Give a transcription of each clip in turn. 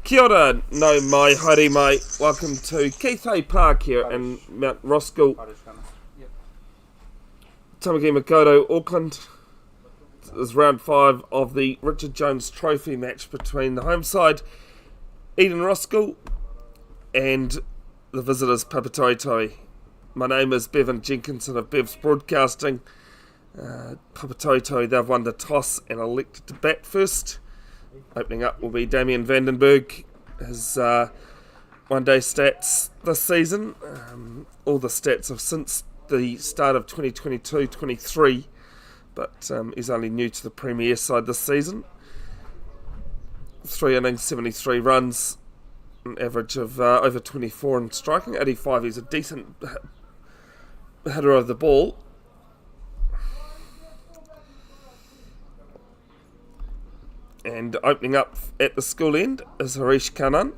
Kia ora, no mai, haere mai. Welcome to Keith Park here in Mount Roskill, Tamaki Makaurau, Auckland. This is round 5 of the Richard Jones Trophy match between the home side, Eden Roskill, and the visitors, Papatoetoe. My name is Bevan Jenkinson of Bev's Broadcasting. Papatoetoe, they've won the toss and elected to bat first. Opening up will be Damien Vandenberg. His one-day stats this season, all the stats have since the start of 2022-23, but he's only new to the Premier side this season. 3 innings, 73 runs, an average of over 24 in striking, 85. He's a decent hitter of the ball. And opening up at the school end is Harish Kannan.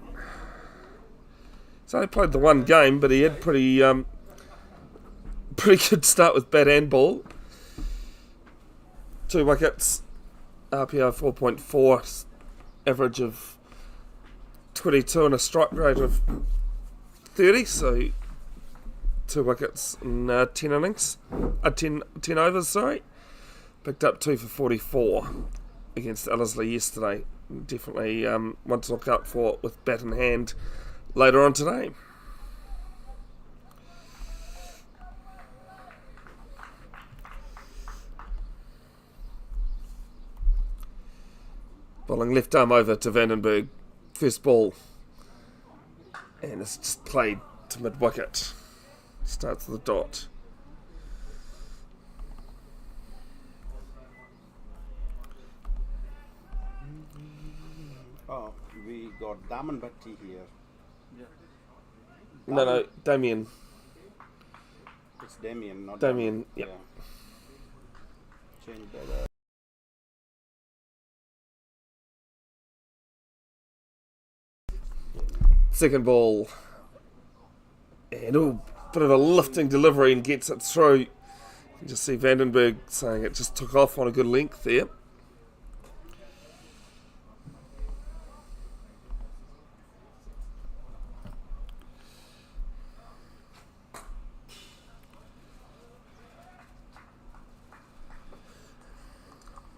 He's only played the one game, but he had pretty good start with bat and ball. 2 wickets, RPO 4.4, average of 22 and a strike rate of 30, so 2 wickets in 10 innings, 10 overs, sorry. Picked up 2 for 44. Against Ellerslie yesterday. Definitely one to look out for with bat in hand later on today. Bowling left arm over to Vandenberg. First ball. And it's just played to mid-wicket. Starts with a dot. Oh, we got Daman Bhatti here. Yeah. No, Damien. It's Damien, not Damien, yep. Yeah. Change that. Second ball. And bit of a lifting delivery and gets it through. You can just see Vandenberg saying it just took off on a good length there.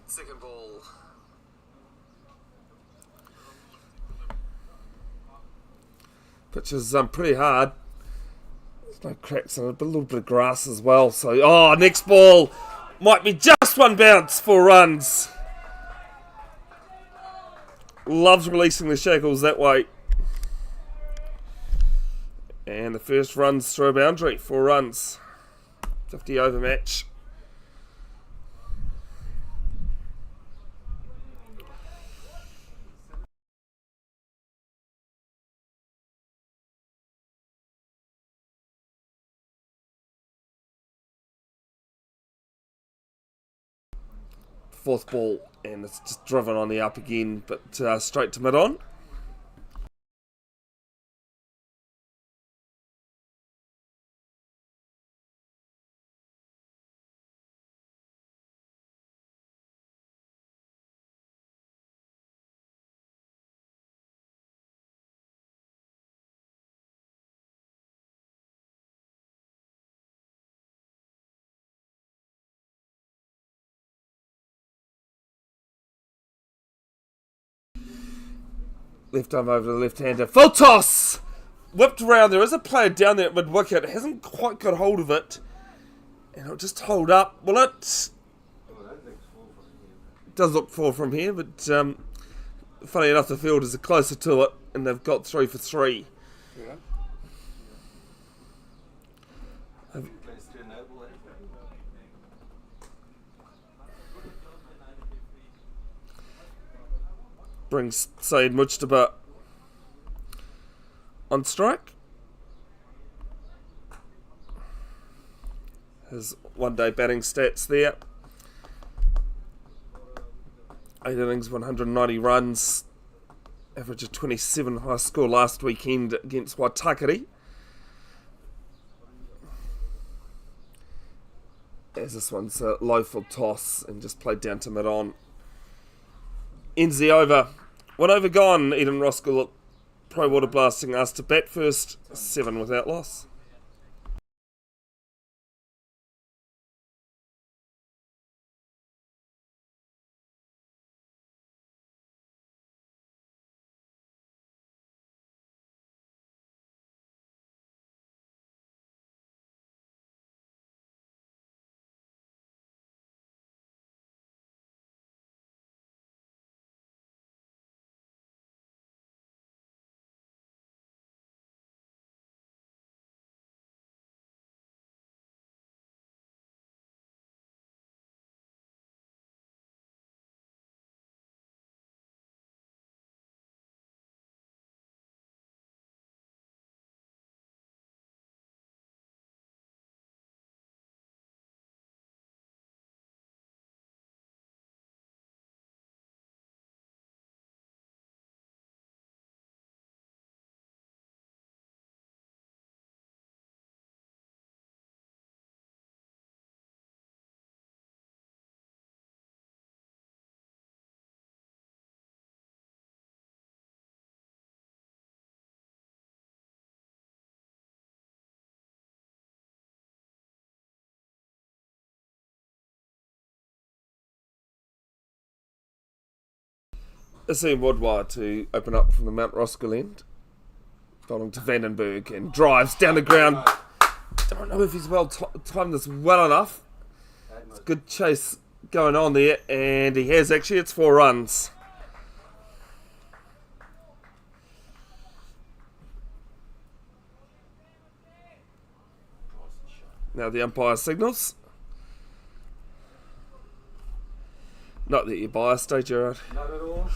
Second ball. Pitch is pretty hard. There's no cracks in it, but a little bit of grass as well. So, next ball might be just one bounce for runs. Loves releasing the shackles that way. And the first runs through a boundary, 4 runs. 50 over match. Fourth ball, and it's just driven on the up again, but straight to mid-on. Left arm over to the left-hander. Full toss! Whipped around. There is a player down there at mid-wicket. Hasn't quite got hold of it. And it'll just hold up. Will it? Does look full from here, but funny enough, the fielders are closer to it, and they've got 3 for 3. Yeah. Brings Saeed Mujtaba on strike. His one-day batting stats there. 8 innings, 190 runs. Average of 27, high score last weekend against Waitakere. As this one's a low full toss and just played down to mid-on. Ends the over. 1 over gone. Eden Roskill Pro Waterblasting asked to bat first, 7 without loss. Asim Woodwire to open up from the Mount Roskill end. Bowling to Vandenberg and drives down the ground. Don't know if he's timed this well enough. It's a good chase going on there, and he has actually. It's 4 runs. Now the umpire signals. Not that you're biased, eh, Gerard? Not at all.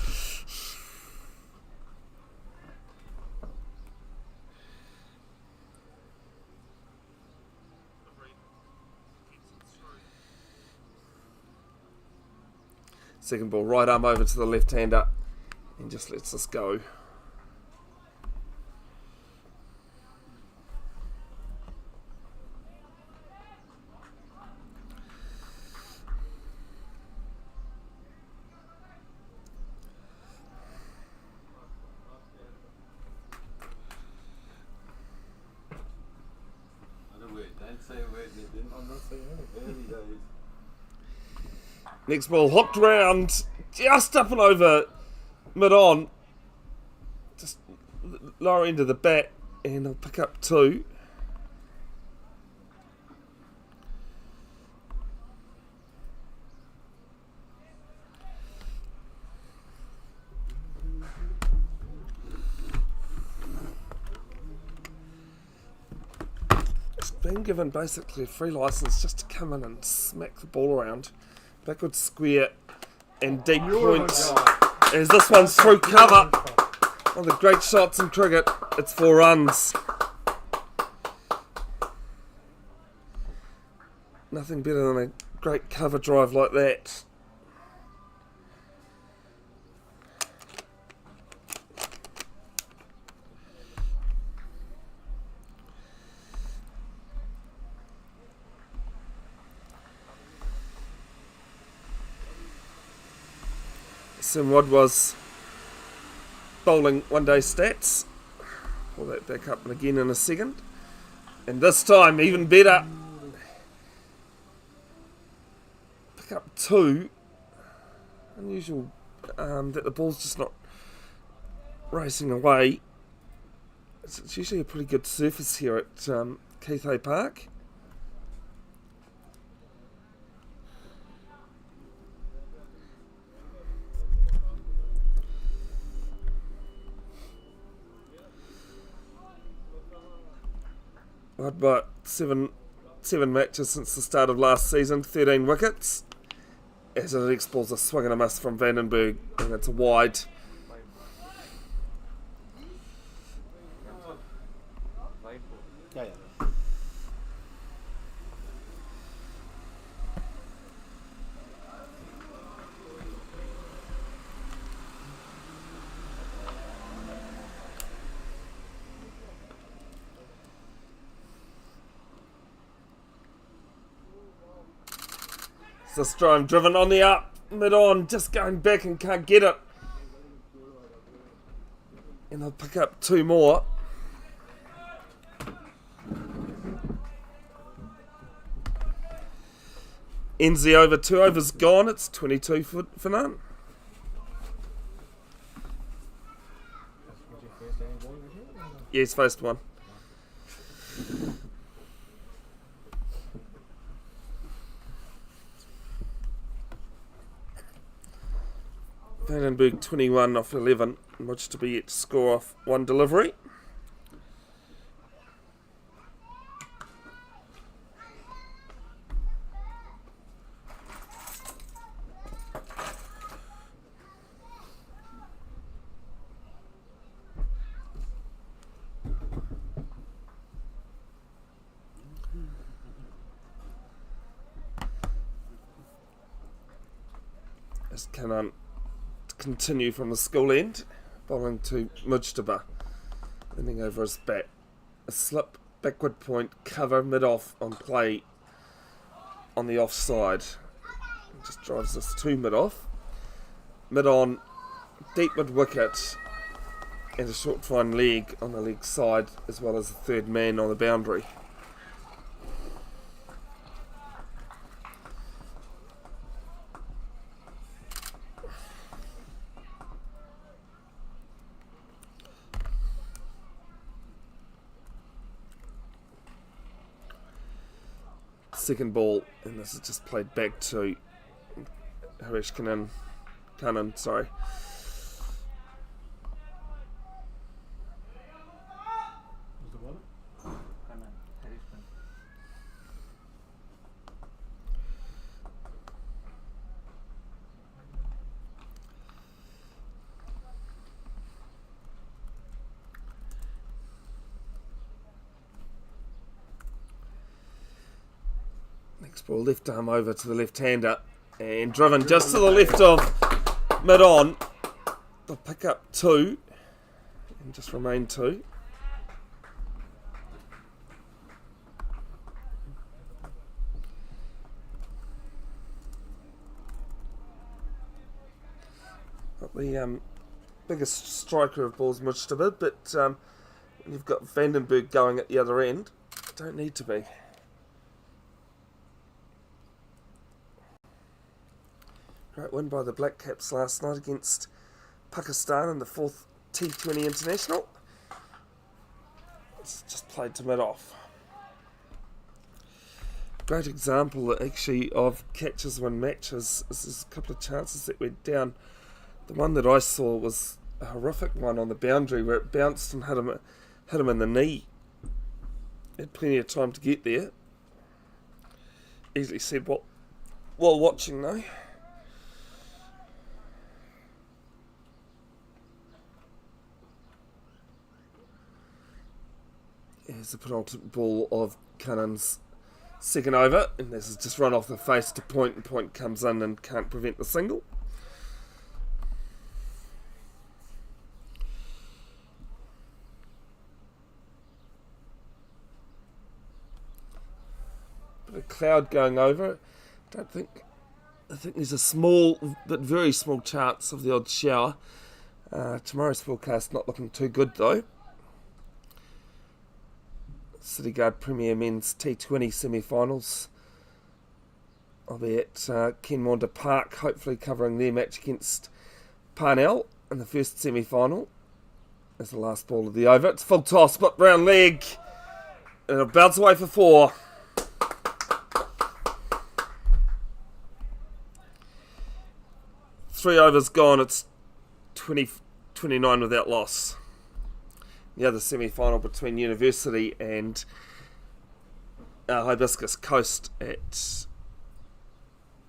Second ball, right arm over to the left-hander and just lets us go. Don't say a word, I'm not saying early days. Next ball, hooked round, just up and over mid-on. Just lower end of the bat, and I'll pick up 2. Been given basically a free license just to come in and smack the ball around. Backward square and deep point. As this one's through cover. One of the great shots in cricket. It's 4 runs. Nothing better than a great cover drive like that. Simwad was bowling one-day stats. Pull that back up again in a second. And this time, even better. Pick up 2. Unusual that the ball's just not racing away. It's usually a pretty good surface here at Keithay Park. I'd bought seven matches since the start of last season, 13 wickets. As the next ball's a swing and a miss from Vandenberg, and it's a wide. Yeah. Strome driven on the up, mid-on, just going back and can't get it. And they'll pick up 2 more. Ends the over, 2 overs gone, it's 22 for none. Yes, first one. Vandenberg 21 off 11, much to be yet to score off 1 delivery. As Canaan continue from the school end, bowling to Mujtaba, leaning over his bat. A slip, backward point, cover, mid-off on play on the offside. Just drives this to mid-off. Mid-on, deep mid-wicket, and a short fine leg on the leg side, as well as the third man on the boundary. Second ball, and this is just played back to Harish Kannan, sorry. Next ball, left arm over to the left-hander and driven just to the left of mid-on. They'll pick up 2 and just remain 2. Not the biggest striker of balls Mujtaba, but when you've got Vandenberg going at the other end, don't need to be. Great win by the Black Caps last night against Pakistan in the 4th T20 International. It's just played to mid-off. Great example actually of catches win matches. There's a couple of chances that went down. The one that I saw was a horrific one on the boundary where it bounced and hit him in the knee. Had plenty of time to get there. Easily said while watching though. Here's the penultimate ball of Cunnan's second over, and this is just run off the face to point, and point comes in and can't prevent the single. Bit of cloud going over. I think there's a small, but very small chance of the odd shower. Tomorrow's forecast not looking too good though. City Guard Premier Men's T20 semi-finals. I'll be at Kenmorda Park, hopefully covering their match against Parnell in the first semi-final. As the last ball of the over. It's full toss, split round leg. And it'll bounce away for 4. Three overs gone, it's 29 without loss. The other semi-final between University and Hibiscus Coast at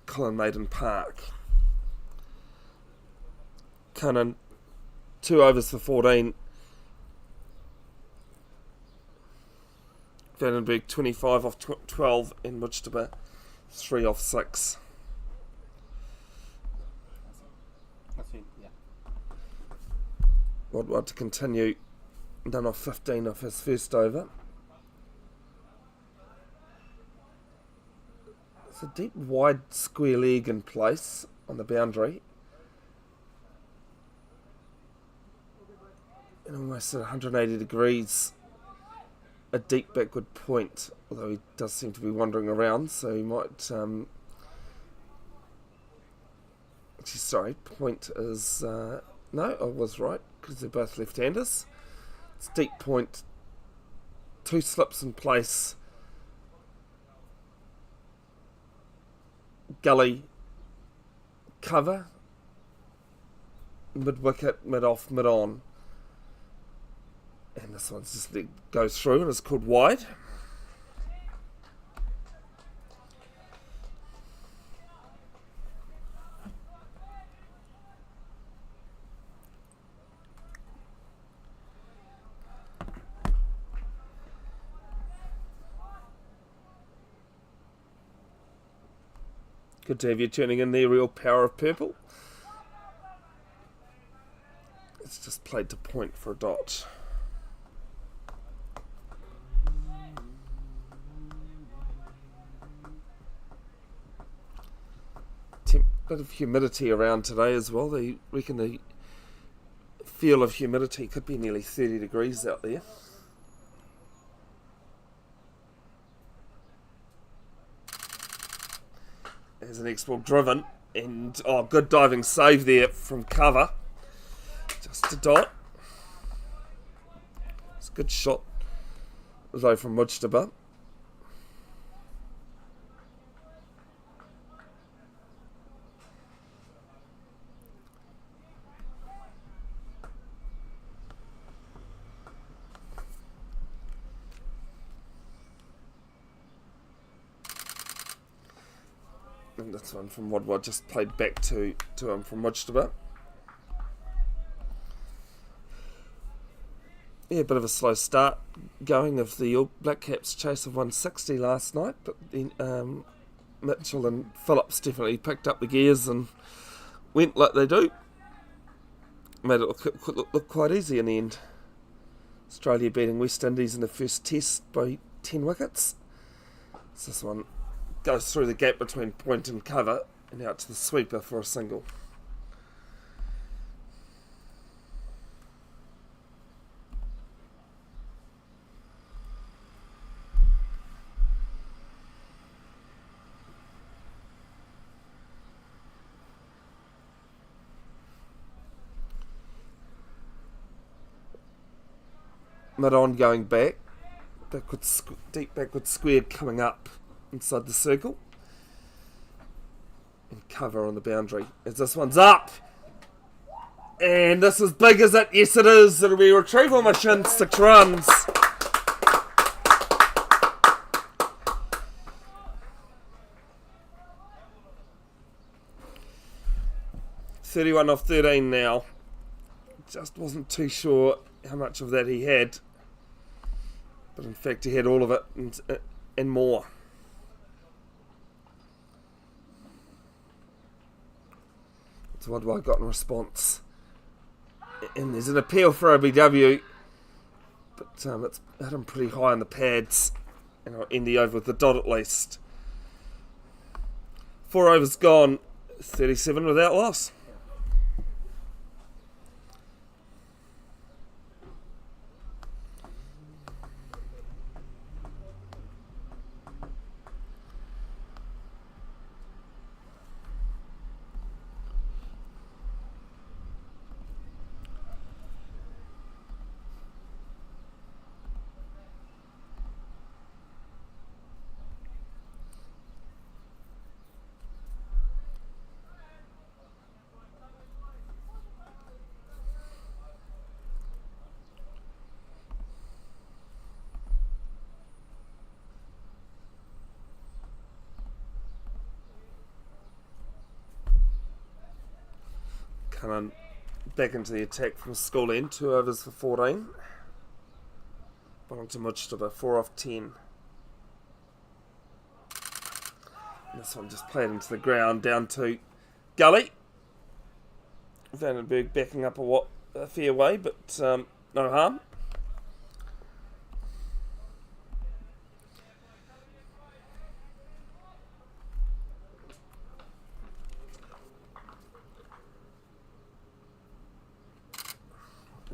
Colin Maiden Park. Cunnan, 2 overs for 14. Vandenberg 25 off 12 and Mujtaba 3 off 6. Yeah. Woodward to continue. Done off 15 off his first over. It's a deep, wide square leg in place on the boundary. and almost at 180 degrees, a deep backward point, although he does seem to be wandering around, so he might... point is... no, I was right, because they're both left-handers. It's deep point, 2 slips in place, gully, cover, mid-wicket, mid-off, mid-on. And this one's just goes through and is called wide. Good to have you tuning in there, Real Power of Purple. It's just played to point for a dot. Bit of humidity around today as well. They reckon the feel of humidity could be nearly 30 degrees out there. There's an next ball driven, and good diving save there from cover. Just a dot. It's a good shot, though, from Mujtaba. And this one from Wadwad just played back to him from Mujtaba. Yeah, a bit of a slow start going of the All Black Caps chase of 160 last night, but then Mitchell and Phillips definitely picked up the gears and went like they do. Made it look quite easy in the end. Australia beating West Indies in the first test by 10 wickets. So this one goes through the gap between point and cover and out to the sweeper for a single. Mid-on going back, deep backward square coming up inside the circle, and cover on the boundary as this one's up, and this is big, is it? Yes it is. It'll be a retrieval mission, 6 runs. .31 off 13 now. Just wasn't too sure how much of that he had, but in fact he had all of it and more. So what do I got in response? And there's an appeal for OBW, but it's hit him pretty high on the pads, and I'll end the over with the dot at least. 4 overs gone, 37 without loss. Coming back into the attack from school end, 2 overs for 14. Bottom to Mujtaba, 4 off 10. And this one just played into the ground, down to Gully. Vandenberg backing up a fair way, but no harm.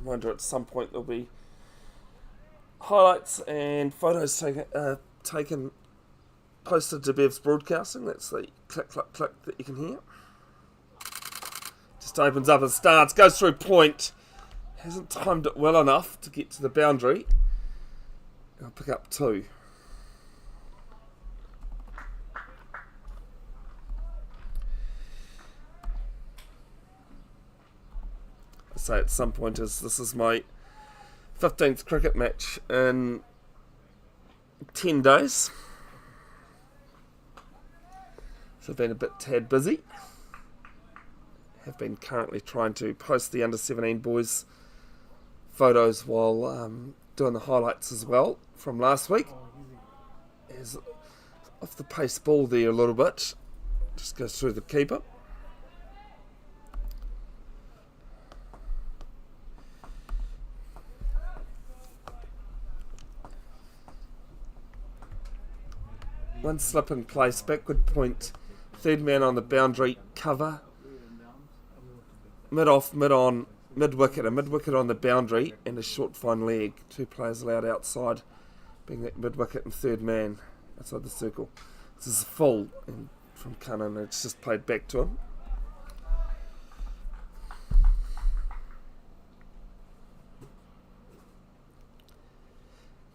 Reminder, at some point there'll be highlights and photos taken posted to Bev's Broadcasting. That's the click, click, click that you can hear. Just opens up and starts, goes through point. Hasn't timed it well enough to get to the boundary. I'll pick up 2. I say at some point this is my 15th cricket match in 10 days. So I've been a bit tad busy. Have been currently trying to post the under 17 boys photos while doing the highlights as well from last week. Is off the pace ball there a little bit. Just goes through the keeper. One slip in place, backward point, third man on the boundary, cover, mid-off, mid-on, mid-wicket, a mid-wicket on the boundary and a short fine leg. 2 players allowed outside, being that mid-wicket and third man outside the circle. This is full and from Cunnan, it's just played back to him.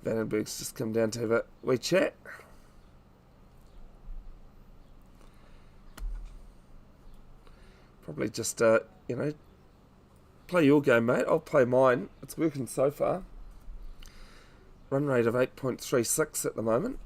Vandenberg's just come down to have a wee chat. Probably just, play your game, mate. I'll play mine. It's working so far. Run rate of 8.36 at the moment.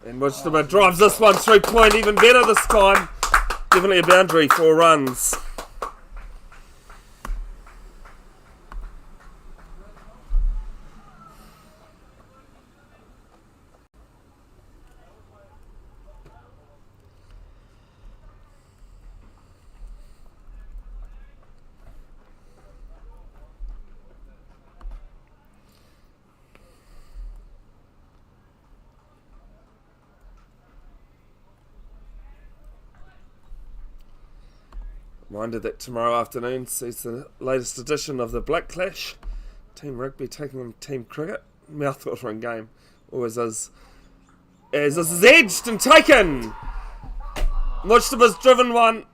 And Mujtaba drives this one through point, even better this time. Definitely a boundary, 4 runs. Reminder that tomorrow afternoon sees the latest edition of the Black Clash. Team Rugby taking on Team Cricket. Mouth-watering game. Always is. As this is edged and taken! Mujtaba's driven one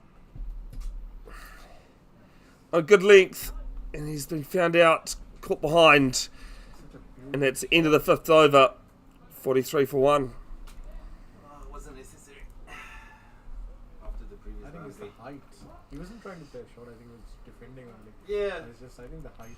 on a good length. And he's been found out, caught behind. And that's the end of the 5th over. 43 for 1. He wasn't trying to play a shot, I think he was defending only. Yeah. It's just, I think the height.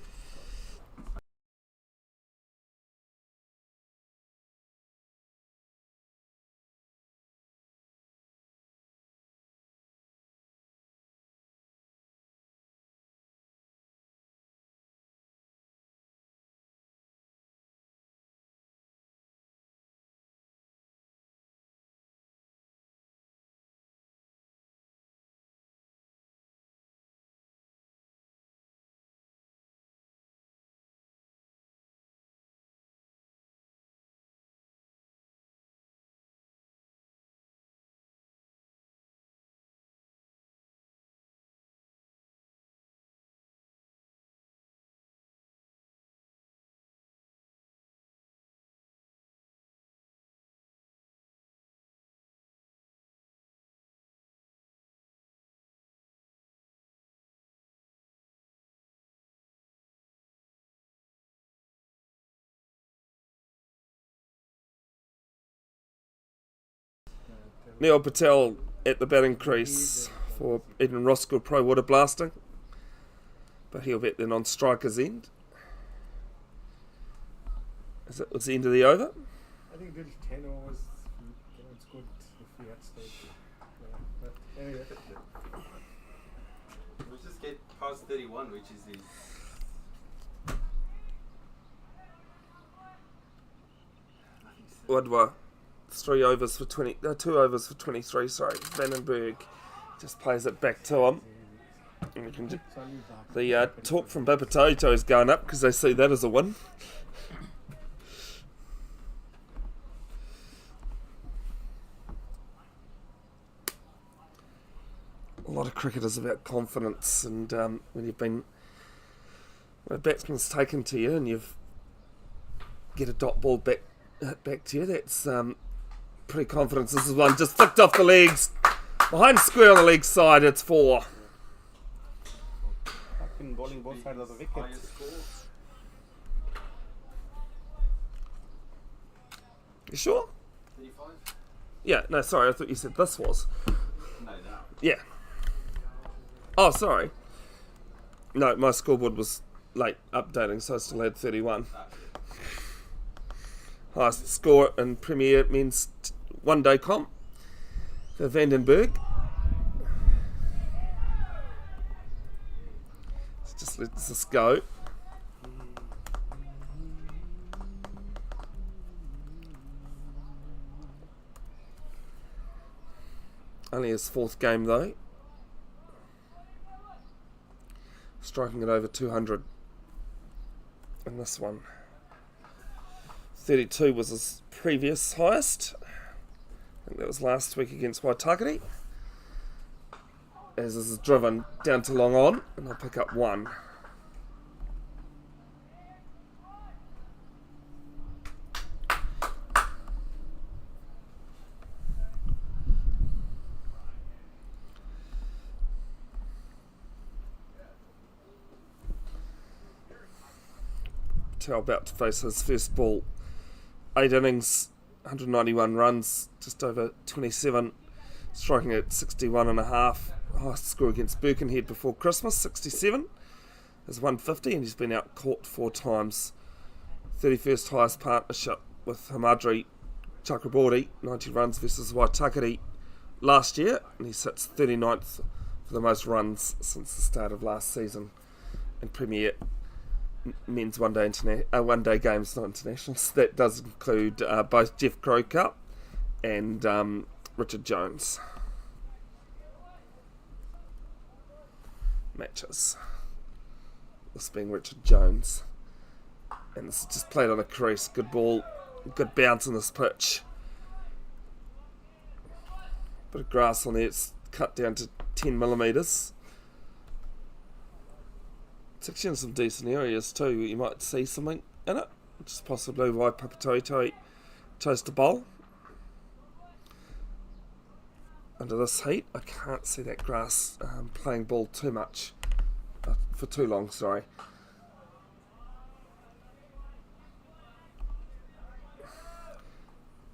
Neil Patel at the batting crease for Eden Roskill Pro Waterblasting. But he'll bet then on striker's end. As it was the end of the over. I think this 10 overs, it's good if we had stayed. But anyway. We'll just get past 31, which is his. Wadwa, 2 overs for 23, sorry. Vandenberg just plays it back to him. And you can So you back. the talk from Papatoetoe is going up because they see that as a win. A lot of cricket is about confidence, and when a batsman's taken to you and you've get a dot ball back to you, that's pretty confident. This is one just flicked off the legs, behind square on the leg side. It's 4. I've been bowling both sides of the wicket. Highest score? You sure? 35? Yeah. No, sorry. I thought you said this was. No, no. Yeah. Oh, sorry. No, my scoreboard was late updating, so I still had 31. Highest score in Premier Men's one-day comp for Vandenberg. Let's just let this go. Only his 4th game though. Striking it over 200 in this one. 32 was his previous highest. I think that was last week against Waitakere. As this is driven down to long on, and I'll pick up 1. About to face his first ball. 8 innings, 191 runs, just over 27, striking at 61.5. Highest score against Birkenhead before Christmas, 67. Is 150, and he's been out caught 4 times. 31st highest partnership with Hamadri Chakraborty, 90 runs versus Waitakere last year, and he sits 39th for the most runs since the start of last season in Premier Men's one day games, not internationals. That does include both Jeff Crow Cup and Richard Jones matches. This being Richard Jones, and this is just played on a crease. Good ball, good bounce on this pitch. Bit of grass on there. It's cut down to 10 millimetres. It's actually in some decent areas too. You might see something in it, which is possibly why Papatoetoe chose to bowl. Under this heat, I can't see that grass playing ball too much, for too long, sorry.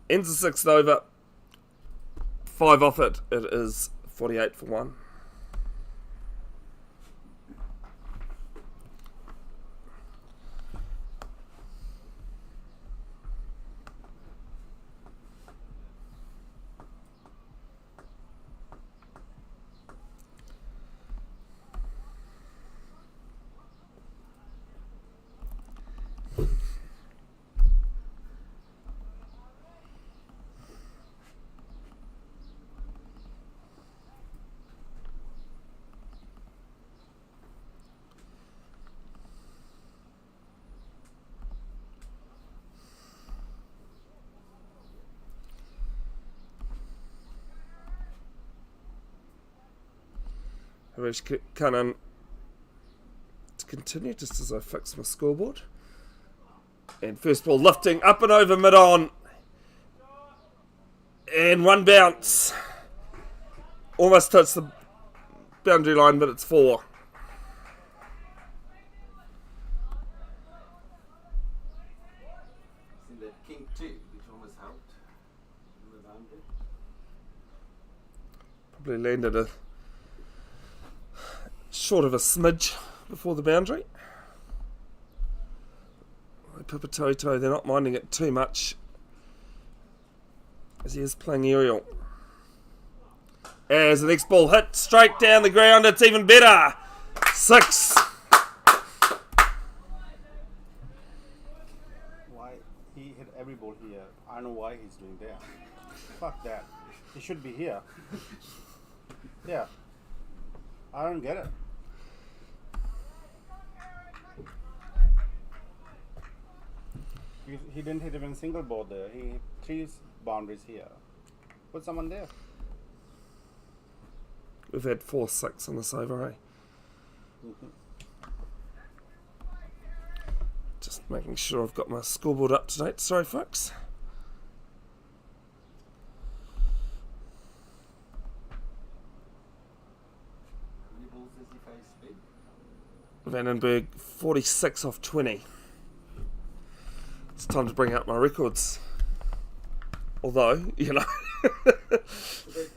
Ends the 6th over, 5 off it. It is 48 for 1. Harish Kannan to continue just as I fix my scoreboard. And first ball lifting up and over mid-on. And 1 bounce. Almost touched the boundary line, but it's 4. See that king 2, which almost helped in the boundary. Probably landed a short of a smidge before the boundary. Papatoetoe, they're not minding it too much as he is playing aerial. As the next ball hit straight down the ground, it's even better. 6. Why he hit every ball here? I know why he's doing there. Fuck that. He should be here. Yeah. I don't get it. He didn't hit even a single ball there. He hit 3 boundaries here. Put someone there. We've had 4-6 on this over, eh? Mm-hmm. Just making sure I've got my scoreboard up to date. Sorry, folks. How many balls does he face speed? Vandenberg 46 off 20. It's time to bring out my records. Although, you know, I was thinking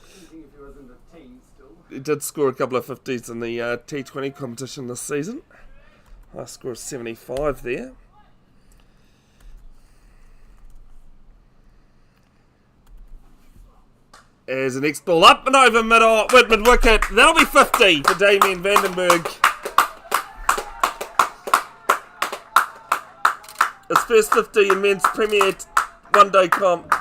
if he was in the team still. he did score a couple of 50s in the T20 competition this season. High score of 75 there. As the next ball up and over mid wicket. That'll be 50 for Damien Vandenberg. His first 50 in men's Premier one-day comp.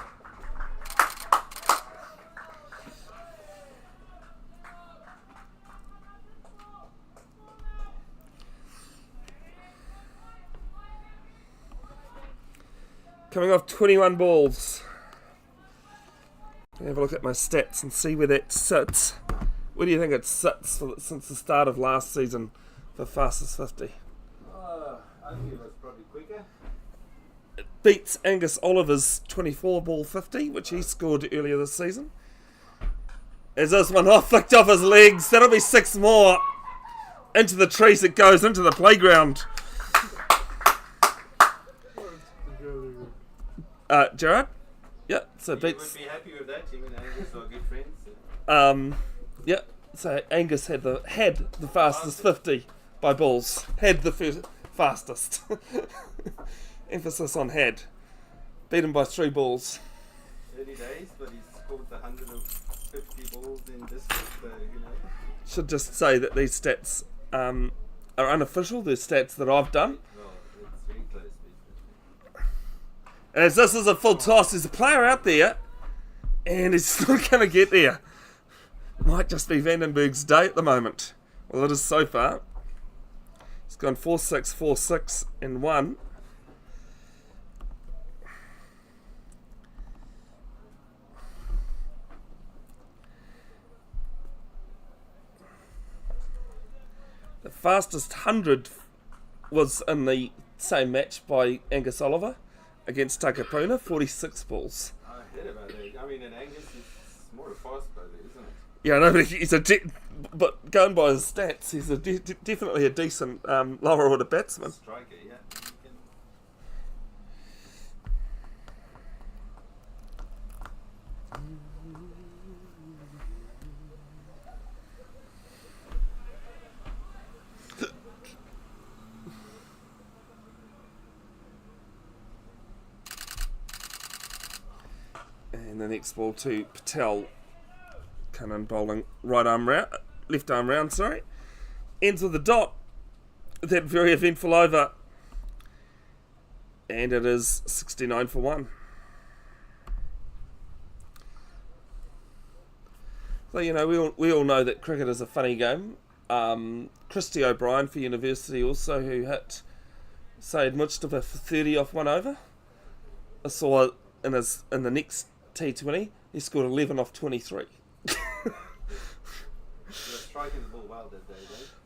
Coming off 21 balls. Have a look at my stats and see where that sits. Where do you think it sits since the start of last season for fastest 50? I think it was probably quicker. It beats Angus Oliver's 24 ball 50, which he scored earlier this season. As this one flicked off his legs, that'll be 6 more. Into the trees it goes, into the playground. Gerard? Yeah, so You beats. would be happy with that. Him and Angus are good friends. Yeah, so Angus had the fastest 50 by balls. Had the fastest. Emphasis on had. Beat him by 3 balls. Early days, but he's scored 150 balls in district, so you know. Should just say that these stats are unofficial. They're stats that I've done. Well, it's very close. As this is a full toss, there's a player out there, and he's not going to get there. Might just be Vandenberg's day at the moment. Well, it is so far. He's gone 4-6, 4-6, and 1. The fastest 100 was in the same match by Angus Oliver against Takapuna, 46 balls. I heard about that. I mean, and Angus is more a fast bowler, isn't it? Yeah, no, but he's but going by his stats, he's definitely a decent lower order batsman. Striker, yeah. He can- And the next ball to Patel. Cunnin bowling right arm round, left arm round, sorry. Ends with a dot. That very eventful over. And it is 69 for 1. So, you know, we all know that cricket is a funny game. Christy O'Brien for University also, who hit Syed Mujtaba for 30 off 1 over. I saw in the next T20, he scored 11 off 23. He was striking the ball well that day,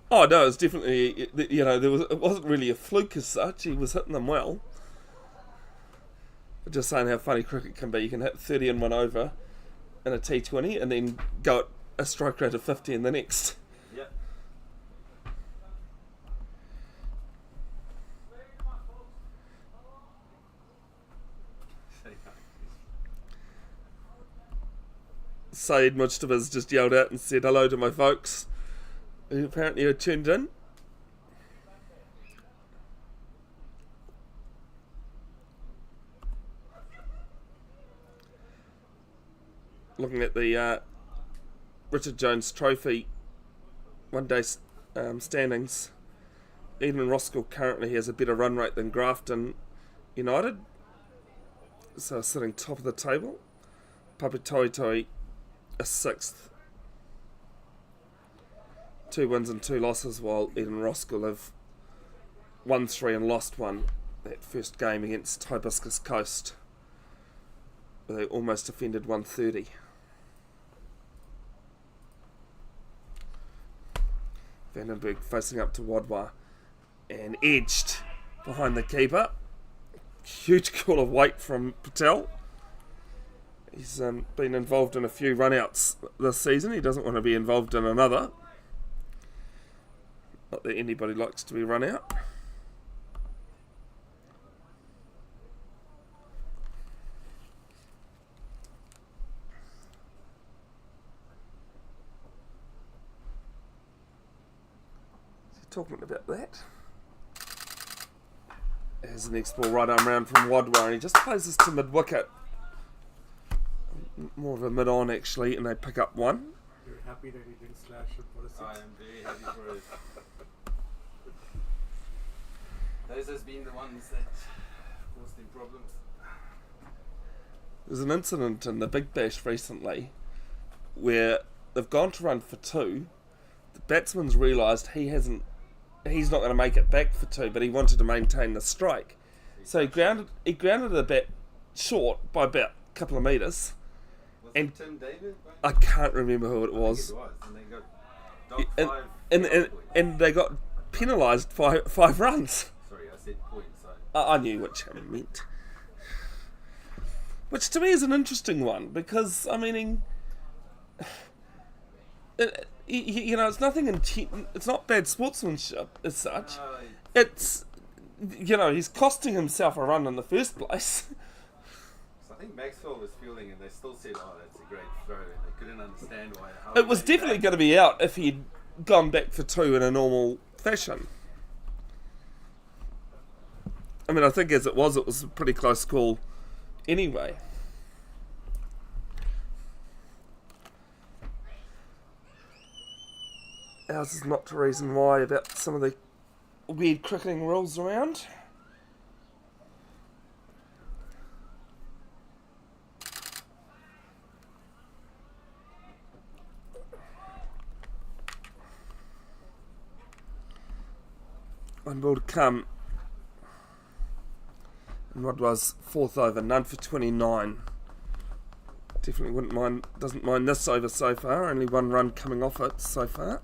though. Oh no, it was definitely, you know, it wasn't really a fluke as such. He was hitting them well. But just saying how funny cricket can be. You can hit 30 in 1 over in a T20 and then go at a strike rate of 50 in the next. Yeah. Syed Mujtaba's just yelled out and said hello to my folks, who apparently are tuned in. Looking at the Richard Jones Trophy one-day standings, Eden Roskill currently has a better run rate than Grafton United, so sitting top of the table. Papatoetoe a 6th. 2 wins and 2 losses, while Eden Roskill have won 3 and lost 1. that first game against Hibiscus Coast, where they almost defended 130. Vandenberg facing up to Wadwa and edged behind the keeper. Huge call of weight from Patel. He's been involved in a few run-outs this season. He doesn't want to be involved in another. Not that anybody likes to be run out. Talking about that. There's the next ball right arm round from Wadwa, and he just plays this to mid-wicket. More of a mid-on actually, and they pick up one. You're happy that he didn't slash it for a six? I am very happy for it. Those has been the ones that caused him problems. There's an incident in the Big Bash recently where they've gone to run for 2. The batsman's realised he's not going to make it back for 2, but he wanted to maintain the strike. So he grounded the bat short by about a couple of metres. Was And it Tim David? I can't remember who it I think was. it was. And they got docked And, 5 and, points. and they got penalised 5 runs. Sorry, I said points. I knew which I meant. Which to me is an interesting one because, I mean, it's nothing it's not bad sportsmanship as such. It's, he's costing himself a run in the first place. So I think Maxwell was fielding and they still said, oh, that's a great throw. And they couldn't understand why. How It was definitely going to be out if he'd gone back for 2 in a normal fashion. I mean, I think as it was a pretty close call anyway. Ours is not the reason why about some of the weird cricketing rules around. One ball to come. And what was 4th over, none for 29. Definitely doesn't mind this over so far. Only 1 run coming off it so far.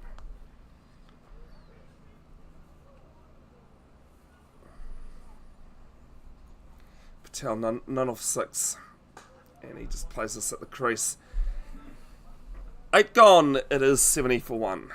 Patel, none off 6. And he just plays this at the crease. 8 gone, it is 70 for 1.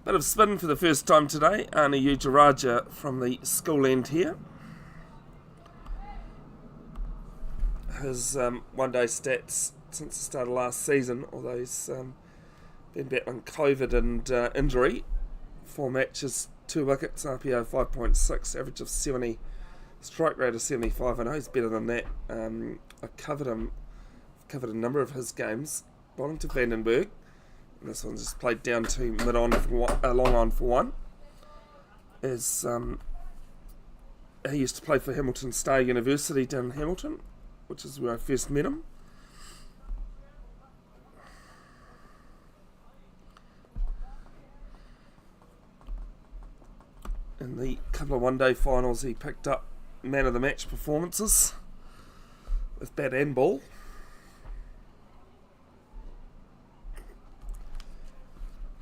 Bit of spin for the first time today. Arnie Ujaraja from the school end here. His one-day stats since the start of last season, although he's been battling COVID and injury. 4 matches, 2 wickets, RPO 5.6, average of 70, strike rate of 75. I know he's better than that. I covered a number of his games. Bowling to Vandenberg. And this one's just played down to mid-on for long on for 1. He used to play for Hamilton Star University down in Hamilton, which is where I first met him. In the couple of one-day finals, he picked up man of the match performances with bat and ball.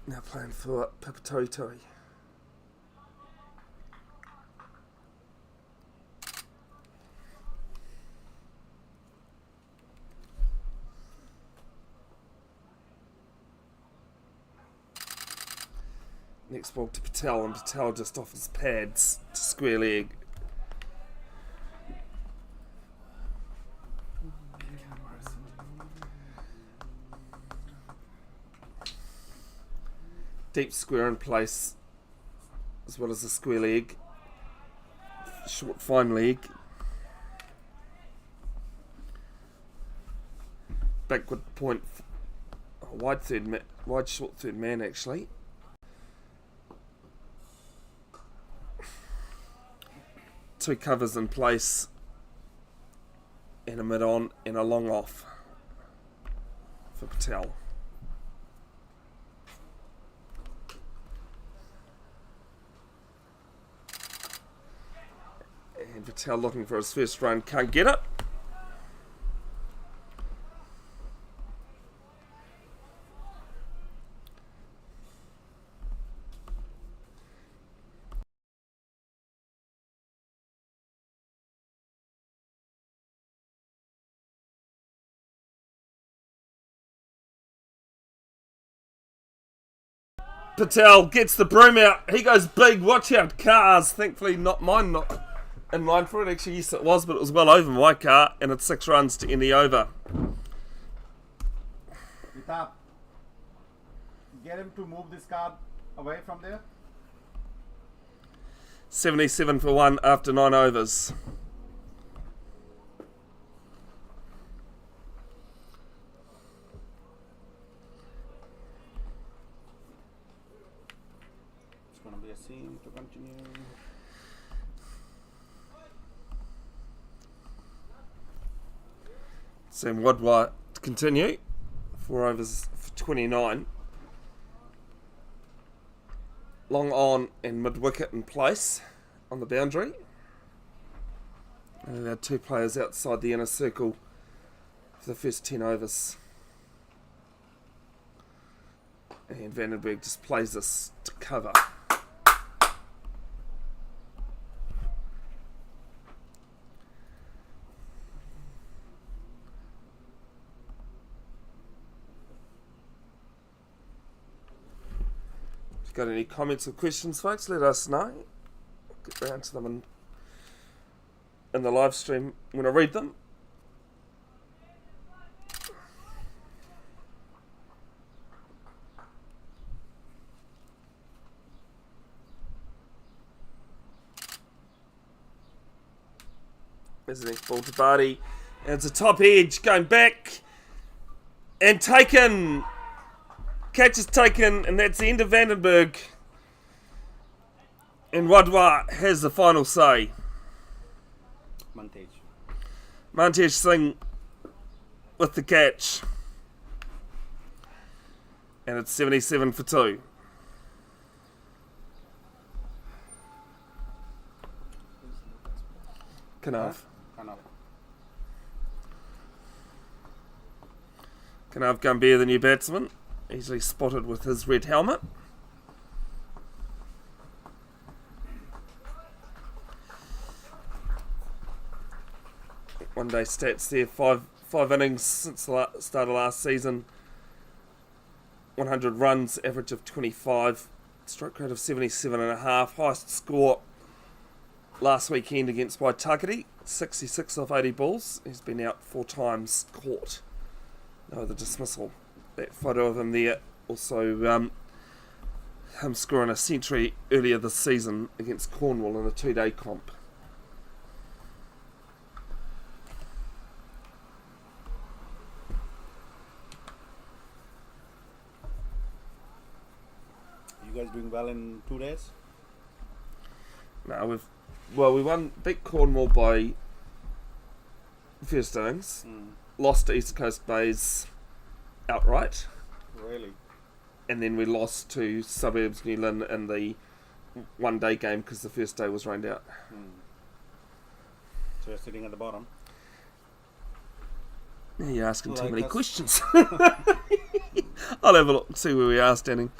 Now playing for Papatoetoe. Next ball to Patel, and Patel just off his pads to square leg. Deep square in place, as well as a square leg. Short fine leg. Backward point. Wide short third man actually. Two covers in place, and a mid on and a long off for Patel. And Patel looking for his first run, can't get it. Patel gets the broom out. He goes big. Watch out, cars. Thankfully, not mine. Not in line for it. Actually, yes, it was, but it was well over my car, and it's 6 runs to end the over. Vitab, get him to move this card away from there. 77 for 1 after 9 overs. It's going to be a scene to continue. Sam Woodward to continue. 4 overs for 29. Long on and mid wicket in place on the boundary. And there are 2 players outside the inner circle for the first 10 overs. And Vandenberg just plays this to cover. Got any comments or questions, folks? Let us know. Get round to them in the live stream when I read them. There's the next ball to Barty. And it's a top edge going back and taken. Catch is taken, and that's the end of Vandenberg. And Wadwa has the final say. Mantaj Singh with the catch. And it's 77 for 2. Kanav. Kanav Gambhir, the new batsman. Easily spotted with his red helmet. One day stats there, five innings since the start of last season. 100 runs, average of 25, strike rate of 77.5. Highest score last weekend against Waitakere, 66 off 80 balls. He's been out 4 times, caught. No other dismissal. That photo of him there, also him scoring a century earlier this season against Cornwall in a 2-day comp. You guys doing well in 2 days? No, we beat Cornwall by first innings, lost to East Coast Bays outright. Really? And then we lost to Suburbs New Lynn in the 1-day game because the first day was rained out. So you're sitting at the bottom? Yeah, you're asking too many questions. I'll have a look and see where we are standing.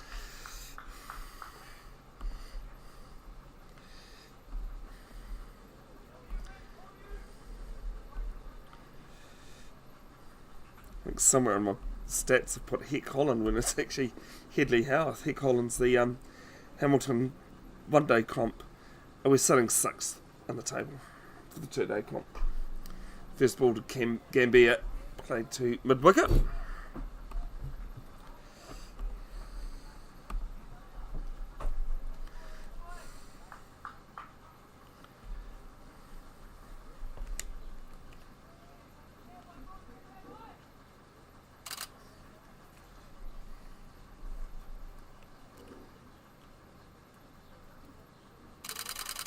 I think somewhere in my stats have put Heck Holland when it's actually Headley Howarth. Heck Holland's the Hamilton one-day comp, and we're sitting 6th on the table for the 2-day comp. First ball to Gambia, played to mid-wicket.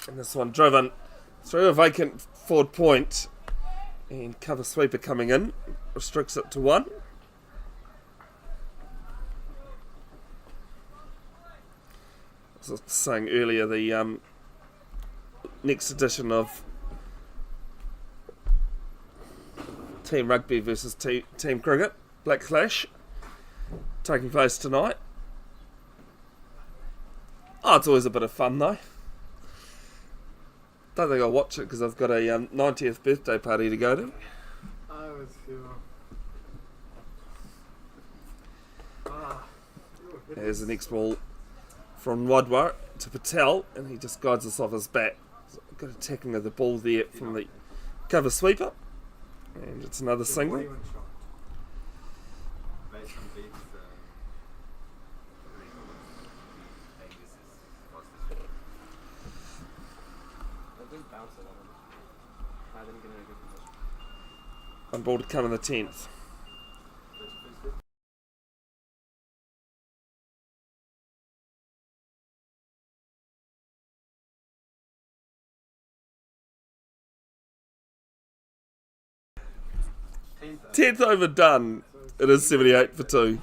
And this one driven through a vacant forward point, and cover sweeper coming in, restricts it to 1. As I was saying earlier, the next edition of Team Rugby versus Team Cricket, Black Clash, taking place tonight. Oh, it's always a bit of fun though. Don't think I'll watch it because I've got a 90th birthday party to go to. I was here. There's the next ball from Wadwar to Patel, and he just guides us off his bat. So got a tackling of the ball there from the cover sweeper, and it's another single. Based on Bates, On ball to come in the 10th. Tenth over done. It is 78 for 2.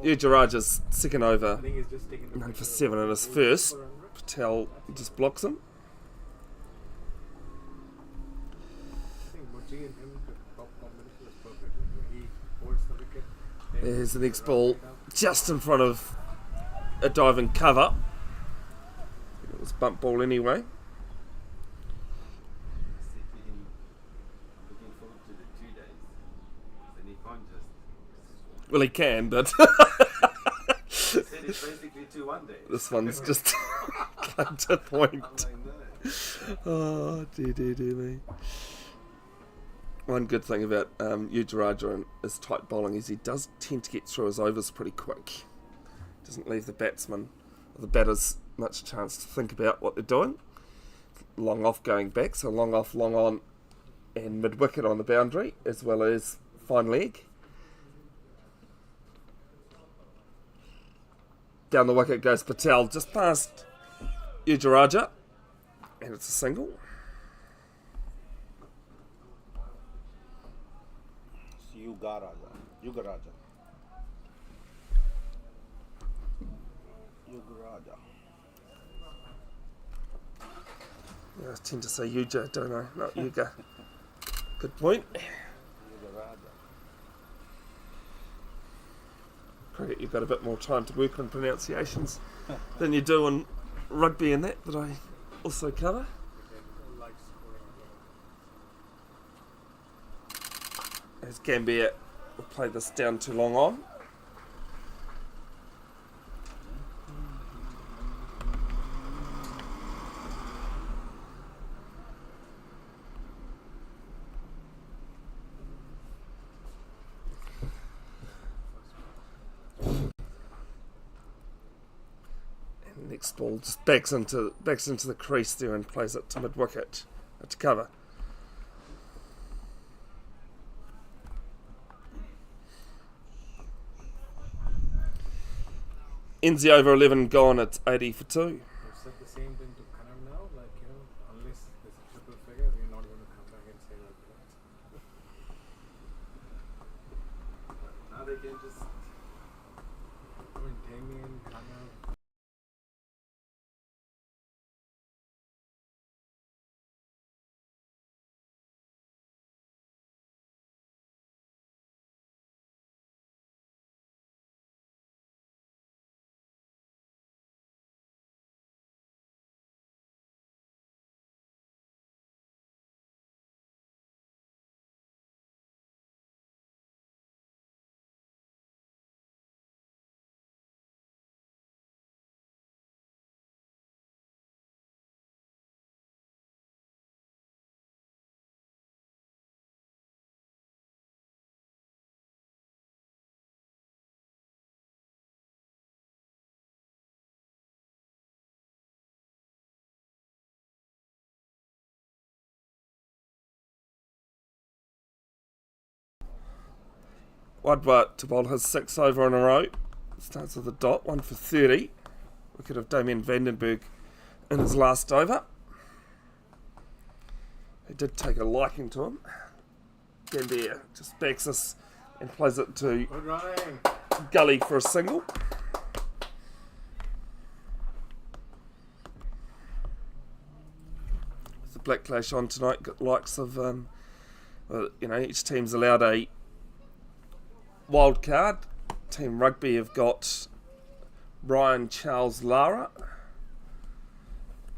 Ujaraja's second over, I think he's just taking the known for 7 in his first. Patel just blocks him. I think Mochi and him could top combination is perfect. He holds the wicket. There's the next ball just in front of a diving cover. It was bump ball anyway. looking forward to the 2 days. Then he can't just. Well, he can, but He said it's basically 2 1 days. this one's just come to point. I'm like, no. Oh, dear me. One good thing about Ujaraja and his tight bowling is he does tend to get through his overs pretty quick. Doesn't leave the batsman or the batters much chance to think about what they're doing. Long off going back, so long off, long on, and mid-wicket on the boundary, as well as fine leg. Down the wicket goes Patel, just past Ujaraja, and it's a single. Yugaraja. Yugaraja. I tend to say Yuja, don't I? Not Yuga. Good point. Cricket, you've got a bit more time to work on pronunciations than you do on rugby and that I also cover. As Gambia will play this down too long on. Next ball just backs into the crease there and plays it to mid wicket to cover. Enzi over 11 gone. It's 80 for 2. We've said the same thing to Karam now, like, unless there's a triple figure, we're not going to come back and say like that. Now they can just I mean, Damien, Karam. Wadwa to bowl his 6 over in a row. Starts with a dot, 1 for 30. Wicket of Damien Vandenberg in his last over. He did take a liking to him. Gambier just backs us and plays it to Good running. Gully for a single. With the Black Clash on tonight, got likes of each team's allowed a wild card. Team Rugby have got Ryan Charles Lara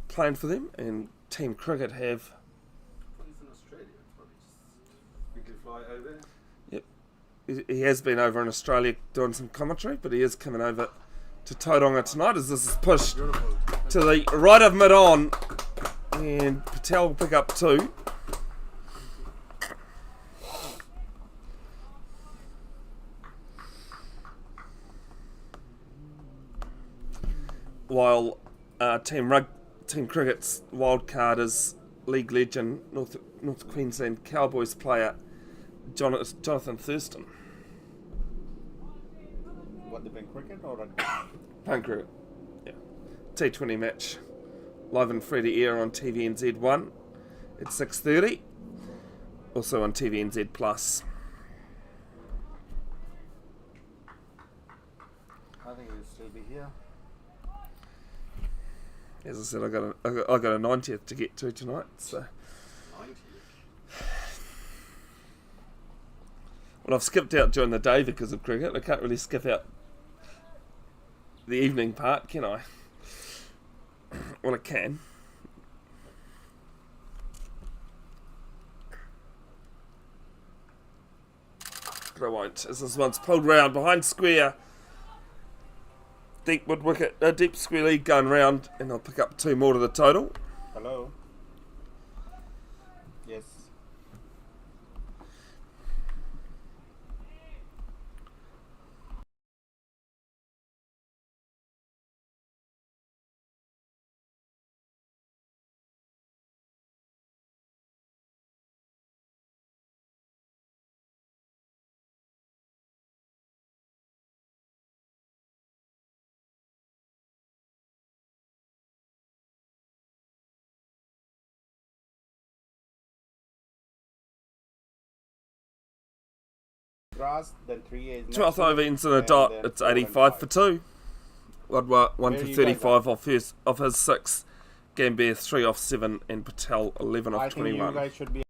playing for them, and Team Cricket have He's in Australia. Probably just quickly fly over. he has been over in Australia doing some commentary, but he is coming over to Tauranga tonight as this is pushed Beautiful. to the right of mid-on, and Patel will pick up 2. While Team Cricket's wild card is league legend North Queensland Cowboys player Jonathan Thurston. What, they playing cricket or rugby? Playing cricket. Yeah. T20 match. Live and free to air on TVNZ1 at 6:30. Also on TVNZ Plus. I think he'll still be here. As I said, I got a 90th to get to tonight. So, 90. well, I've skipped out during the day because of cricket. I can't really skip out the evening part, can I? Well, I can. But I won't, as this one's pulled round behind square. Deep mid wicket, deep square league going round, and I'll pick up 2 more to the total. Hello? Yes. Grass, then 3A is 12th over ends in a and dot, then it's 4 and 85 5. for 2. Wadwa 1 Where for you guys 35 off his 6. Gambier 3 off 7, and Patel 11 off I think you 21. guys should be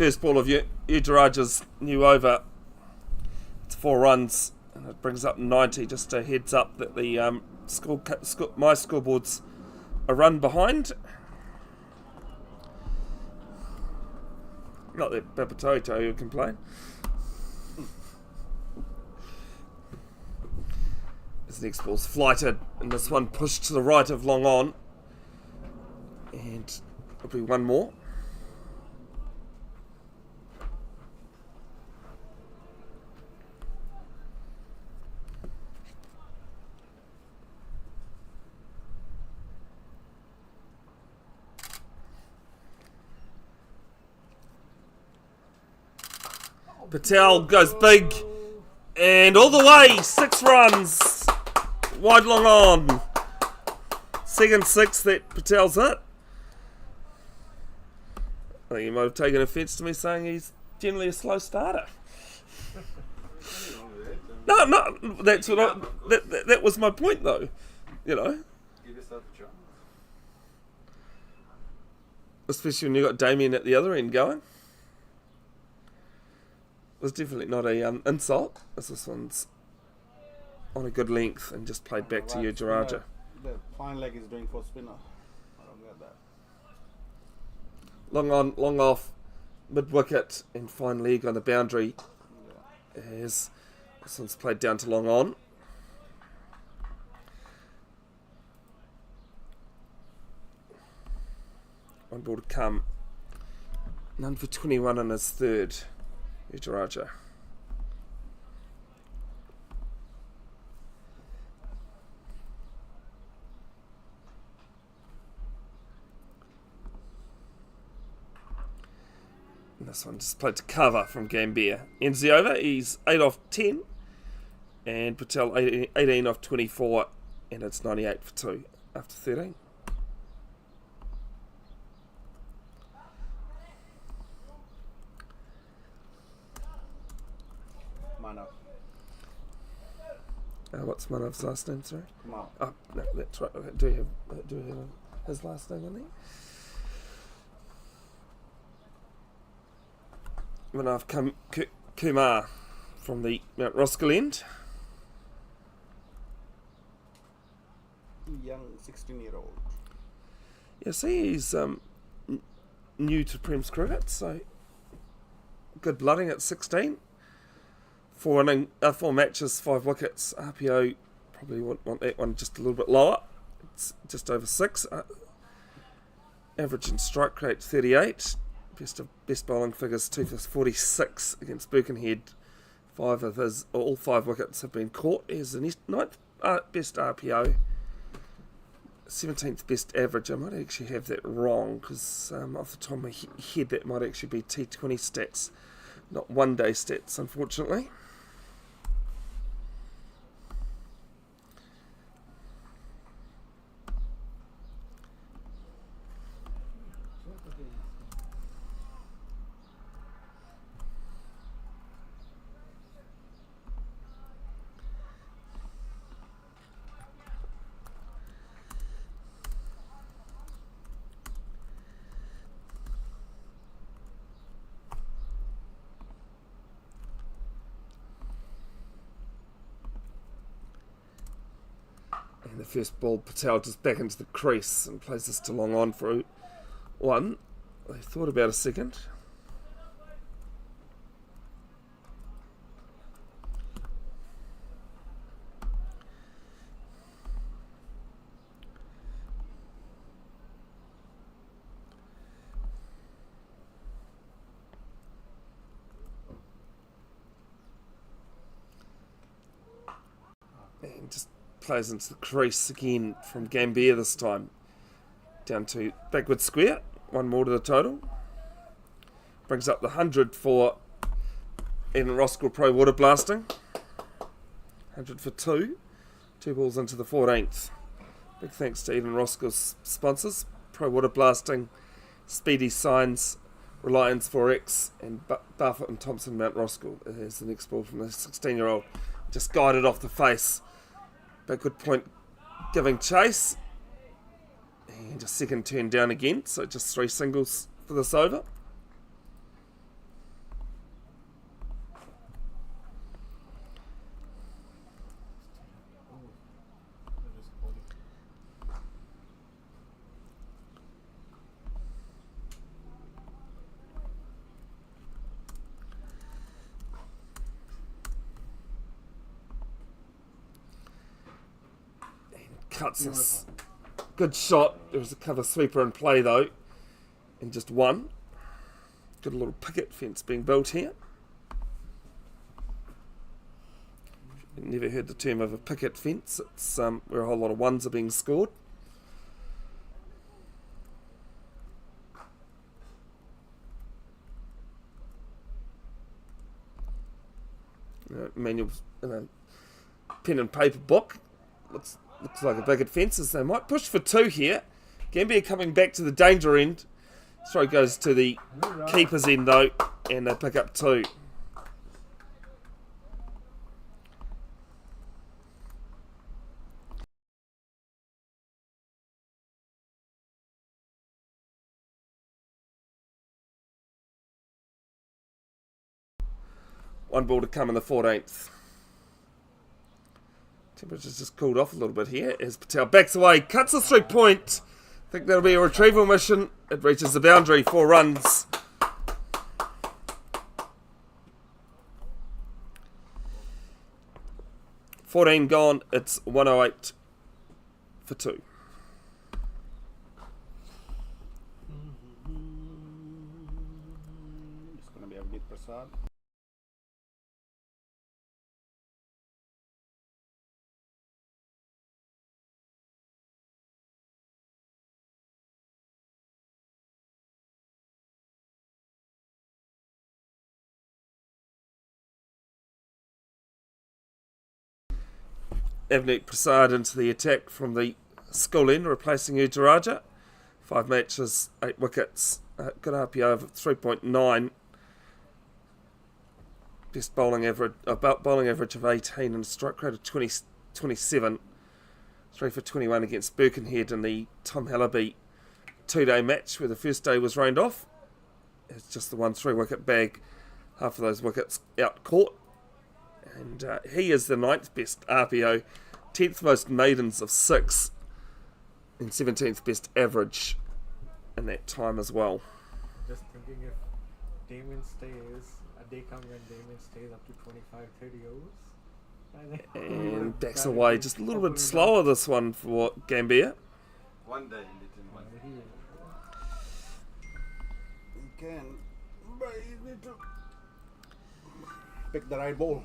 First ball of Ujaraja's new over. It's 4 runs, and it brings up 90. Just a heads up that the my scoreboard's a run behind. Not that Papatoetoe would complain. This next ball's flighted, and this one pushed to the right of long on. And it'll be one more. Patel goes big, and all the way, 6 runs, wide long on. Second 6 that Patel's hit. I think he might have taken offence to me saying he's generally a slow starter. No, that's what that was my point though, you know. Give yourself a chance. Especially when you got Damien at the other end going. It was definitely not a insult, as this one's on a good length and just played back to you, Jaraja. The fine leg is doing for spinner. I don't get that. Long on, long off, mid wicket, and fine leg on the boundary. As this one's played down to long on. One ball to come. None for 21 on his third. Ujaraja. And this one just played to cover from Gambier. Ends the over. He's 8 off 10. And Patel 18 off 24. And it's 98 for 2 after 13. Manav. What's Manav's last name, sorry? Kumar. Oh, no, that's right. Okay. Do we have his last name on there? Manav Kumar from the Mount Roskill end. Young 16-year-old. Yeah, see, he's new to Prem's cricket, so good blooding at 16. 4 matches, 5 wickets. RPO probably want that one just a little bit lower. It's just over 6. Average in strike rate 38. Best bowling figures 2 for 46 against Birkenhead. All 5 wickets have been caught. Here's the 9th best RPO. 17th best average. I might actually have that wrong because off the top of my head that might actually be T20 stats, not one-day stats, unfortunately. And the first ball, Patel just back into the crease and plays this to long on for 1. They thought about a second. And just plays into the crease again from Gambier this time. Down to backward square. 1 more to the total. Brings up the 100 for Eden Roskill Pro Waterblasting. 100 for 2. 2 balls into the 14th. Big thanks to Eden Roskill's sponsors. Pro Waterblasting, Speedy Signs, Reliance 4X, and Barfoot and Thompson Mount Roskill. Here's the next ball from the 16-year-old. Just guided off the face. Backward point giving chase. And a second turn down again. So just 3 singles for this over. cuts us. Good shot. There was a cover sweeper in play though, and just one. Good little picket fence being built here. Never heard the term of a picket fence. It's where a whole lot of ones are being scored. Manual pen and paper book. Looks like a picket fence as they might push for two here. Gambia coming back to the danger end. Throw goes to the keeper's end though, and they pick up two. One ball to come in the 14th. Temperature's just cooled off a little bit here as Patel backs away, cuts a 3 point. I think that'll be a retrieval mission. It reaches the boundary, 4 runs. $14 gone, it's 108 for 2. It's going to be a bit Prasad. Avneet Prasad into the attack from the school end, replacing Ujaraja. 5 matches, 8 wickets, good RPO of 3.9. Best bowling average, bowling average of 18 and a strike rate of 27. 3 for 21 against Birkenhead in the Tom Hallaby 2-day match where the first day was rained off. It's just the 1 3-wicket bag, half of those wickets out caught. And he is the 9th best RPO, 10th most maidens of 6, and 17th best average in that time as well. Just thinking if Damon stays, a day comes when Damon stays up to 25, 30 overs. And backs away just a little bit slower this one for Gambia. One day, little one. You can, but you need to pick the right ball.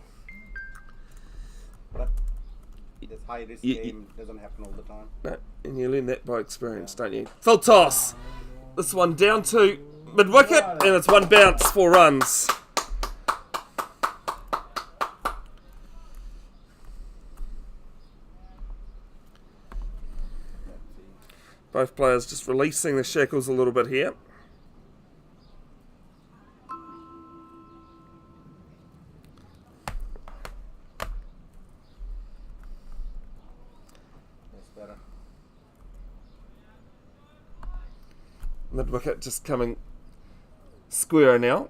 But this high risk game doesn't happen all the time. No, and you learn that by experience, don't you? Full toss. This one down to mid-wicket, and it's 1 bounce, 4 runs. Both players just releasing the shackles a little bit here. Mid-wicket just coming square now.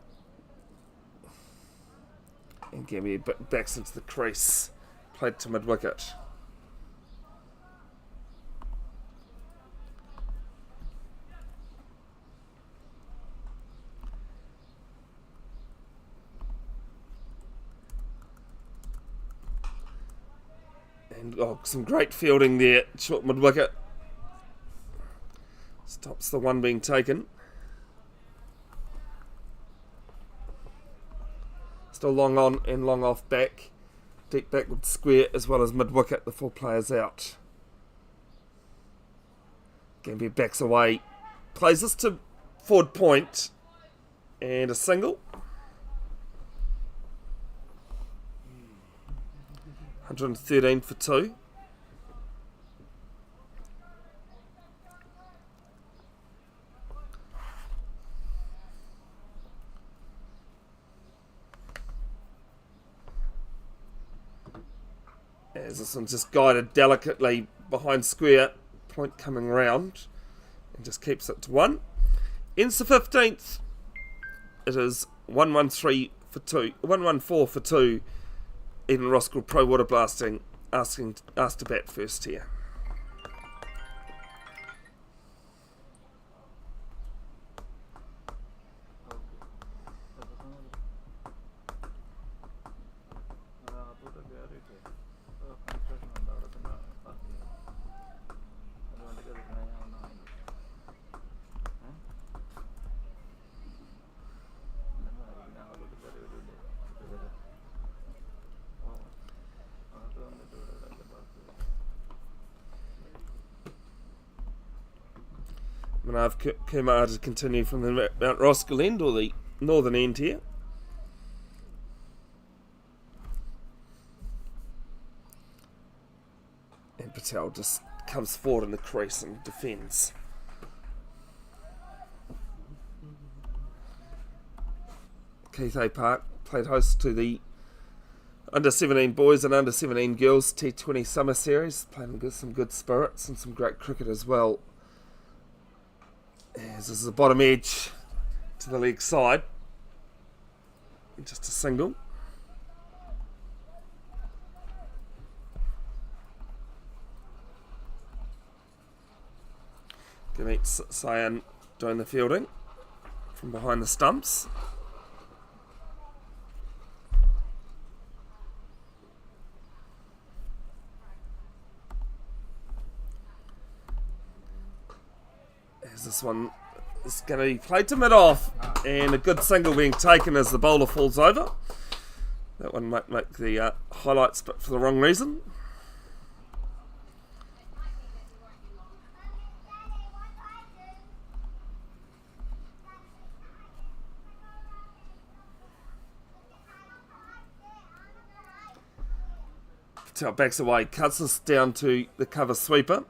And Gambia backs into the crease. Played to mid-wicket. And some great fielding there. Short mid-wicket. Stops the one being taken. Still long on and long off back. Deep backward square as well as mid-wicket, the 4 players out. Gambia backs away. Plays this to forward point. And a single. 113 for 2. As this one's just guided delicately behind square, point coming round, and just keeps it to 1. Ends the 15th. It is 113 for 2, 114 for 2. Eden Roskill Pro Waterblasting asked to bat first here. know if Kumar to continue from the Mount Roskill end or the northern end here. And Patel just comes forward in the crease and defends. Keith Park played host to the under 17 boys and under 17 girls T20 Summer Series, playing some good spirits and some great cricket as well. As this is the bottom edge to the leg side, just a single. Gurmeet Sayan doing the fielding from behind the stumps. As this one is going to be played to mid-off, and a good single being taken as the bowler falls over. That one might make the highlights, but for the wrong reason. Patel backs away, cuts this down to the cover sweeper.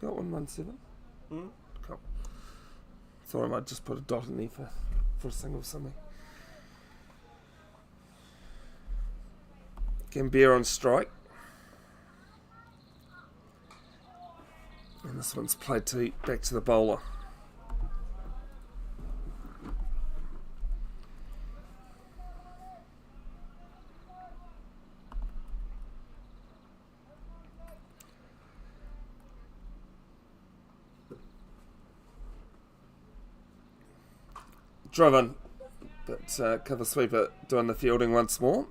Got 117? Cool. Thought I might just put a dot in there for a single something. Gambier on strike. And this one's played back to the bowler. Driven, but cover sweeper doing the fielding once more.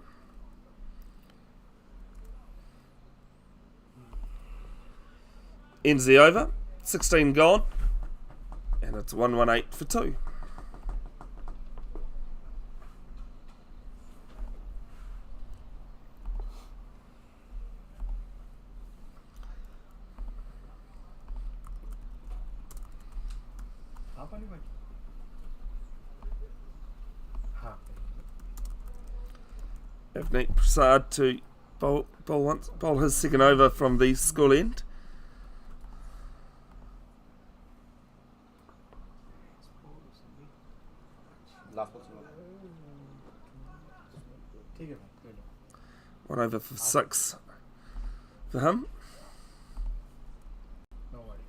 Ends the over, 16 gone, and it's 118 for 2. Avneet Prasad to bowl his second over from the school end. One over for 6 for him. No worries.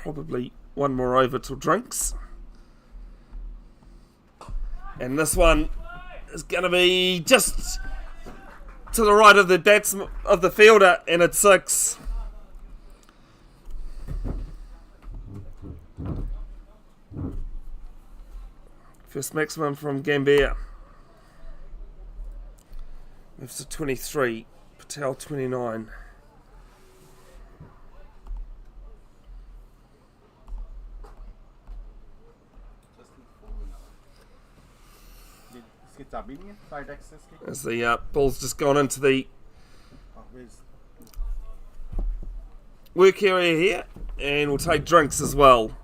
Probably one more over till drinks. And this one is going to be just to the right of the batsman of the fielder, and it's 6. First maximum from Gambier. Moves to 23. Patel 29. As the ball's just gone into the work area here, and we'll take drinks as well.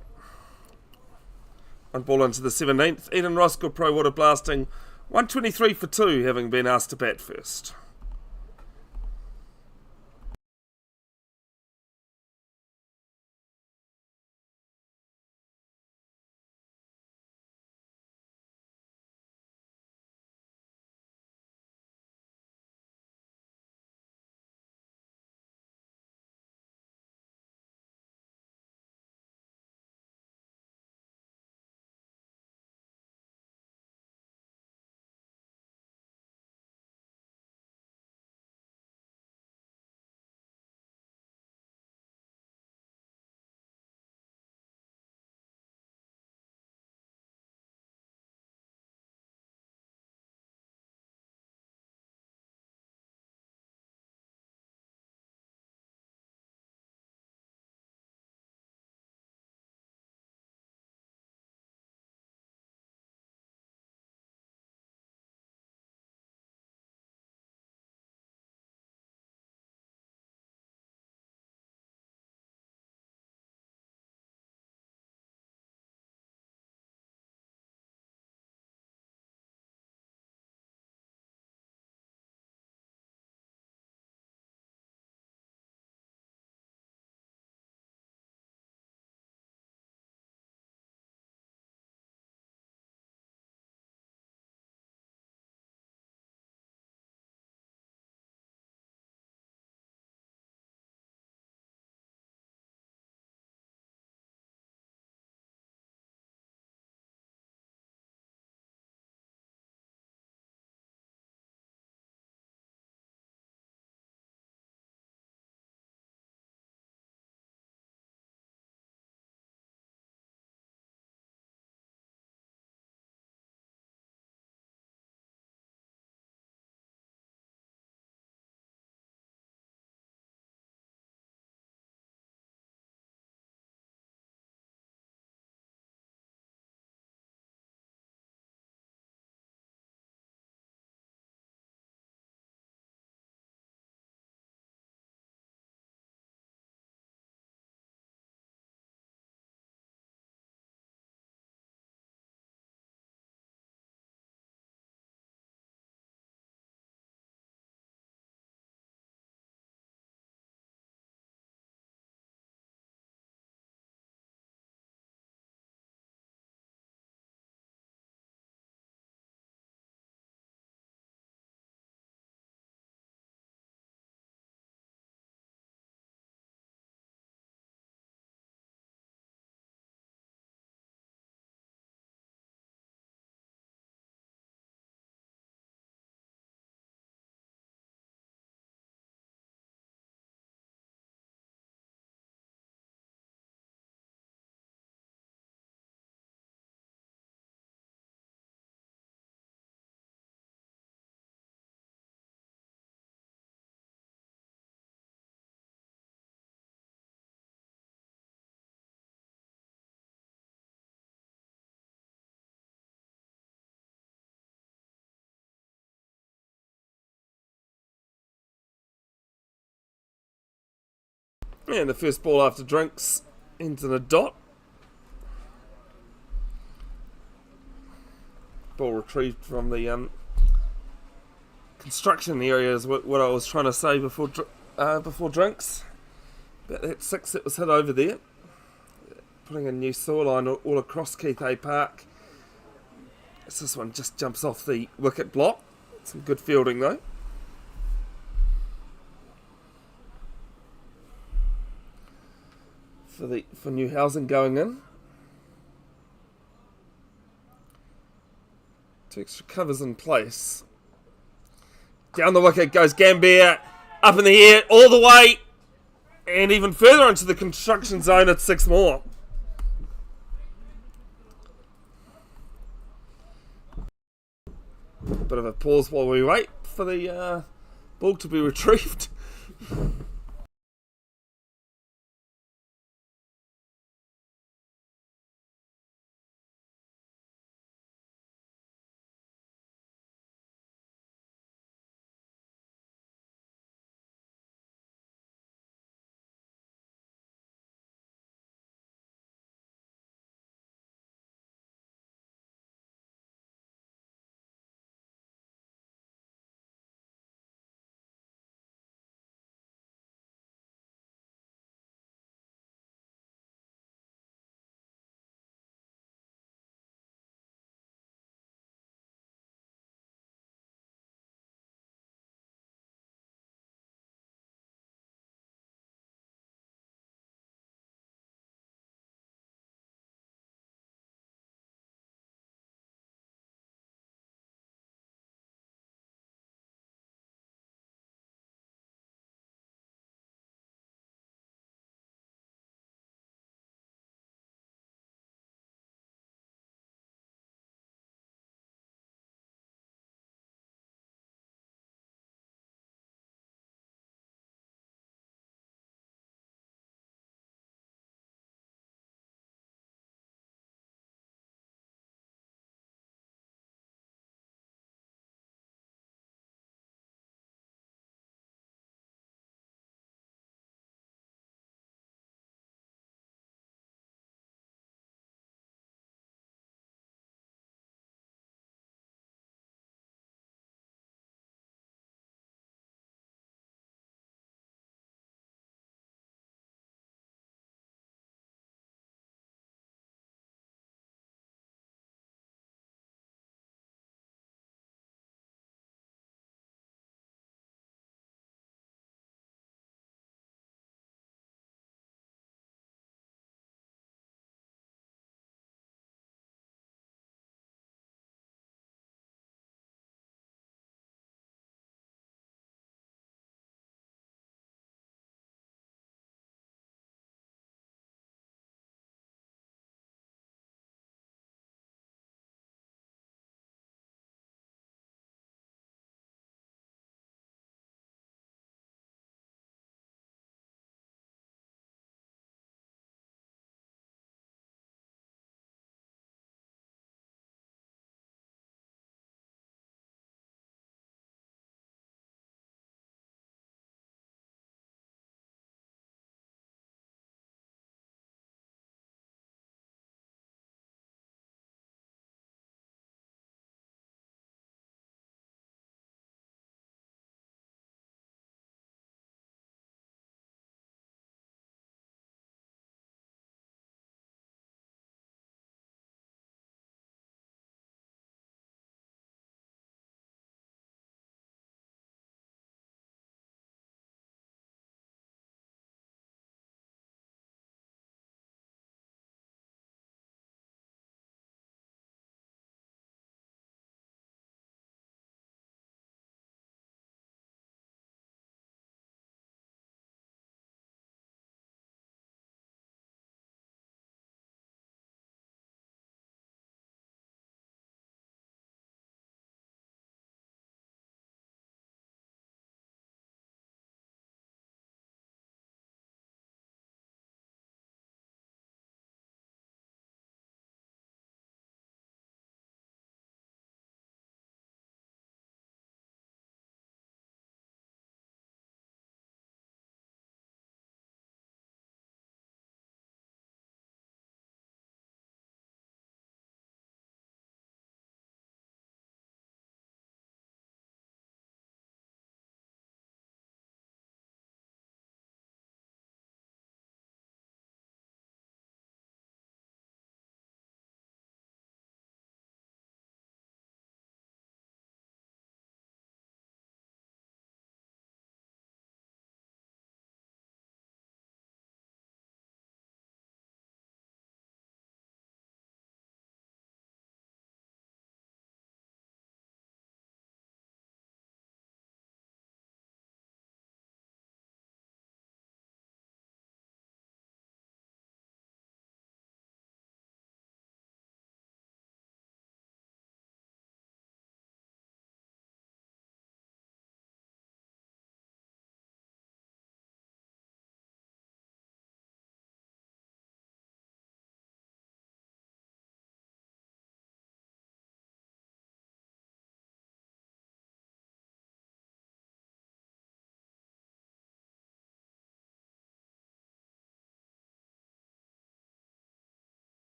On ball into the 17th. Eden Roskill Pro Waterblasting 123 for 2, having been asked to bat first. And the first ball after drinks ends in a dot. Ball retrieved from the construction area is what I was trying to say before drinks. About that 6 that was hit over there. Putting a new saw line all across Keith A Park. This one just jumps off the wicket block. Some good fielding though. For new housing going in. 2 extra covers in place. Down the wicket goes Gambier. Up in the air, all the way. And even further into the construction zone at 6 more. Bit of a pause while we wait for the ball to be retrieved.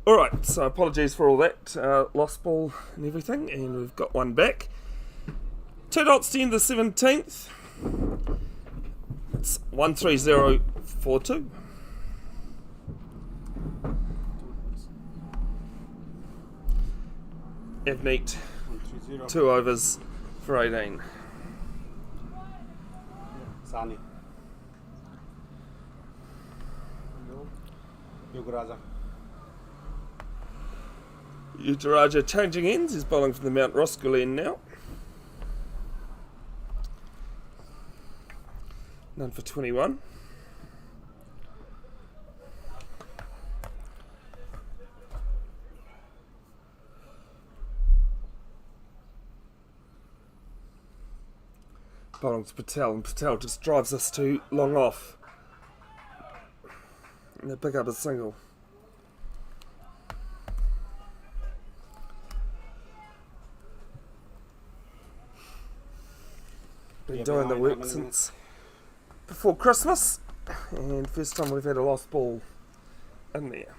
Alright, so apologies for all that. Lost ball and everything, and we've got one back. 2 dots to end the 17th. It's 13042. Evneet, 130. 2 overs for 18. Sani. Yugaraja. Utaraja changing ends. He's bowling from the Mount Roskill end now. None for 21. Bowling to Patel, and Patel just drives us to long off. And they pick up a single. Been doing the work since before Christmas, and first time we've had a lost ball in there.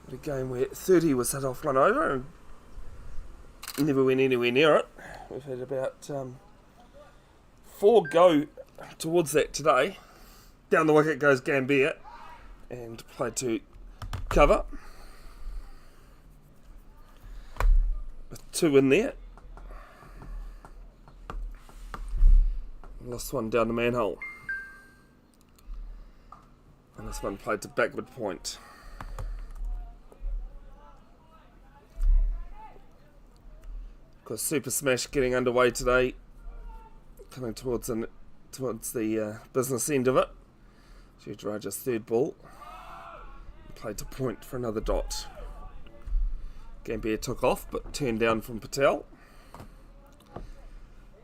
But a game where 30 was hit off one over and never went anywhere near it. We've had about 4 go towards that today. Down the wicket goes Gambier and played to cover with 2 in there. Lost one down the manhole. And this one played to backward point. Of course, Super Smash getting underway today. Coming towards the business end of it. Raja's third ball. Played to point for another dot. Gambier took off but turned down from Patel.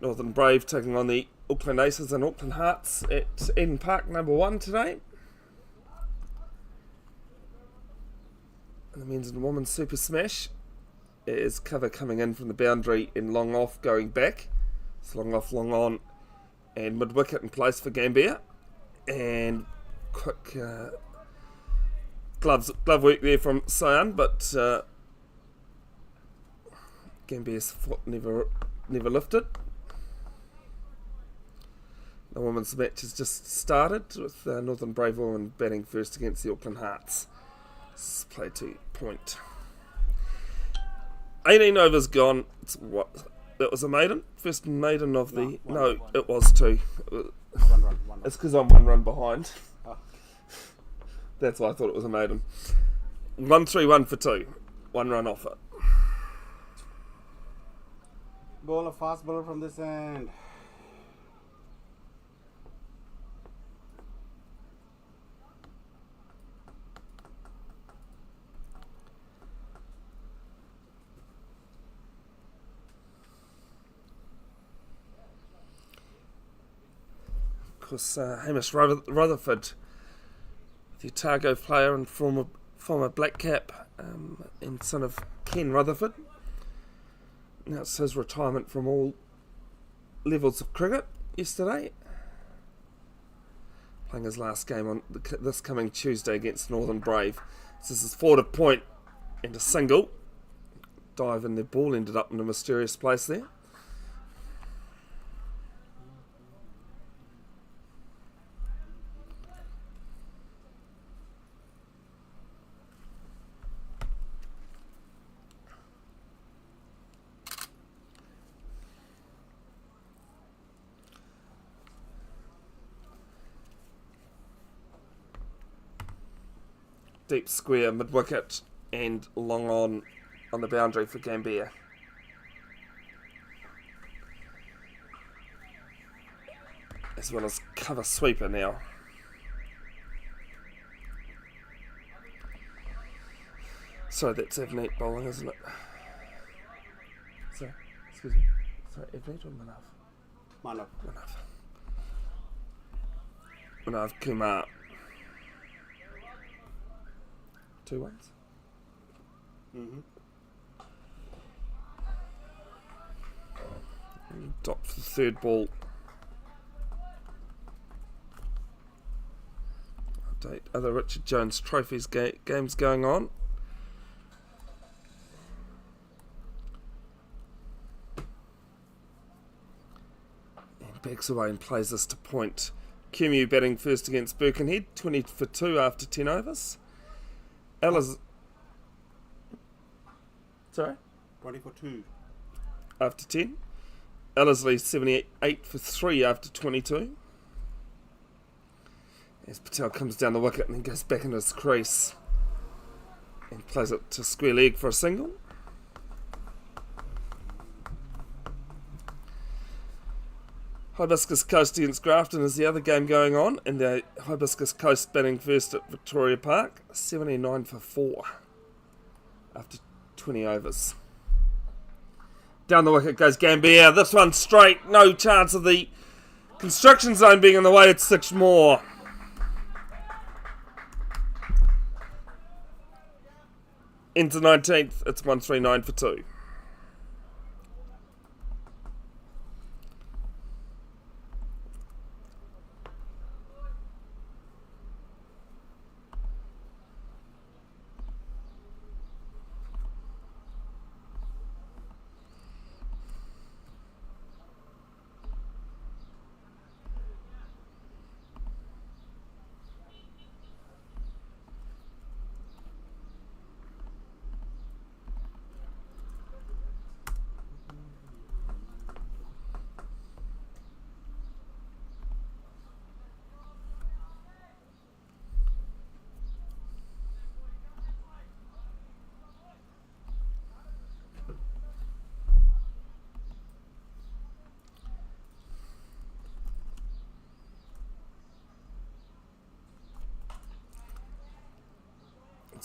Northern Brave taking on the Auckland Aces and Auckland Hearts at Eden Park number 1 today. And the men's and women's Super Smash is cover coming in from the boundary in long off going back. It's long off, long on, and mid wicket in place for Gambier. And quick glove work there from Cyan, but Gambier's foot never lifted. The women's match has just started with Northern Brave women batting first against the Auckland Hearts. It's played to point. 18 overs gone. That was a maiden? First maiden of the... No, it was 2. One run. It's because I'm 1 run behind. Oh. That's why I thought it was a maiden. 131 for 2. 1 run off it. Ball, a fast bowler from this end. Of course, Hamish Rutherford, the Otago player and former black cap, and son of Ken Rutherford. Now it's his retirement from all levels of cricket yesterday. Playing his last game on this coming Tuesday against Northern Brave. This is his 4 to point and a single. Dive in the ball ended up in a mysterious place there. Deep square, mid-wicket, and long on the boundary for Gambier. As well as cover sweeper now. Sorry, that's Evneet bowling, isn't it? Sorry, excuse me. Sorry, Evneet or Manav? Manav Kumar. 2 ones. Dot for the third ball. update other Richard Jones Trophies games going on. And backs away and plays this to point. Cumu batting first against Birkenhead, 20 for 2 after 10 overs. Sorry? 20 for 2. After 10. Ellerslie 78 for 3 after 22. As Patel comes down the wicket and then goes back into his crease and plays it to square leg for a single. Hibiscus Coast against Grafton is the other game going on, and the Hibiscus Coast batting first at Victoria Park, 79 for 4 after 20 overs. Down the wicket goes Gambier. This one straight, no chance of the construction zone being in the way. It's 6 more. Into 19th, it's 139 for 2.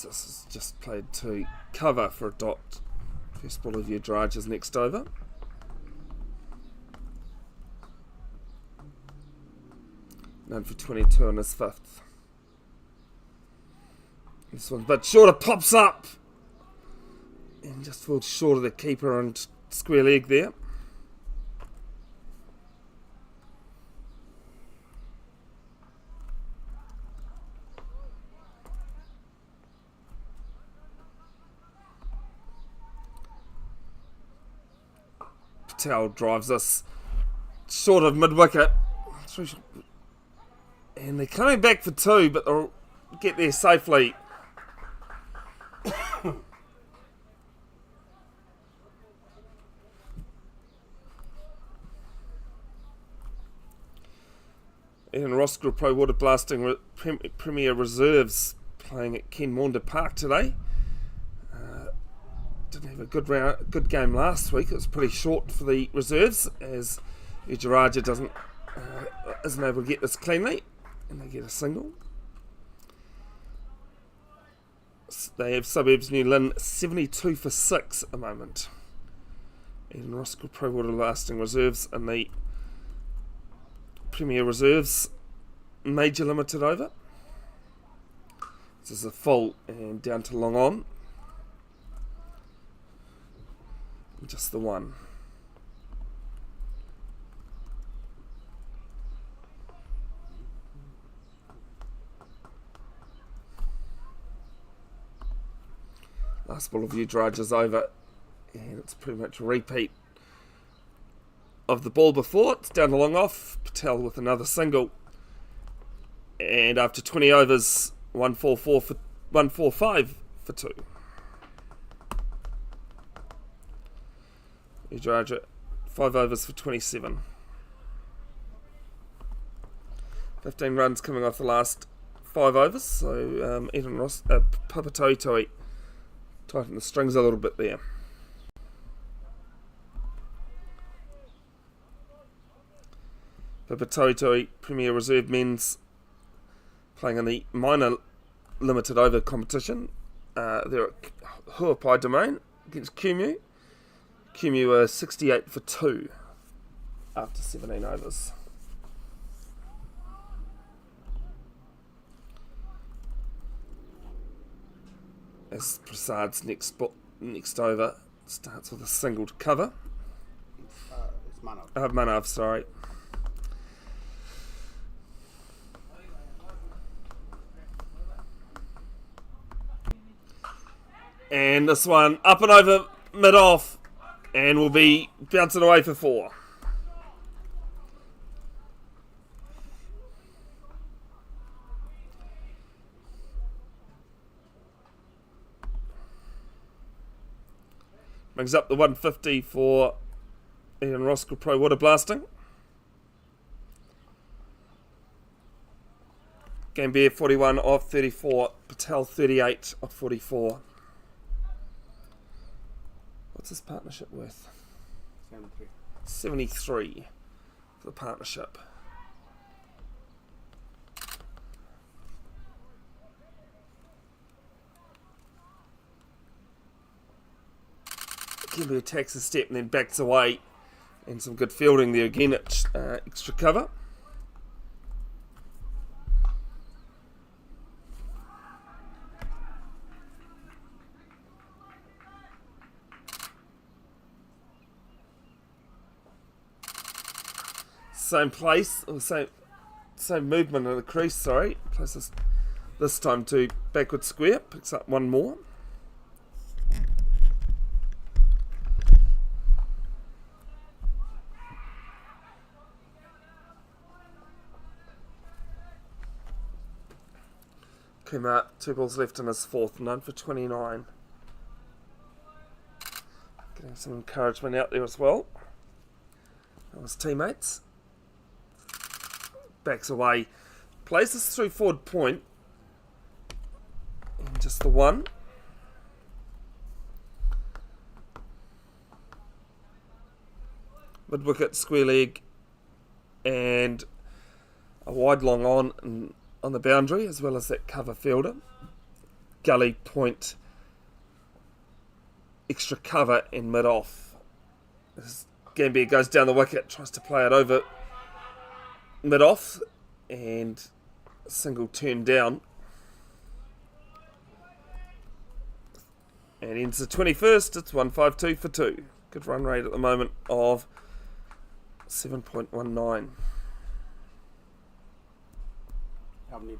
This is just played to cover for a dot. First ball of Udraj is next over. Known for 22 on his 5th. This one's a bit shorter, pops up. And just falls short of the keeper and square leg there. Patel drives us short of mid-wicket. And they're coming back for 2, but they'll get there safely. Ian Roskill Pro Waterblasting Premier Reserves playing at Ken Maunda Park today. Didn't have a good game last week. It was pretty short for the reserves as Ujaraja isn't able to get this cleanly, and they get a single. They have Suburbs New Lynn 72 for 6 at the moment. And Roskill Pro Waterblasting Reserves and the Premier Reserves Major Limited over. This is a full and down to long on. Just the one. Last ball of Udraj is over, and it's pretty much a repeat of the ball before. It's down to long off. Patel with another single, and after 20 overs, 145 for 2. Udraj 5 overs for 27. 15 runs coming off the last 5 overs, so Papatoetoe tighten the strings a little bit there. Papatoetoe Premier Reserve Men's playing in the minor limited over competition. They're at Huapai Domain against Cumu. Cumu are 68 for 2 after 17 overs. As Prasad's next over starts with a single to cover. It's Manav. Manav, sorry. And this one up and over mid-off, and will be bouncing away for 4. Brings up the 150 for Ian Roskill Pro Waterblasting. Gambier 41 of 34. Patel 38 of 44. What's this partnership worth? 73. 73 for the partnership. Gambier attacks a step and then backs away. And some good fielding there again at extra cover. Same place, or same movement in the crease, sorry. Places this time to backward square, picks up one more. Came out, 2 balls left in his 4th, 9 for 29. Getting some encouragement out there as well. That was teammates. Backs away, plays this through forward point, and just the one. Mid wicket, square leg, and a wide long on the boundary, as well as that cover fielder. Gully point, extra cover, and mid off. As Gambier goes down the wicket, tries to play it over mid off, and a single turn down, and ends the 21st. It's 152 for 2. Good run rate at the moment of 7.19. How many?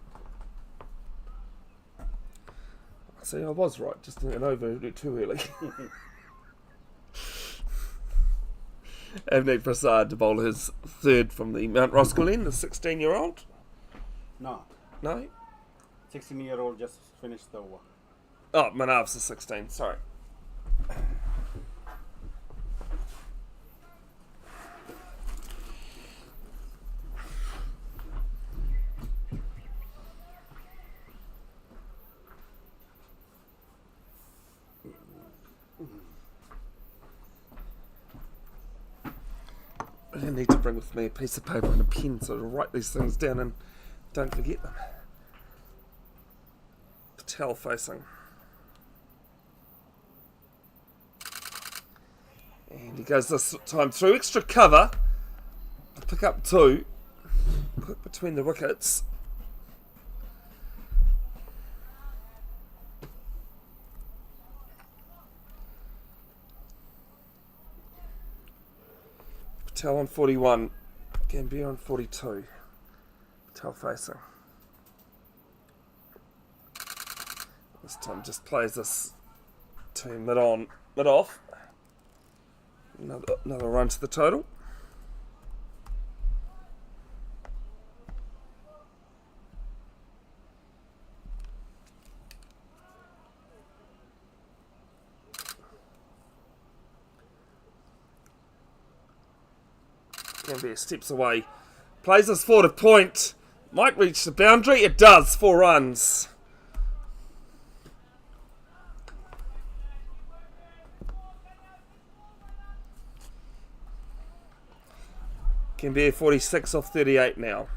See, I was right, just an over too early. Avneet Prasad to bowl his 3rd from the Mount Roskill end, the 16-year-old. No. No? 16-year-old just finished the over. Oh, Manav's the 16, sorry. I need to bring with me a piece of paper and a pen so to write these things down and don't forget them. Patel facing. And he goes this time through extra cover. Pick up 2. Put between the wickets. Patel on 41, Gambier on 42. Patel facing. This time just plays this to mid on, mid off. Another run to the total. Gambier steps away, plays this forward of point, might reach the boundary, it does, 4 runs. Gambier 46 off 38 now.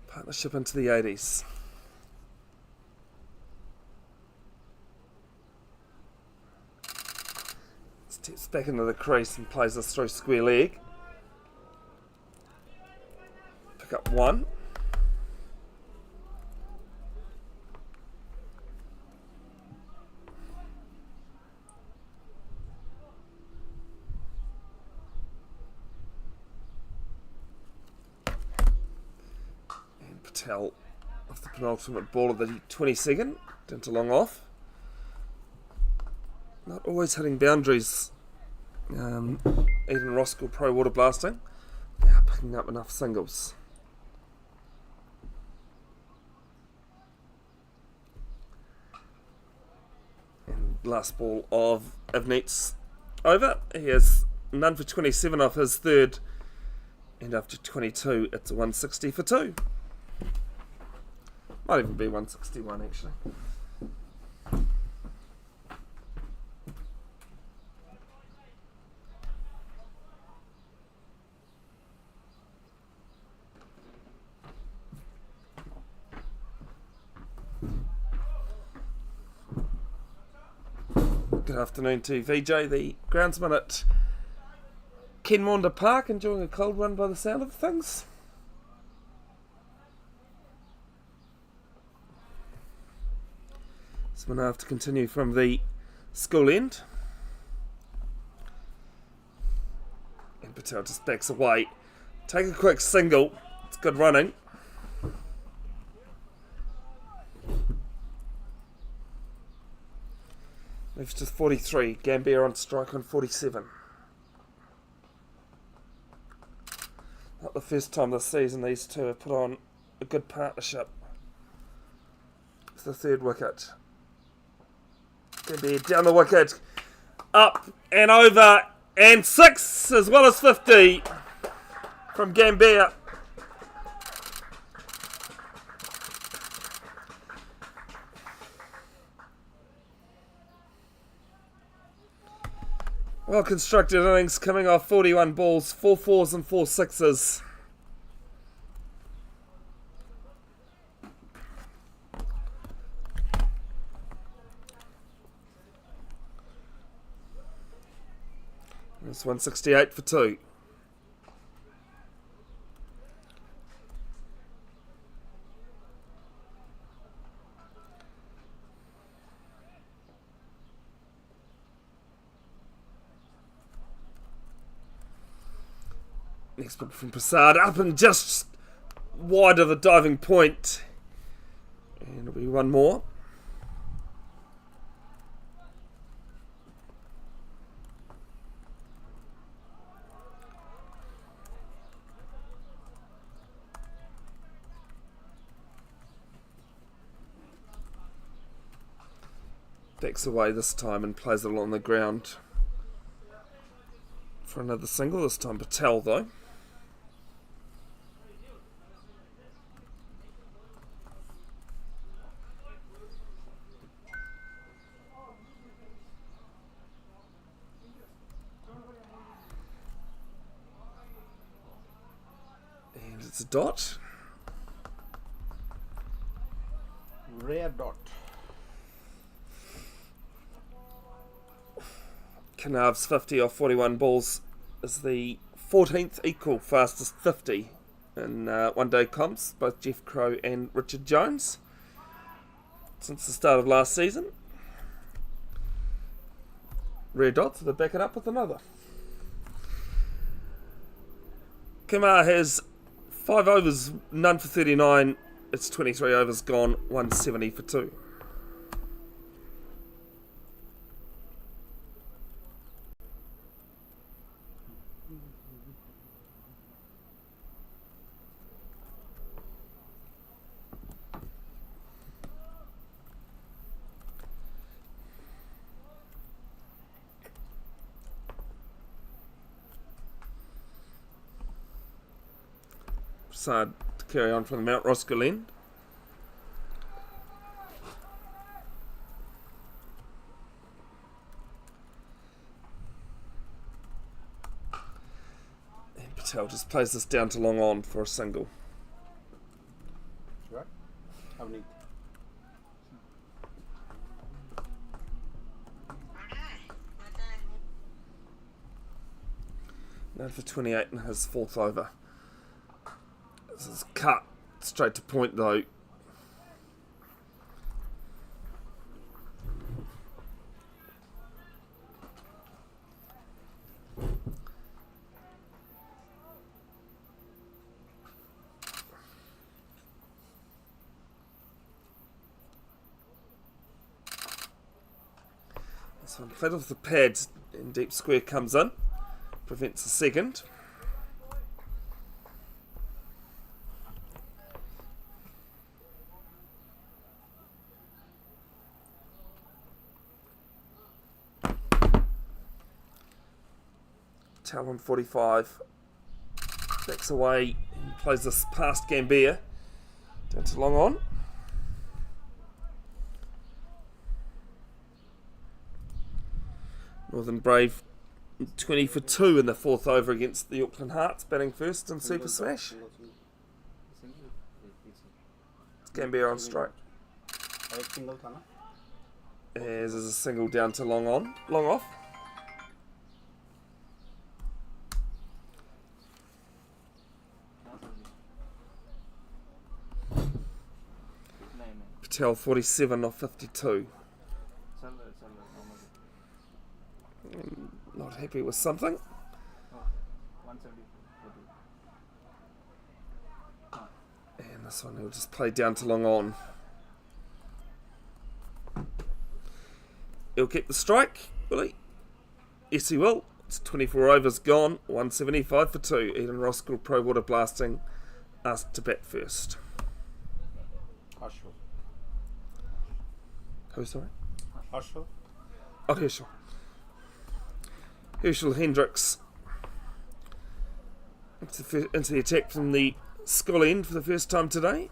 Partnership into the 80s. Steps back into the crease and plays this through square leg. Pick up 1. Patel off the penultimate ball of the 22nd, down to long off. Not always hitting boundaries, even Roskill Pro Waterblasting. They are picking up enough singles. And last ball of Avnet's over. He has none for 27 off his third. And after 22, it's a 160 for 2. Might even be 161 actually. Good afternoon to VJ, the groundsman at Kenmonder Park, enjoying a cold one by the sound of things. So we're going to have to continue from the school end. And Patel just backs away. Take a quick single. It's good running. Moves to 43. Gambier on strike on 47. Not the first time this season these two have put on a good partnership. It's the third wicket. Gambier down the wicket. Up and over. And 6 as well as 50 from Gambier. Well constructed innings coming off 41 balls, 4 4s and 4 6s. It's 168 for 2. Next ball from Prasad, up and just wide of the diving point. And it'll be one more. Backs away this time and plays it along the ground for another single, this time Patel though. And it's a dot. Rare dot. Canav's 50 off 41 balls is the 14th equal fastest 50 in one-day comps, both Jeff Crow and Richard Jones, since the start of last season. Rare dots, they back it up with another. Kamar has 5 overs, none for 39. It's 23 overs gone, 170 for 2. Prasad to carry on from the Mount Roskill end. And Patel just plays this down to long on for a single. Right? Avneet. None for 28 in his 4th over. This is cut straight to point though. This one played off the pads and deep square comes in. Prevents the second. Talon 45 backs away and plays this past Gambier down to long on. Northern Brave 20 for 2 in the fourth over against the Auckland Hearts, batting first in Super Smash. Gambier on strike. As is a single down to long on, long off. Patel 47 off 52. Not happy with something. And this one he'll just play down to long on. He'll keep the strike, will he? Yes, he will. It's 24 overs gone, 175 for 2. Eden Roskill Pro Waterblasting asked to bat first. Herschel. Who, sorry? Herschel. Oh, Herschel. Herschel Hendricks into the attack from the Skull end for the first time today.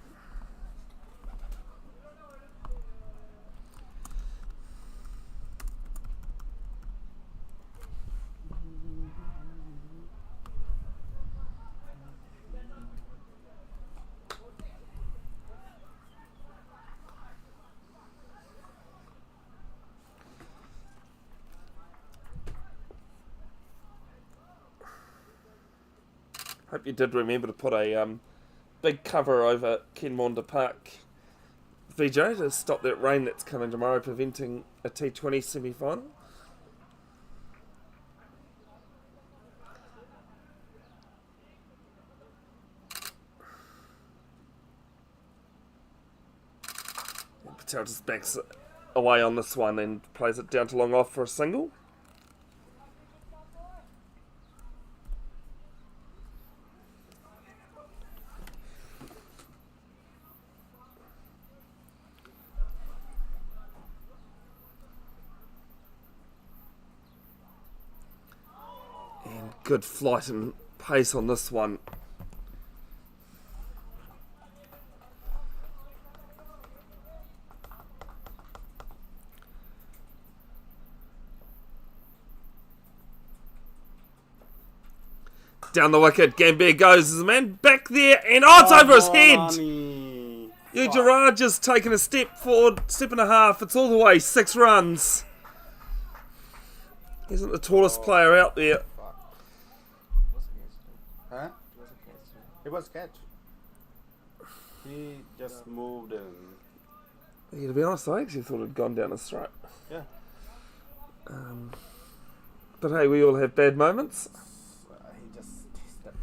Hope you did remember to put a big cover over Ken Maunda Park, VJ, to stop that rain that's coming tomorrow, preventing a T20 semi-final. And Patel just backs away on this one and plays it down to long off for a single. Good flight and pace on this one. Down the wicket, Gambier goes as a man back there, and it's over his head. Yeah, Gerard just taking a step forward, step and a half. It's all the way, 6 runs. He isn't the tallest player out there. Huh? It was catch. He just moved and... Yeah, to be honest, I actually thought it had gone down his throat. Yeah. But hey, we all have bad moments. He just stepped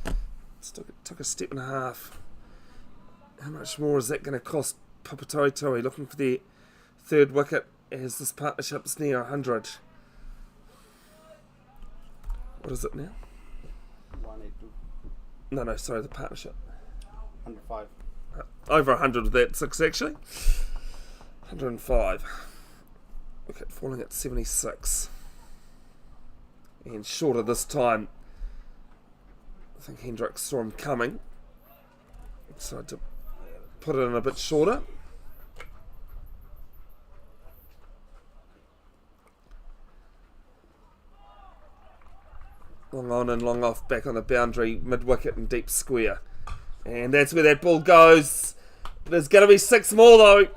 in. Took a step and a half. How much more is that going to cost Papatoetoe, looking for their third wicket as this partnership's near 100? What is it now? 182. No, sorry, the partnership. 105. Over 100 with that 6 actually. 105. Wicket falling at 76. And shorter this time. I think Hendricks saw him coming. Decided to put it in a bit shorter. Long on and long off, back on the boundary, mid-wicket and deep square. And that's where that ball goes. There's going to be 6 more though.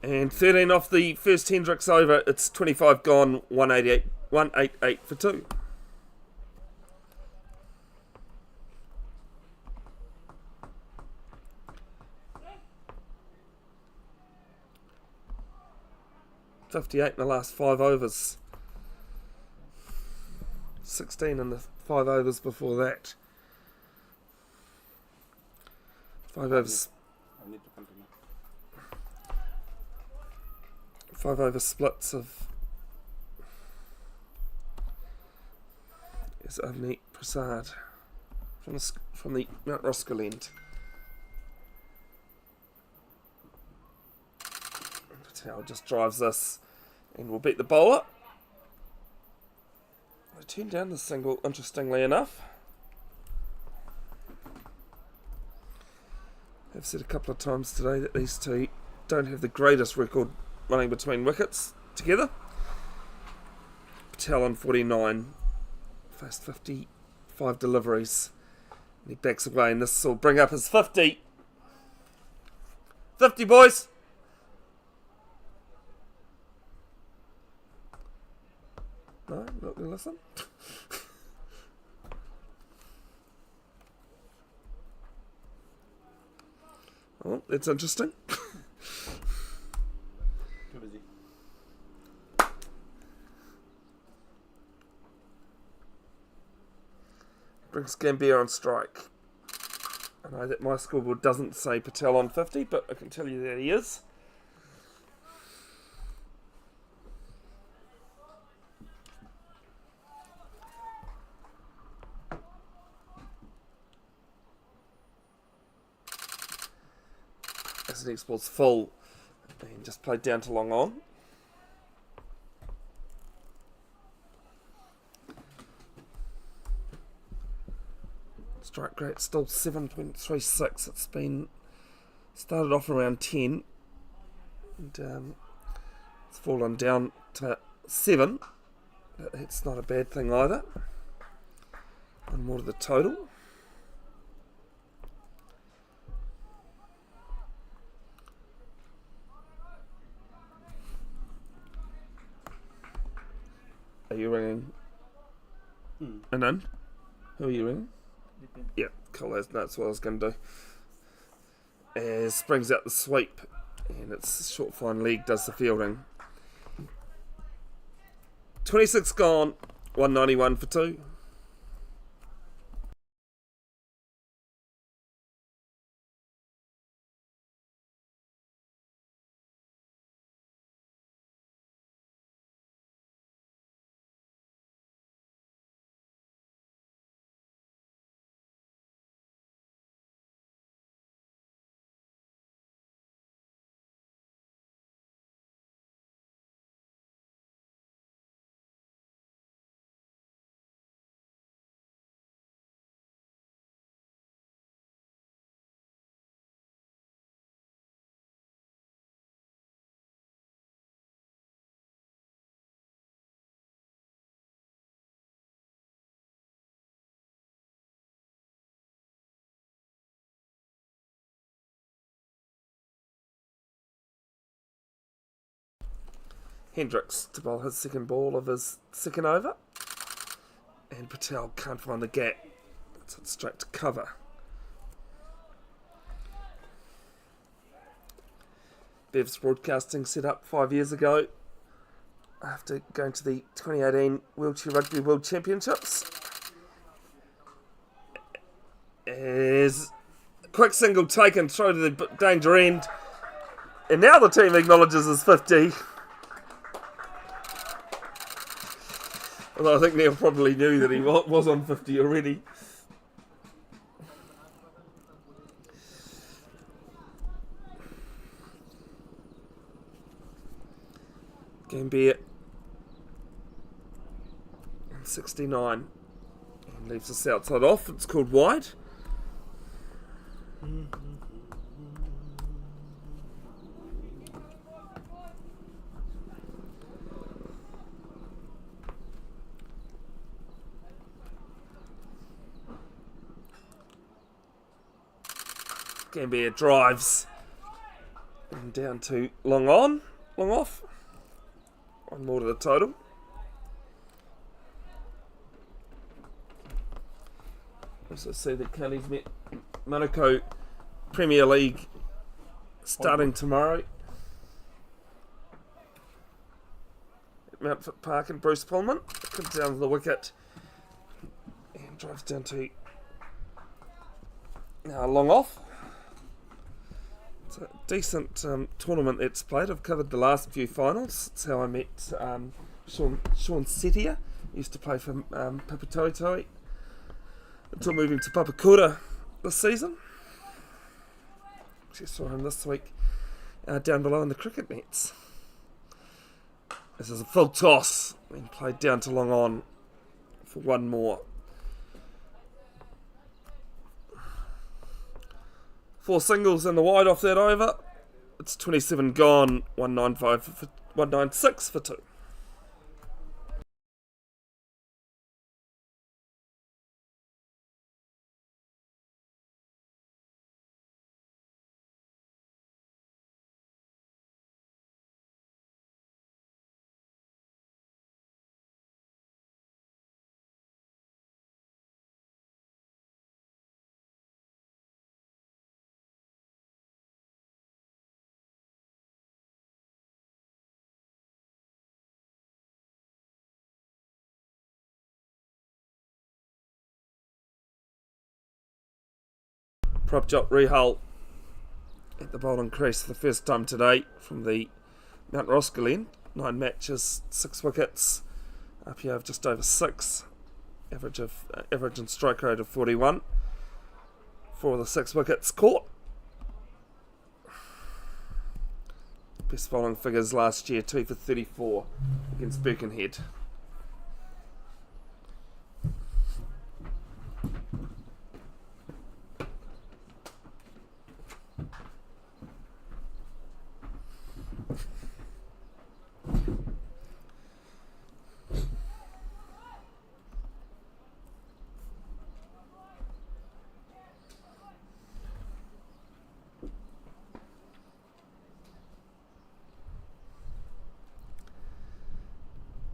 And 13 off the first Hendricks over. It's 25 gone, 188 for 2. .58 in the last 5 overs. 16 in the 5 overs before that. 5 overs. I need to continue. 5 over splits of is Avni Prasad from the Mount Roskill end. Patel just drives this and will beat the bowler. I turned down the single, interestingly enough. I've said a couple of times today that these two don't have the greatest record running between wickets together. Patel on 49, faced 55 deliveries. And he backs away, and this will bring up his 50. 50, boys! No, not going to listen. Oh, that's interesting. Too busy. Brings Gambier on strike. I know that my scoreboard doesn't say Patel on 50, but I can tell you that he is. As the next ball's full, and just played down to long on. Strike rate still 7.36. It's been started off around 10, and it's fallen down to 7. That's not a bad thing either. One more to the total. Are you ringing? Anand? Who are you ringing? Yeah, cool. That's what I was going to do. As brings out the sweep, and it's short fine leg does the fielding. 26 gone, 191 for 2. Hendricks to bowl his second ball of his second over. And Patel can't find the gap. It's hit straight to cover. Bev's broadcasting set up 5 years ago after going to the 2018 Wheelchair Rugby World Championships. Is quick single taken through to the danger end. And now the team acknowledges his 50. Although I think Neil probably knew that he was on 50 already. Gambier 69 and leaves us outside off. It's called wide. Gambier drives and down to long on, long off. One more to the total. Also see that Kelly's met Monaco Premier League starting tomorrow at Mountford Park, and Bruce Pullman comes down to the wicket and drives down to now long off. It's a decent tournament that's played. I've covered the last few finals. It's how I met Sean Setia. Used to play for Papatoetoe until moving to Papatoetoe this season. Actually saw him this week down below in the cricket nets. This is a full toss, being played down to long on for one more. 4 singles in the wide off that over. It's 27 gone, 196 for 2. Prop Jock Rehull at the bowling crease for the first time today from the Mount Roskill end. 9 matches, 6 wickets, RPO of just over 6, average and strike rate of 41. 4 of the 6 wickets caught. Best bowling figures last year, 2 for 34 against Birkenhead.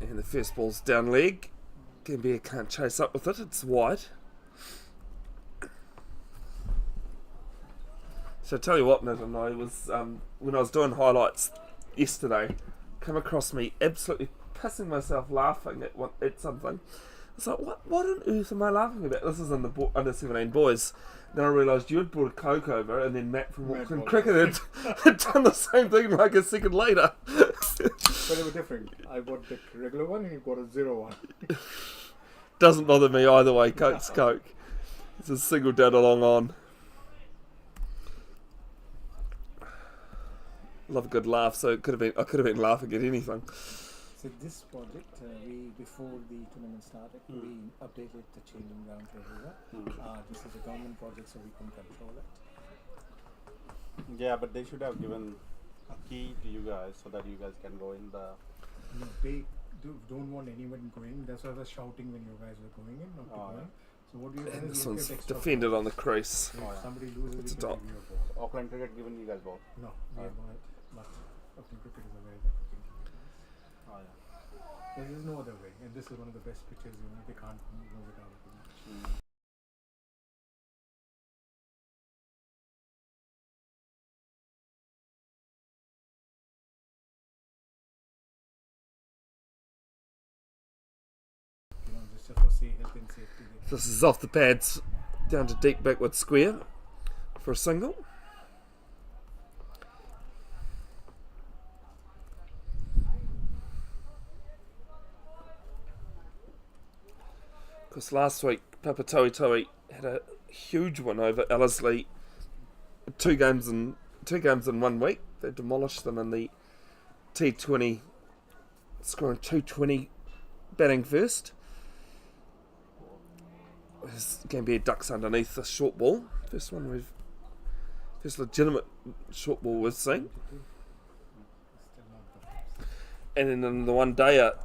And the first ball's down leg. Gambier can't chase up with it, it's wide. So I tell you what, Ned and I was, when I was doing highlights yesterday, come across me absolutely pissing myself laughing at something. I was like, what on earth am I laughing about? This is in the under 17 boys. Then I realised you had brought a Coke over, and then Matt from Auckland Cricket had done the same thing like a second later. But they were different. I bought the regular one and you bought a 0 one. Doesn't bother me either way. Coke's Coke. It's a single dead along on. Love a good laugh, so I could have been laughing at anything. So this project, before the tournament started, we updated the changing ground everywhere. This is a government project, so we can control it. Yeah, but they should have given a key to you guys so that you guys can go in the. No, they don't want anyone going. That's why I was shouting when you guys were going in, not going. So what do you And do? this one's defended on the crease. If somebody loses, It's we a dot. can give you a ball. Auckland Cricket given you guys ball. No, we have not. But Auckland Cricket is aware that we can give you balls. Oh yeah. There is no other way, and this is one of the best pitches. They can't move it out of the match. Just for health and safety. This is off the pads down to deep backward square for a single. Because last week Papatoetoe had a huge one over Ellerslie. 2 games in 1 week. They demolished them in the T20, scoring 220, batting first. There's Gambier ducks underneath the short ball. First legitimate short ball we've seen. And then in the one dayer,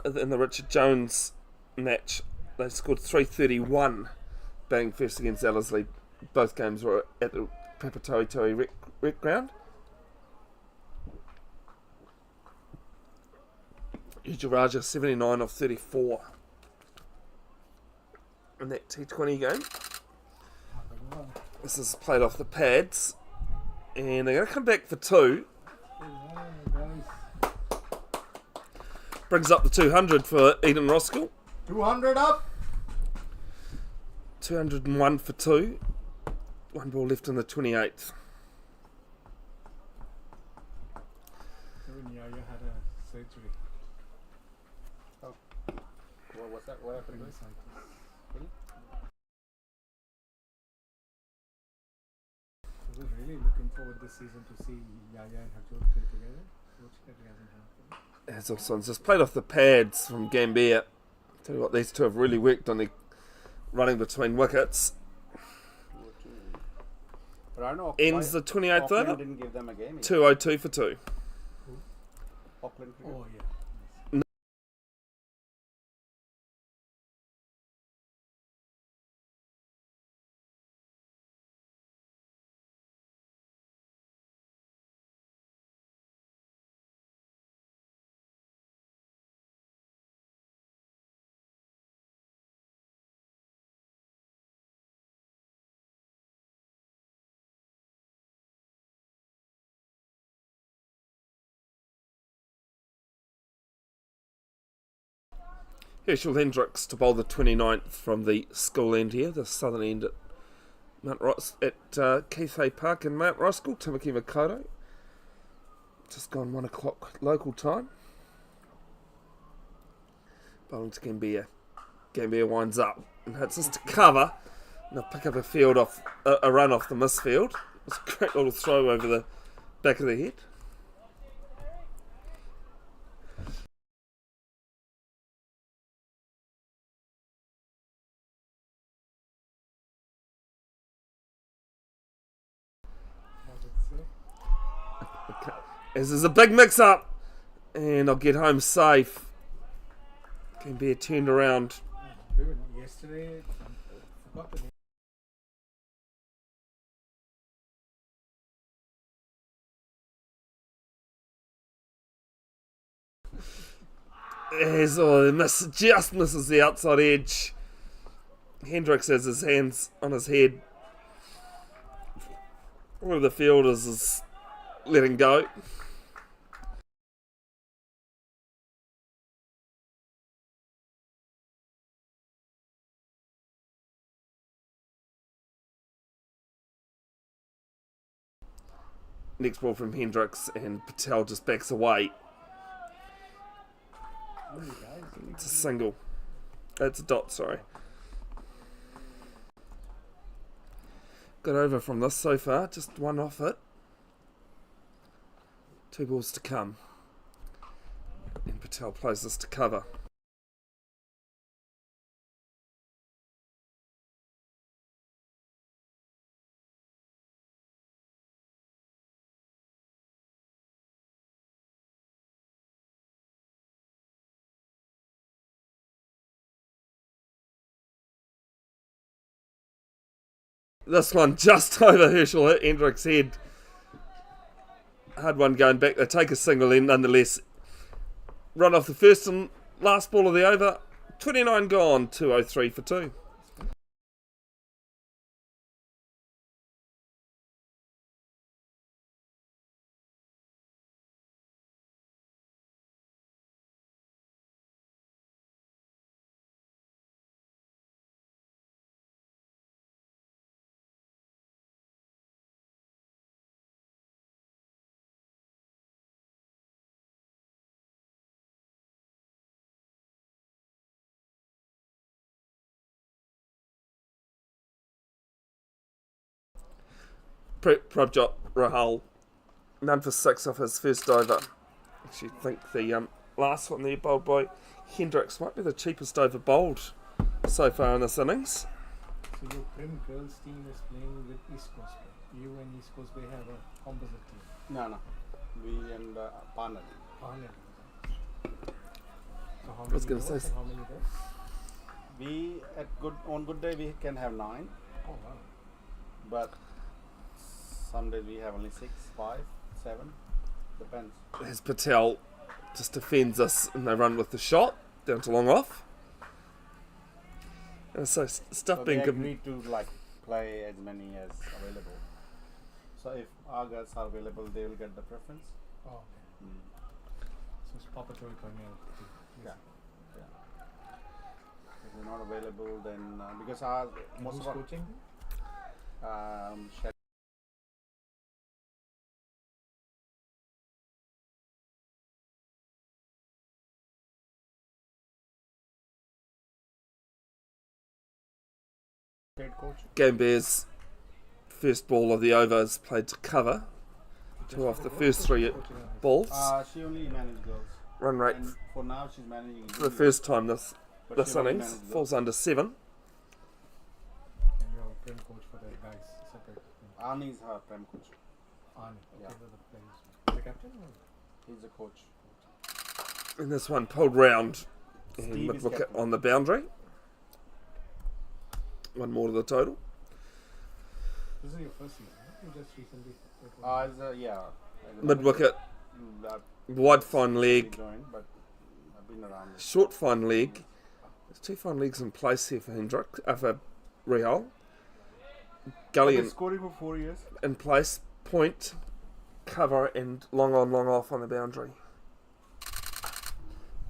in the Richard Jones match, they scored 331 batting first against Ellerslie. Both games were at the Papatoetoe rec ground. Ujaraja 79 off 34 in that T20 game. This is played off the pads, and they're going to come back for 2. Brings up the 200 for Eden Roskill. 200 up. 201 for 2. 1 ball left in the 28th. surgery. What's that? What happened? Appendicitis. So we're really looking forward this season to see Yaya and Harjot play together, which hasn't happened. As Osman's just played off the pads from Gambia. Tell you what, these two have really worked on the running between wickets. But I don't know. Ends the 28th Auckland over. didn't give them a game. 202 for 2. Auckland. cricket. Oh yeah. Herschel Hendricks to bowl the 29th from the school end here, the southern end at Keith Hay Park in Mount Roskill. Tamaki Makoto. Just gone 1 o'clock local time. Bowling to Gambia. Gambia winds up and hits us to cover. And they'll pick up a run off the misfield. It's a great little throw over the back of the head. As there's a big mix-up, and I'll get home safe. Gambia turned around. Yesterday, I forgot the name. As just misses the outside edge. Hendricks has his hands on his head. One of the fielders is letting go. Next ball from Hendricks, and Patel just backs away. It's a single. It's a dot, sorry. Got over from this so far, just one off it. 2 balls to come. And Patel plays this to cover. This one just over Herschel Hendricks' head. Hard one going back. They take a single in nonetheless. Run off the first and last ball of the over. 29 gone, 203 for 2. Prabjot Rahul, none for 6 off his first over. Actually, think the last one there bowled by Hendricks might be the cheapest over bowled so far in this innings. So your Prim girls team is playing with East Coast Bay. You and East Coast Bay have a composite team. No. We and Parnell. Parnell. So how I was many gonna overs say- and how many there? We on good day we can have 9, Oh wow. but some days we have only 6, 5, 7. Depends. As Patel just defends us and they run with the shot down to long off. And so stuff So being they given. agreed to play as many as available. So if our girls are available, they will get the preference. Oh okay. So it's Papatoetoe Cornell team. Yeah. If they're not available, then because our And most who's of our coaching them? Head coach. Gambia's first ball of the over is played to cover. 2 off the first 3 balls. She only managed girls. Run rate And for now, she's managing. for the first time this but she only innings managed falls girls. under 7. And you're a prem coach for the guys separate. Arnie is her prem coach. Arnie, Yeah. okay, the players. The captain? Or? He's the coach. And this one pulled round and Steve is mid-wicket captain. on the boundary. 1 more to the total. This is your first season, right? You just recently. Yeah. Mid-wicket, That wide fine leg, joined, but I've been around this. short fine leg. There's 2 fine legs in place here for Hendrick, for Rehal. Gully I've been scoring for 4 years. in place, point, cover, and long on, long off on the boundary.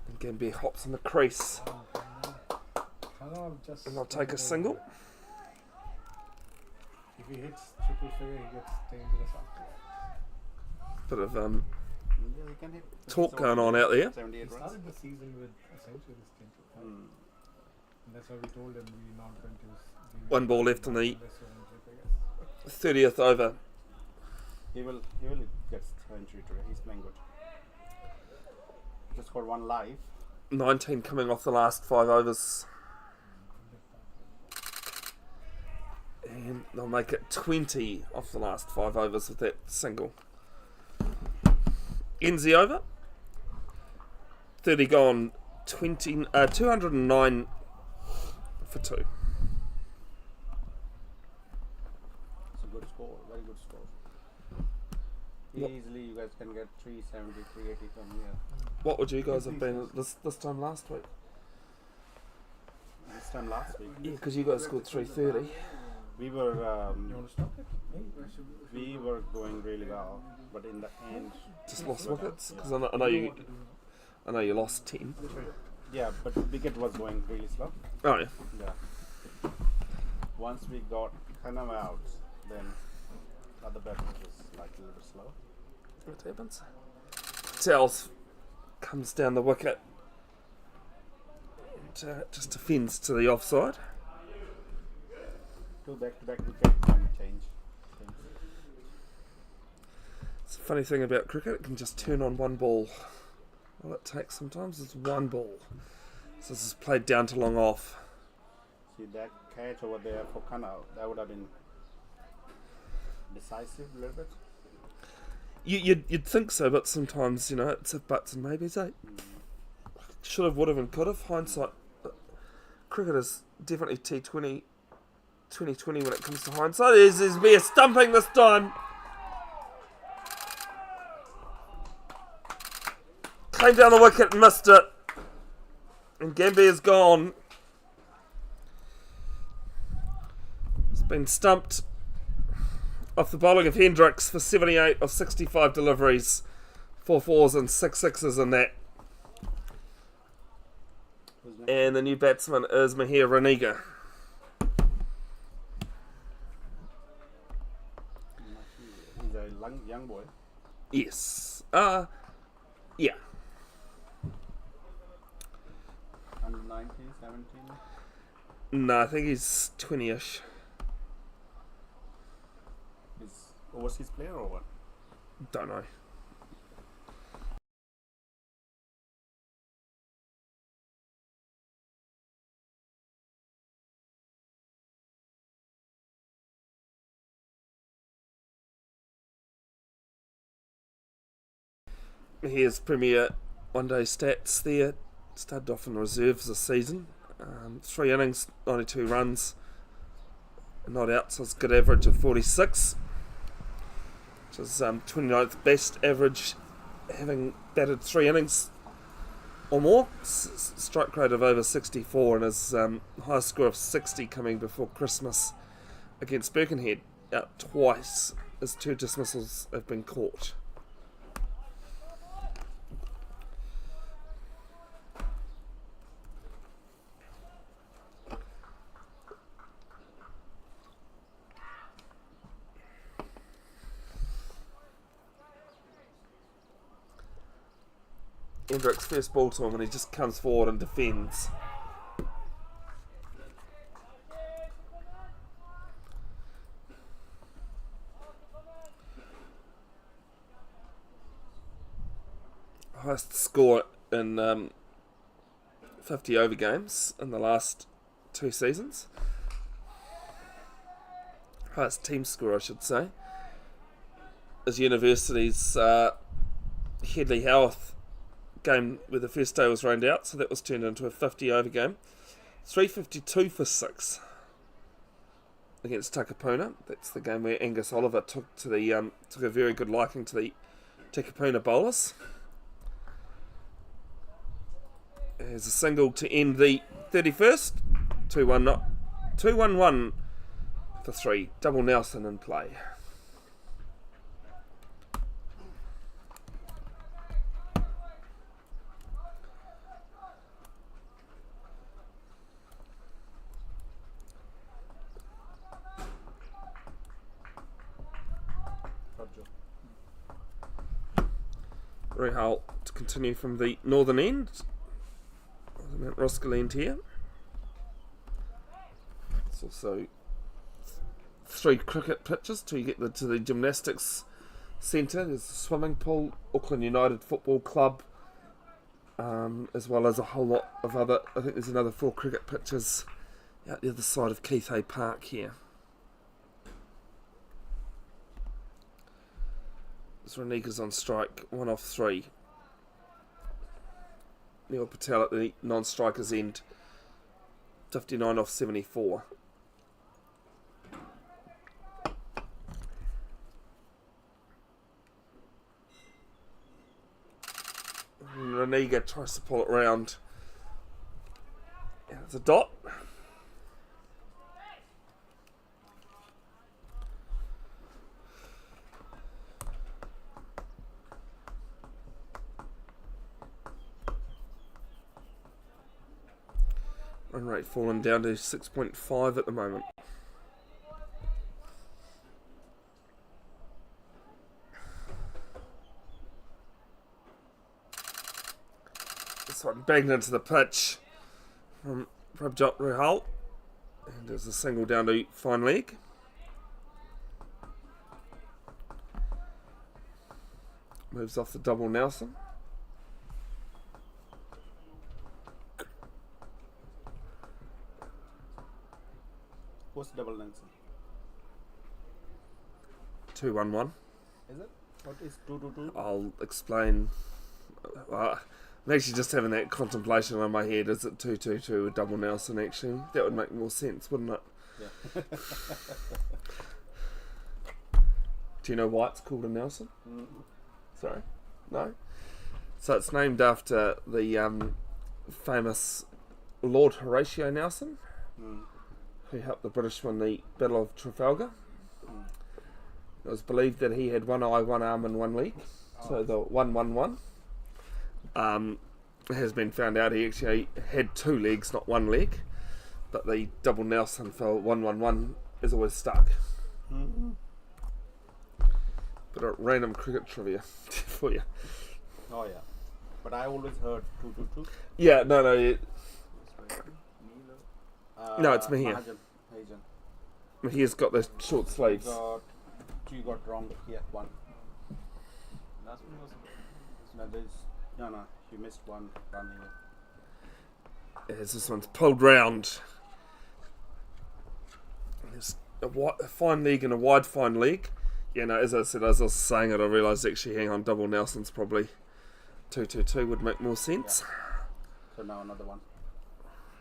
And Gambia hops in the crease, Hello, just. and they'll take a single. If he hits triple figure, he gets dangerous after that. Bit of Yeah, he can hit. talk going on out there. 78 He runs. started the season with essentially this thing. Mm. And that's why we told him we're not going to. 1 ball left in the unless you're in triple figures. 30th over. He will get century today. He's playing good. Just got 1 live. 19 coming off the last 5 overs. And they'll make it 20 off the last 5 overs with that single. Ends the over. 30 gone. 209 for 2. It's a good score. Very good score. What- Easily you guys can get 370, 380 from here. What would you guys have been this time last week? This time last week. Yeah, because you guys scored 330. We were You want to stop it? we were going really well, but in the end, Just lost wickets because I know you lost 10. yeah, but wicket was going really slow. Oh yeah. Yeah. Once we got Khanam out, then other batters was like a little bit slow. What happens? Patel's comes down the wicket and just defends to the offside. 2 back-to-back wicket can change things. It's a funny thing about cricket, it can just turn on 1 ball. All it takes sometimes is 1 ball. So this is played down to long off. See that catch over there for Khanam, that would have been decisive a little bit. You'd think so, but sometimes, it's a buts and maybes, eh? Should have, would have, and could have. Hindsight. Cricket is definitely T20 2020 when it comes to hindsight. There's be a stumping this time. Came down the wicket and missed it. And Gambia's gone. It's been stumped off the bowling of Hendricks for 78 of 65 deliveries. 4 fours and 6 sixes in that. Who's next? And the new batsman is Mahir Raniga. He's a young boy. Yes. Yeah. Under 19, 17. No, I think he's 20-ish. He's overseas player or what? Don't know. Here's Premier one-day stats there. Started off in reserves this season. 3 innings, 92 runs. Not out, so it's a good average of 46. Which is 29th best average, having batted 3 innings or more. Strike rate of over 64 and his highest score of 60 coming before Christmas against Birkenhead. Out twice, his 2 dismissals have been caught. Hendrick's first ball to him and he just comes forward and defends. highest score in 50 over games in the last 2 seasons. Highest team score, I should say. As University's Headley Howarth game where the first day was rained out, so that was turned into a 50 over game. 352 for 6 against Takapuna. That's the game where Angus Oliver took a very good liking to the Takapuna bowlers. There's a single to end the 31st. 2-1-1 for 3. Double Nelson in play. Rehal to continue from the northern end. Mount Roskill end here. It's also 3 cricket pitches till you get to the gymnastics centre. There's a swimming pool, Auckland United Football Club, as well as a whole lot of other. I think there's another 4 cricket pitches out the other side of Keith Hay Park here. Ranika's on strike, 1 off 3. Neil Patel at the non-strikers end, 59 off 74. Ranika tries to pull it round. It's a dot. Run rate fallen down to 6.5 at the moment. This one banged into the pitch from Prabjot Rahal. And there's a single down to fine leg. Moves off the double Nelson. What's double Nelson? 2-1-1. Is it? What is 2-2-2? I'll explain. I'm actually just having that contemplation in my head. Is it 2-2-2 with double Nelson actually? That would make more sense, wouldn't it? Yeah. Do you know why it's called a Nelson? Mm. Sorry? No? So it's named after the famous Lord Horatio Nelson, who helped the British win the Battle of Trafalgar. It was believed that he had one eye, one arm and one leg. So the 1-1-1. It has been found out he actually had 2 legs, not 1 leg. But the double Nelson for 1-1-1 is always stuck. Mm-hmm. But a random cricket trivia for you. Oh yeah. But I always heard 2-2-2. Yeah, no. No, it's me here. Mahajan. He's got the short sleeves. You got wrong here, 1. Last one was. No, you missed 1 run here. As this one's pulled round. There's a fine leg and a wide fine leg. Yeah, no, as I was saying it, I realised actually, hang on, double Nelson's probably 2-2-2 would make more sense. Yeah. So now another 1.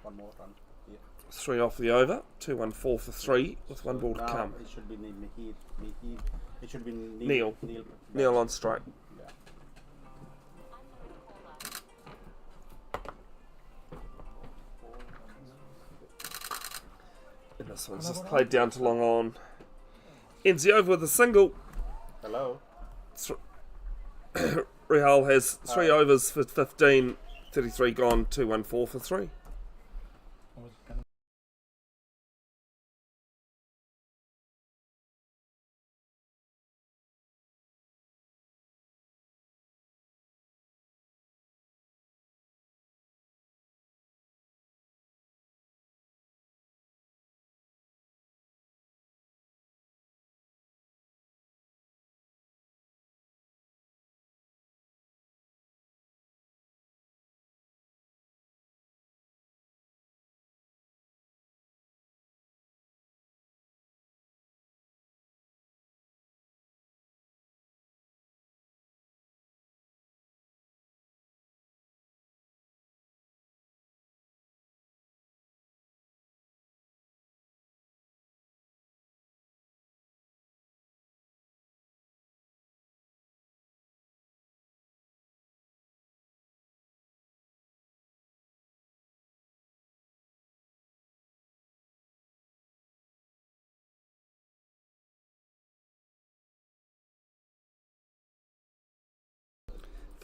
1 more run here. 3 off the over, 2-1-4 for 3 with 1 ball to Now come. it should be Mihir. It should be Neil. Neil on strike. Yeah. And this one's just played down to long on. Ends the over with a single. Hello. Rehal has 3 overs for 15, 33 gone, 2-1-4 for 3.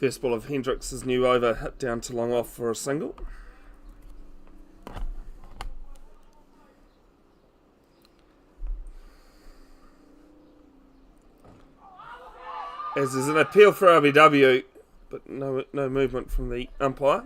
First ball of Hendricks' new over hit down to long off for a single. As there's an appeal for RBW, but no movement from the umpire.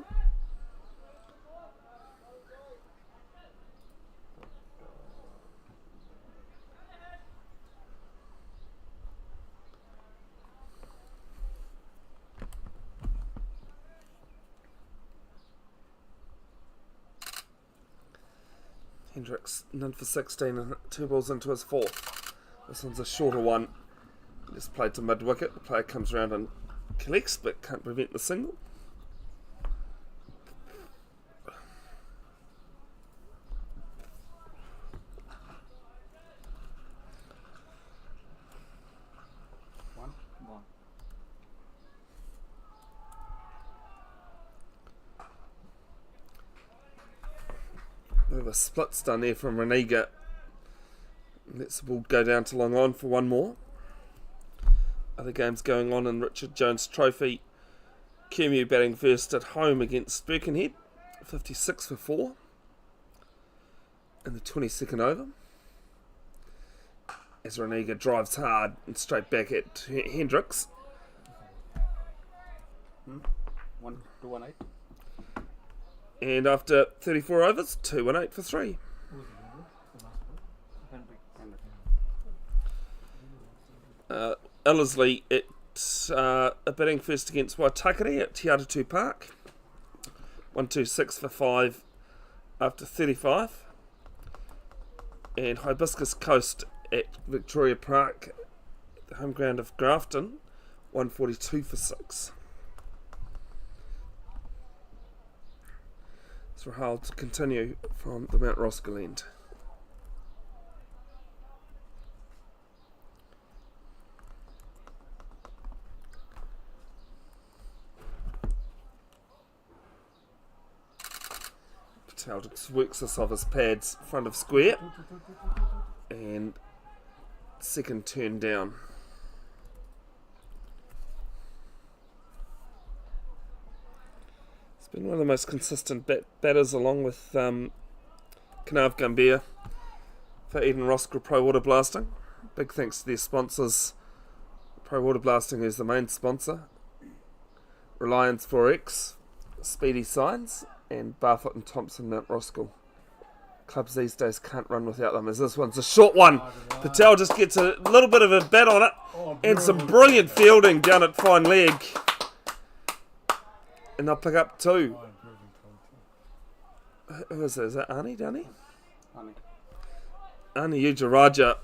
Hendricks none for 16 and 2 balls into his fourth. This one's a shorter one. Just played to mid wicket. The player comes around and collects, but can't prevent the single. One. Bit of a splits done there from Reniga. Lets the ball go down to long on for one more. Other games going on in Richard Jones Trophy. QMU batting first at home against Birkenhead. 56 for 4. In the 22nd over. As Reniga drives hard and straight back at Hendricks. 218. And after 34 overs, 2-1-8 for 3. Ellerslie batting first against Waitakere at Te Atatū Park. 126 for 5 after 35. And Hibiscus Coast at Victoria Park, the home ground of Grafton. 142 for 6. So Rahal to continue from the Mount Roskill end. Patel just works this off his pads, front of square, and second turn down. It's been one of the most consistent batters, along with Kanav Gambia, for Eden Roskill Pro Waterblasting. Big thanks to their sponsors, Pro Waterblasting is the main sponsor, Reliance Forex, Speedy Signs, and Barfoot and Thompson Mount Roskill. Clubs these days can't run without them, as this one's a short one. Patel just gets a little bit of a bat on it, and some brilliant fielding down at fine leg. And they'll pick up 2. Who is it? Is that Arnie down here? Arnie Ujaraja.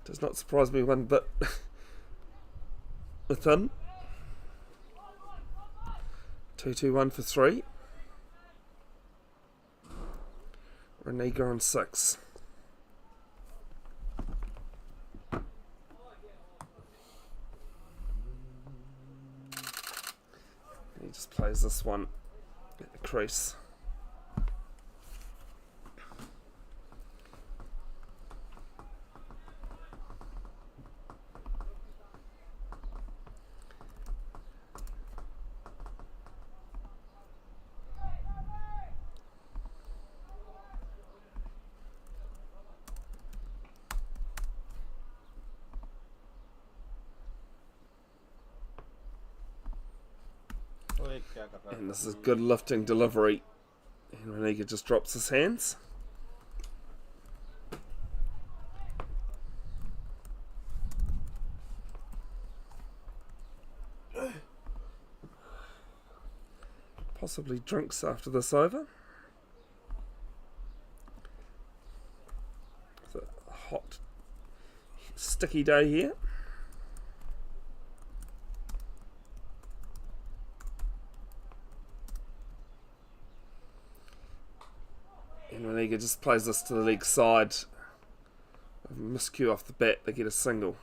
Does not surprise me one bit with him. 2-2-1 for 3. Reniga on 6. He just plays this one at the crease. And this is good lifting delivery. And Reniga just drops his hands. Possibly drinks after this over. It's a hot, sticky day here. And Reniga just plays this to the leg side. Miscue off the bat, they get a single.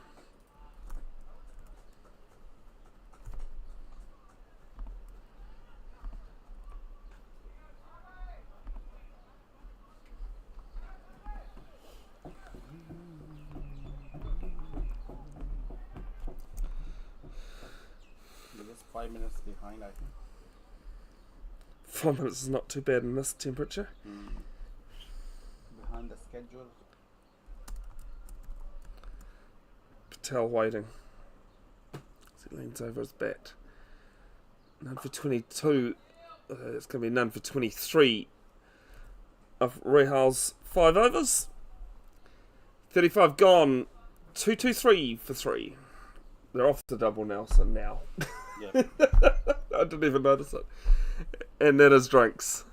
5 minutes behind, I think. 5 minutes is not too bad in this temperature. Behind the schedule. Patel waiting. As he leans over his bat. None for 22. It's going to be none for 23 of Rehal's 5 overs. 35 gone. 2-2-3 for 3. They're off the double now, so now. Yeah. I didn't even notice it. And that is drinks.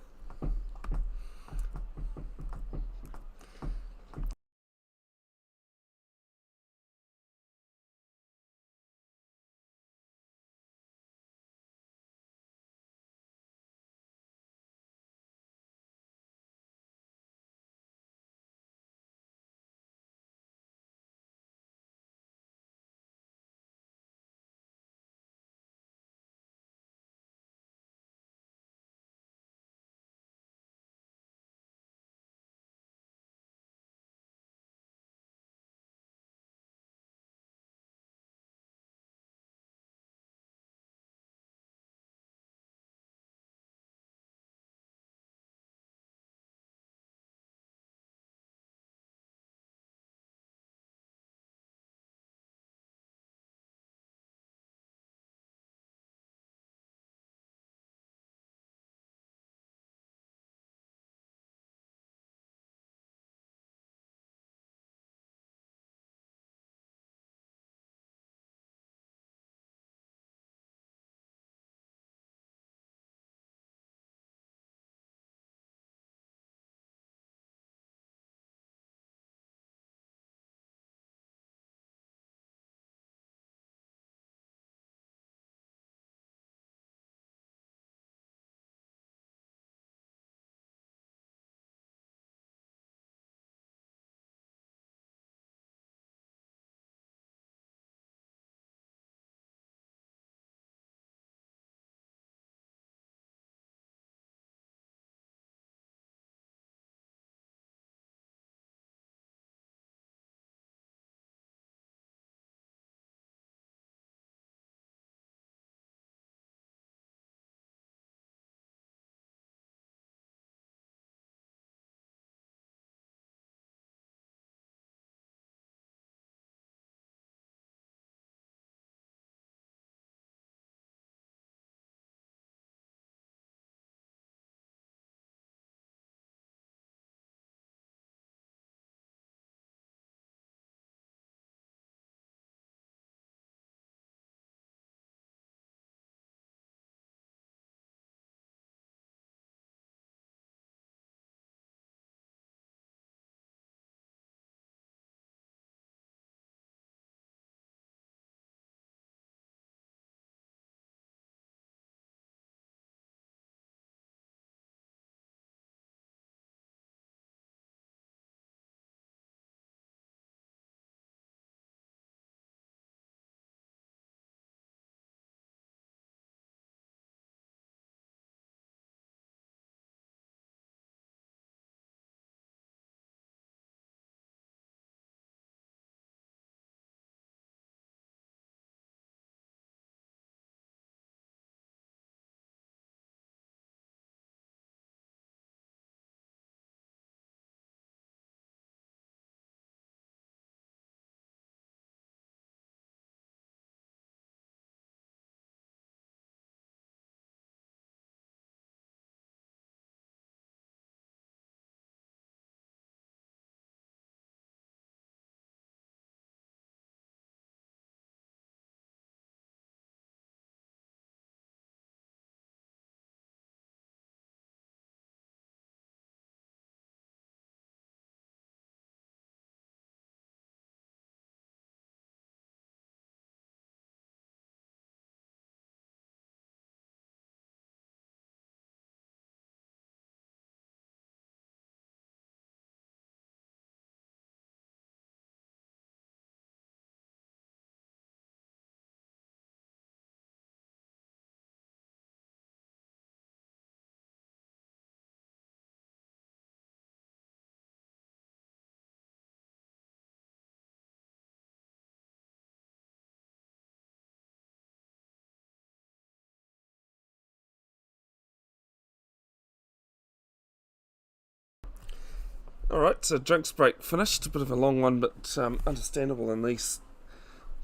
Alright, so drinks break finished. A bit of a long one, but understandable in these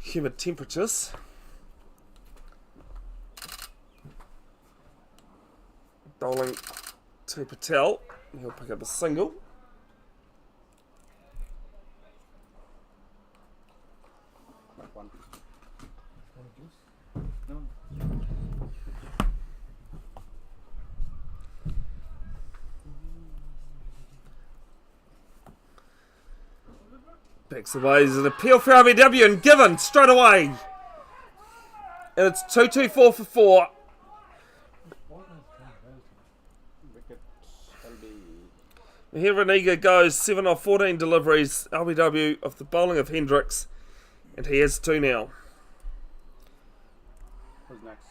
humid temperatures. Bowling to Patel. He'll pick up a single. Back one. No. Backs away. There's an appeal for RBW and given straight away. And it's 2-2-4 for 4. Wicket shall be. Here Reniga goes 7 off 14 deliveries. RBW of the bowling of Hendricks. And he has 2 now. Who's next?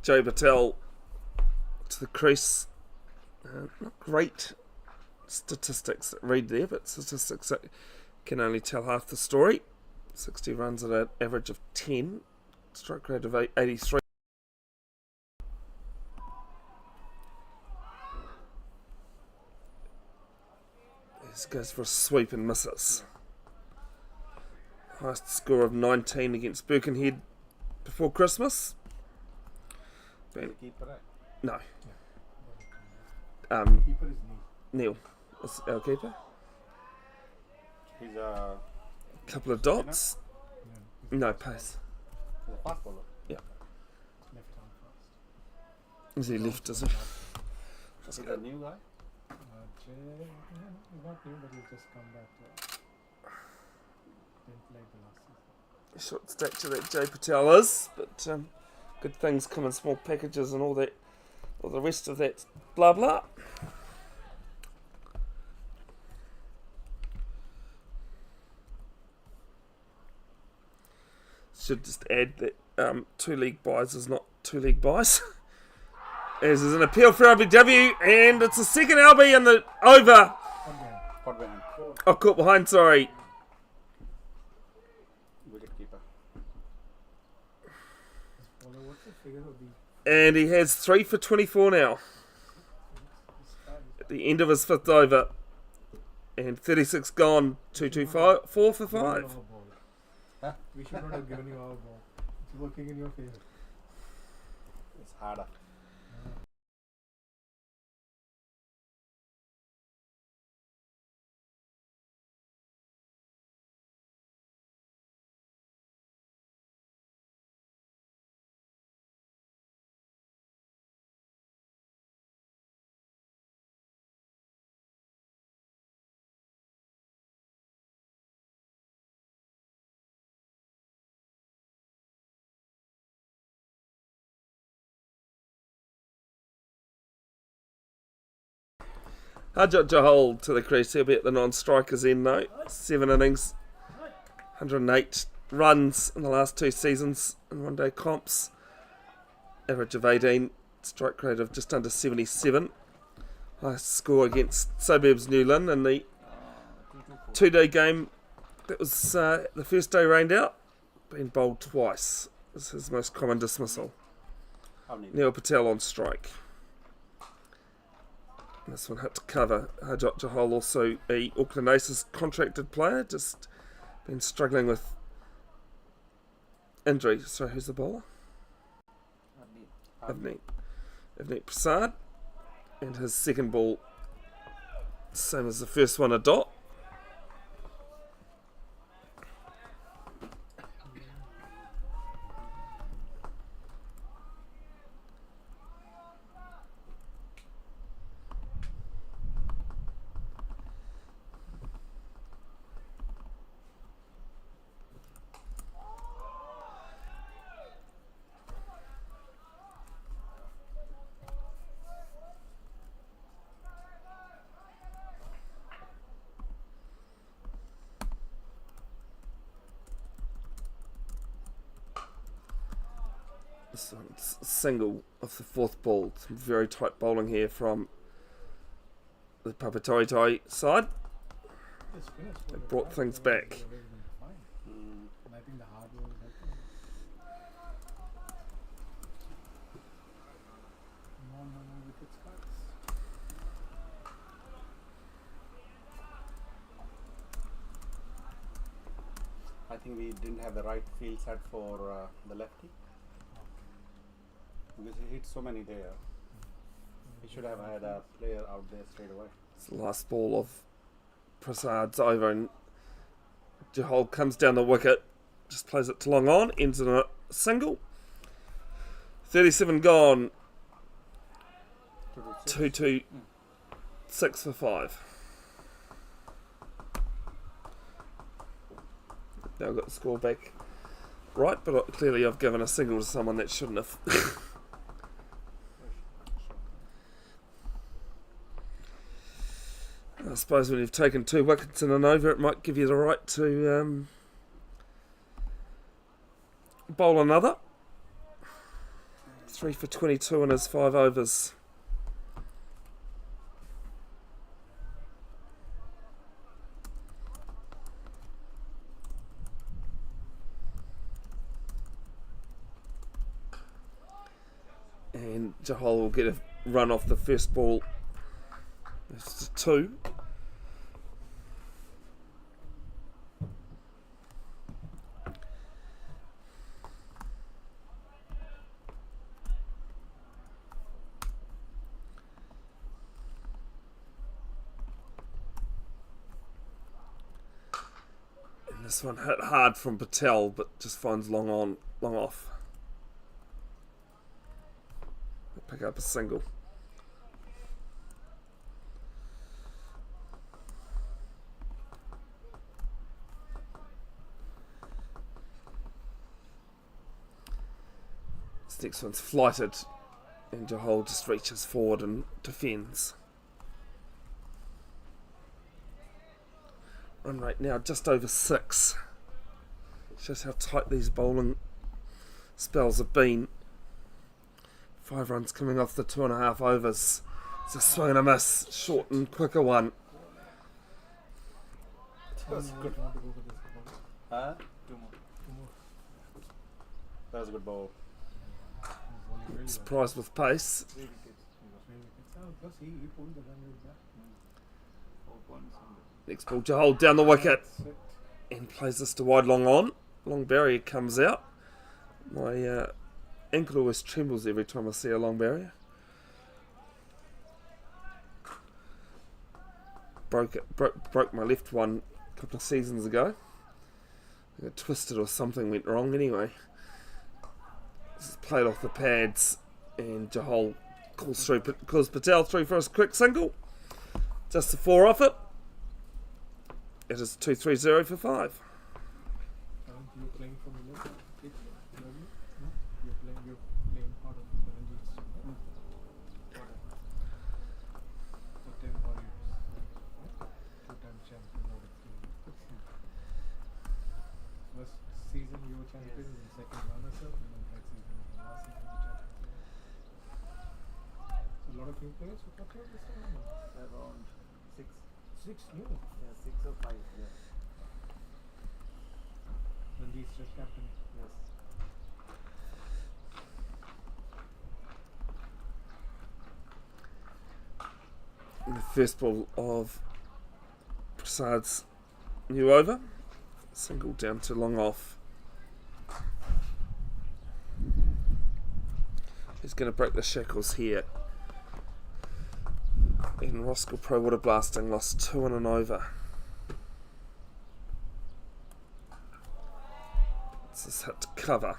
Joe Patel to the crease. Not great statistics that read there, but statistics that can only tell half the story. 60 runs at an average of 10. Strike rate of 83. This goes for a sweep and misses. Highest score of 19 against Birkenhead before Christmas. Keeper, right? No. Keeper is Neil is our keeper. He's a Couple of dots. No pace. he's a fast bowler. left arm fast. Is he left, is he? Is he the new guy? He's not new, but he's just come back to didn't play the last season. Short stature that Jay Patel is, but good things come in small packages and all that, all the rest of that blah blah. Should just add that 2 league buys is not 2 league buys. As is an appeal for RBW, and it's a second LB in the over. Caught behind. Oh, caught behind, sorry. Wicket keeper. What's the figure of these? And he has 3 for 24 now. At the end of his 5th over. And 36 gone, 2-2-5, 4 for 5. Huh? We should not have given you our ball. It's working in your favor. It's harder. Hajat Jahal to the crease. He'll be at the non-strikers end though. 7 innings, 108 runs in the last 2 seasons in one-day comps. Average of 18, strike rate of just under 77. Highest score against Suburbs Newland in the 2-day game. That was the first day rained out. Been bowled twice. This is his most common dismissal. How many? Neil Patel on strike. This one had to cover. Hajat Jahal, also a Auckland Aces contracted player, just been struggling with injury. So who's the bowler? Avneet Prasad. And his second ball, same as the first one, a dot. This one's single off the fourth ball. Some very tight bowling here from the Papatoetoe side. They brought things back. And I think the hard ball helped him. No wickets cuts. I think we didn't have the right field set for the lefty because he hit so many there. He should have had a player out there straight away. It's the last ball of Prasad's over, and Johol comes down the wicket, just plays it to long on, ends in a single. 37 gone. 2-2, 6 for 5. Now I've got the score back right, but clearly I've given a single to someone that shouldn't have. I suppose when you've taken 2 wickets in an over, it might give you the right to bowl another. 3 for 22 in his 5 overs. And Johol will get a run off the first ball. It's 2. And this one hit hard from Patel, but just finds long off. Pick up a single. This next one's flighted, and Johol just reaches forward and defends. Run rate now just over 6. Shows how tight these bowling spells have been. 5 runs coming off the 2.5 overs. It's a swing and a miss, short and quicker one. That's good. Huh? 2 more. That was a good ball. Surprised with pace. 3 wickets. Plus he pulled the run rate back. 4 points. Next ball, Johol down the wicket That's it. and plays this to wide long on. Long barrier comes out. My ankle always trembles every time I see a long barrier. Broke my left one a couple of seasons ago. I got twisted or something went wrong anyway. This is played off the pads, and Johol calls Patel through for a quick single. Just the 4 off it. It is 2-3-0 for 5. Aren't you playing from the left? No? You're playing out of the Ranjits. For 10 Warriors. 2-time champion out of 3. First season you were champion, and second runners-up, and then third season, and last season you were champion. So a lot of new players for Qatar this time? Around 6. 6 new. Yeah, 6 or 5. Yeah. Ranjit's just captain. Yes. In the first ball of Prasad's new over. Single down to long off. He's going to break the shackles here. In Roskill Pro Waterblasting lost 2 in an over. This is hit to cover.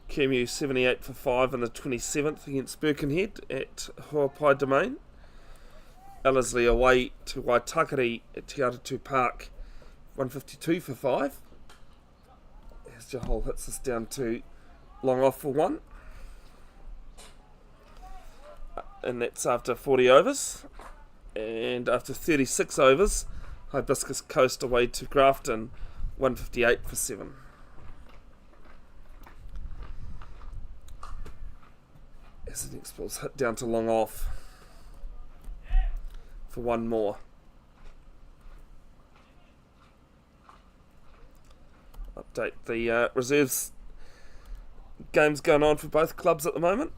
Kemu 78 for 5 in the 27th against Birkenhead at Huapai Domain. Ellerslie away to Waitakere at Te Atatū Park 152 for 5. As Johol hits us down to long off for 1. And that's after 40 overs. And after 36 overs, Hibiscus Coast away to Grafton 158 for 7. As the next ball's hit down to long off for one more. Update the reserves games going on for both clubs at the moment.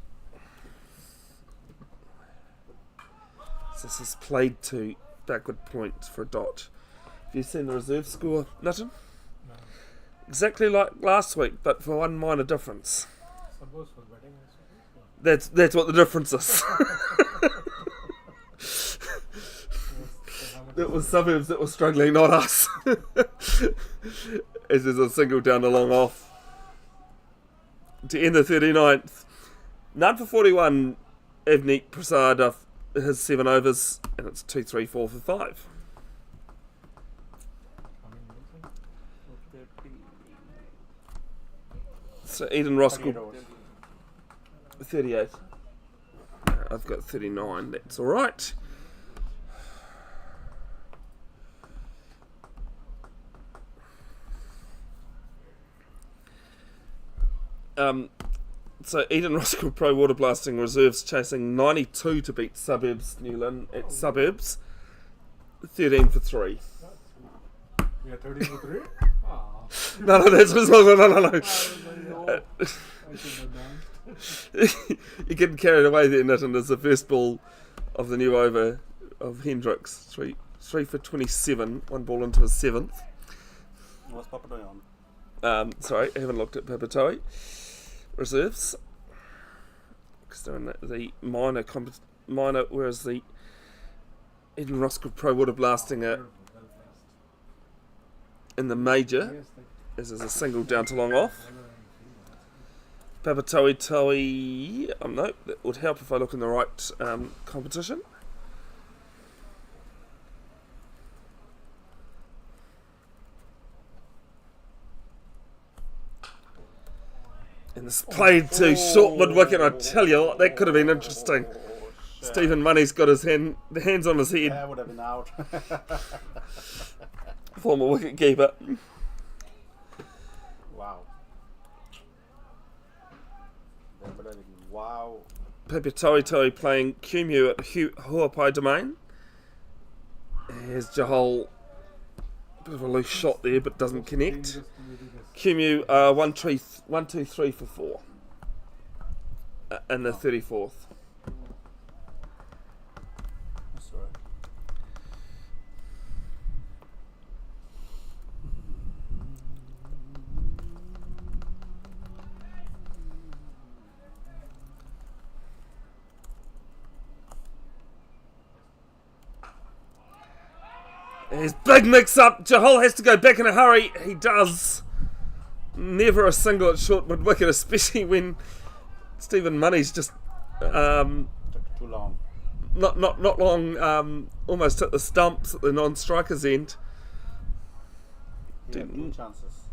So this is played to backward point for a dot. Have you seen the reserve score, Nathan? No. Exactly like last week, but for one minor difference. Suppose for betting or something. That's what the difference is. It was Suburbs that were struggling, not us. As there's a single down the long off. To end the 39th. None for 41. Evnik Prasad his 7 overs, and it's 2-3-4 for 5. How many minutes? 30. So Eden Roskill 38 overs. 38. I've got 39. That's all right. So Eden Roskill Pro Waterblasting reserves chasing 92 to beat Suburbs Newland at Suburbs. 13 for 3. We are 30 for 3? Ah. No, that's just no. I should have done. You're getting carried away there, Nathan. There's the first ball of the new over of Hendricks. 3 for 27. One ball into his 7th. What's Papatoetoe on? Sorry, I haven't looked at Papatoetoe reserves because they're in the minor, whereas the Eden Roskill Pro Waterblasting are in the major. Yes, As there's a single down to long off. Papatoetoe, no, that would help if I look in the right competition. And this played to short mid wicket. I tell you what, that could have been interesting. Stephen Money's got his hands on his head. Yeah, would have been out. Former wicket keeper. Wow. Wow. Papatoetoe playing Kumu at Huapai Domain. Here's Jahal. Bit of a loose shot there, but doesn't connect. Kumu 1-2-3 for 4. And the 34th. That's right. There's big mix up. Jahal has to go back in a hurry. He does. Never a single at short mid wicket, especially when Stephen Money's just Took too long. not long. Almost hit the stumps at the non-striker's end. He had 2 chances.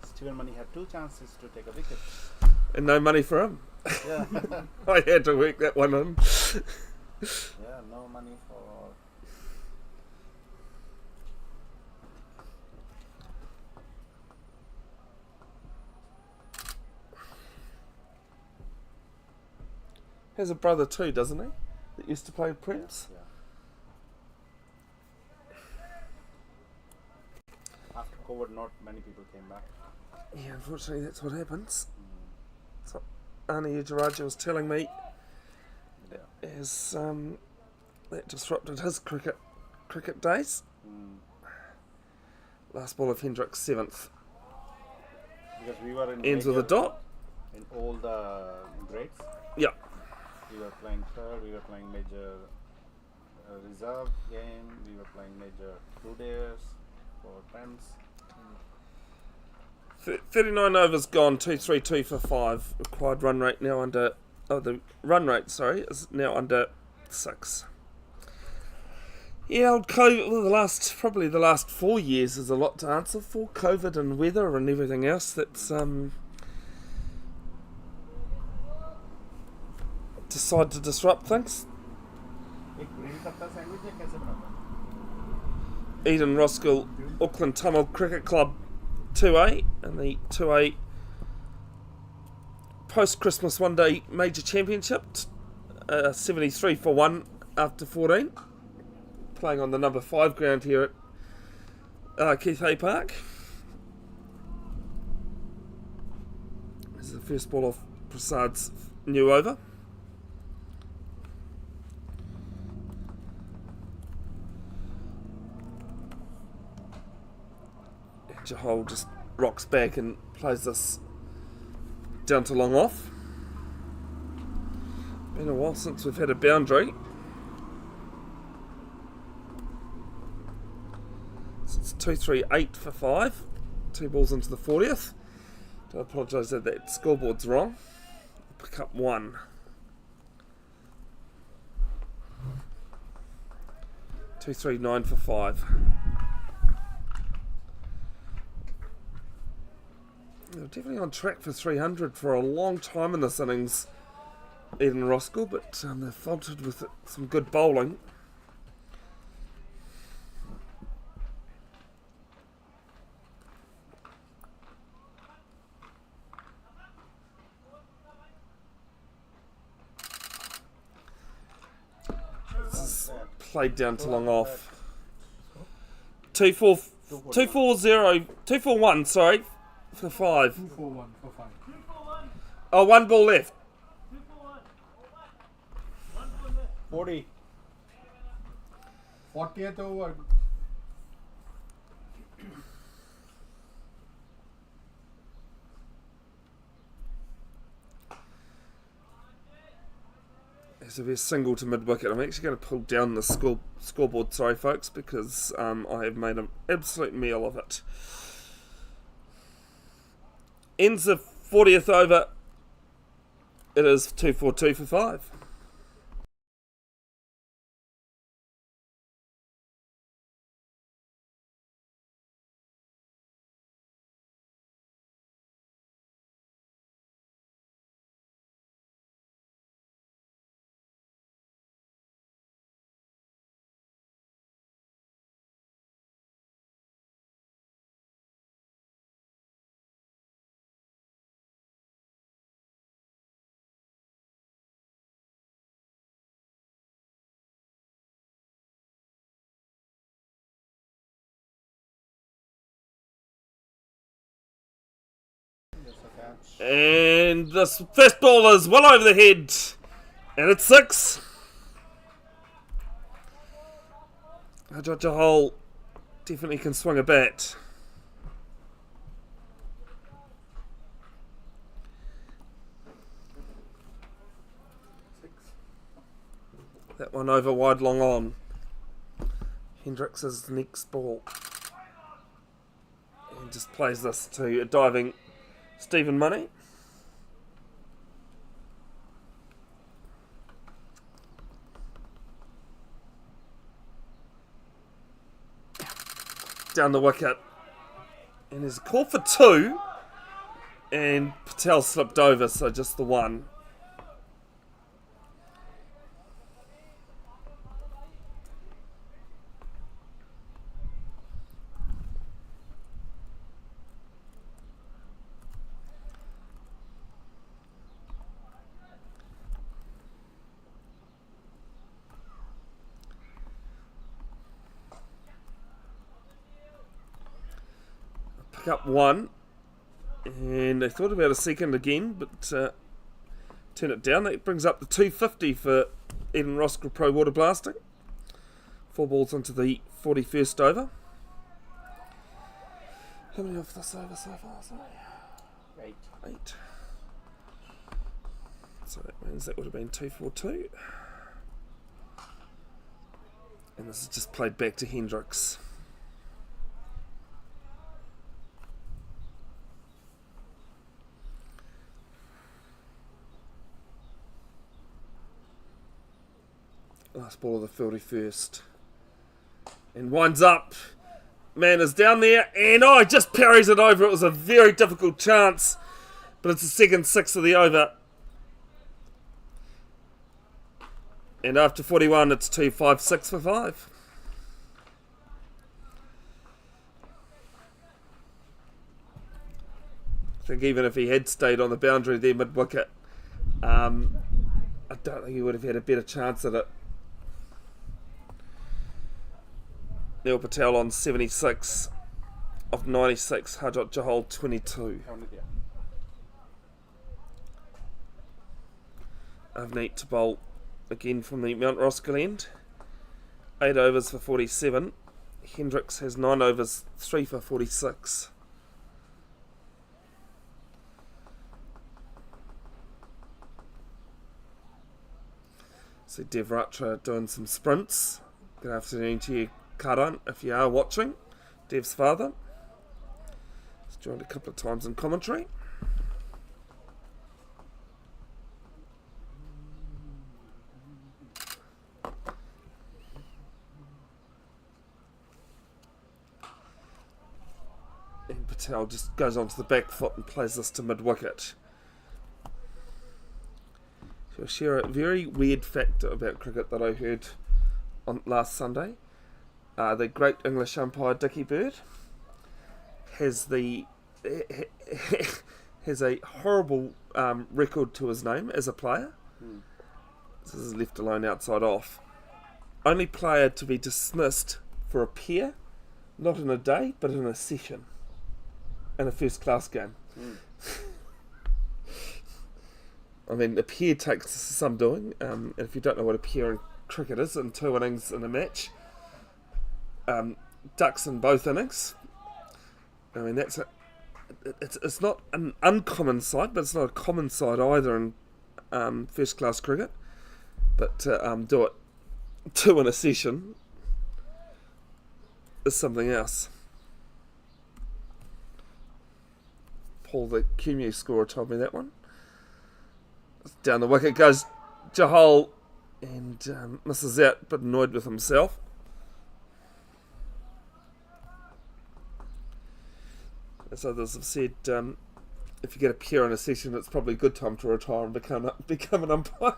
Stephen Money had 2 chances to take a wicket. And no money for him. Yeah. I had to work that one in. Yeah, no money for. Has a brother too, doesn't he? That used to play Preps. Yeah. After COVID, not many people came back. Yeah, unfortunately, that's what happens. So, Arnie Ujaraja was telling me as that disrupted his cricket days. Last ball of Hendricks 7th. Because we were in Ends with a major- dot. in all the grades. Yeah. We were playing third, we were playing major reserve game, we were playing major 2 days for Temps. 39 overs gone, 2-3-2 for 5. Required run rate now under. Oh, the run rate, sorry, is now under 6. Yeah, old COVID. Well, probably the last 4 years is a lot to answer for. COVID and weather and everything else that's decide to disrupt things. एक green पत्ता sandwich है कैसे बनाता है? Eden Roskill, Auckland Tamil Cricket Club 2A, and the 2A post-Christmas One Day Major Championship. 73 for 1 after 14. Playing on the number 5 ground here at Keith Hay Park. This is the first ball off Prasad's new over. And Jahal just rocks back and plays this down to long off. Been a while since we've had a boundary. It's 2-3-8 for 5. 2 balls into the 40th. I apologise that scoreboard's wrong. Pick up 1. Two, 3, 9 for 5. They're definitely on track for 300 for a long time in this innings, Eden Roskill, but they've faltered with some good bowling. Played down to long off. 2-4-1, sorry, for 5. 2-4-1 for 5. Oh, 1 ball left. 40. 40th over. There's a single to mid-wicket. I'm actually going to pull down the scoreboard, sorry folks, because I have made an absolute meal of it. Ends the 40th over. It is 2-4-2 for 5. And this first ball is well over the head, and it's 6. Jahal definitely can swing a bat. That one over wide, long on. Hendricks' next ball. And just plays this to a diving Stephen Money. Down the wicket. And there's a call for 2. And Patel slipped over, so just the 1. Pick up 1, and they thought about a second again, but turn it down. That brings up the 250 for Eden Roskill Pro Waterblasting. 4 balls into the 41st over. How many off this over so far? Sorry. 8. So that means that would have been 2-4-2. And this is just played back to Hendricks. Last ball of the 41st. And winds up. Man is down there. And just parries it over. It was a very difficult chance. But it's the second 6 of the over. And after 41, it's 2-5-6 for 5. think even if he had stayed on the boundary there mid-wicket, I don't think he would have had a better chance at it. Neil Patel on 76 of 96, Harjot Johal 22. Avneet to bowl again from the Mount Roskill end. 8 overs for 47. Hendricks has 9 overs, 3 for 46. So Dev Ratra doing some sprints. Good afternoon to you, Karan, if you are watching. Dev's father. He's joined a couple of times in commentary. And Patel just goes onto the back foot and plays this to mid-wicket. So I'll share a very weird fact about cricket that I heard on last Sunday. The great English umpire Dickie Bird has a horrible record to his name as a player. This is left alone outside off. Only player to be dismissed for a pair, not in a day, but in a session, in a first class game. I mean, a pair takes some doing, and if you don't know what a pair in cricket is, in 2 innings in a match, ducks in both innings. I mean, it's not an uncommon sight, but it's not a common sight either in first class cricket. But to do it 2 in a session is something else. Paul, the QMU scorer, told me that one. Down the wicket goes Johal and misses out, but annoyed with himself. As others have said, if you get a pair in a session, it's probably a good time to retire and become an umpire.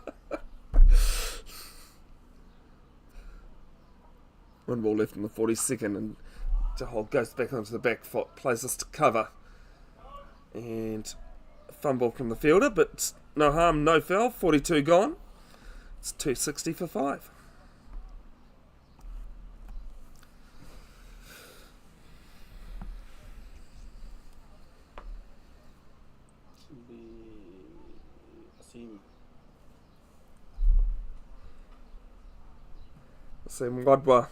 1 ball left in the 42nd, and Johal goes back onto the back foot, plays this to cover, and a fumble from the fielder, but no harm, no foul. 42 gone. It's 260 for 5. Asim Wadwa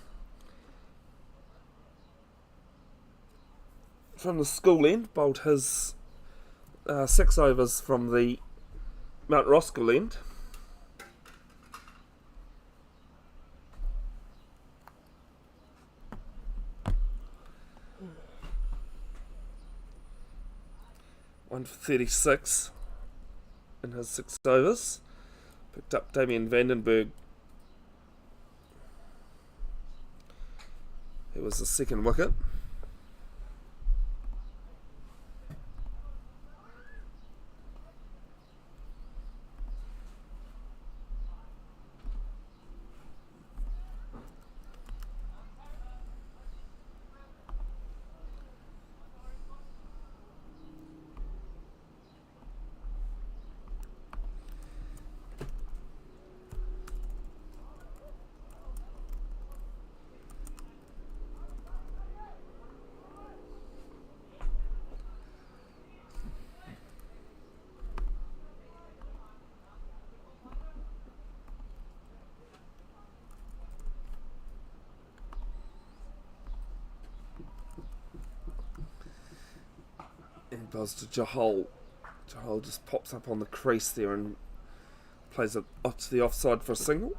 from the school end bowled his 6 overs from the Mount Roskill end. One for 36 in his 6 overs. Picked up Damien Vandenberg. It was the second wicket. And buzz to Johal. Johal just pops up on the crease there and plays it off to the offside for a single.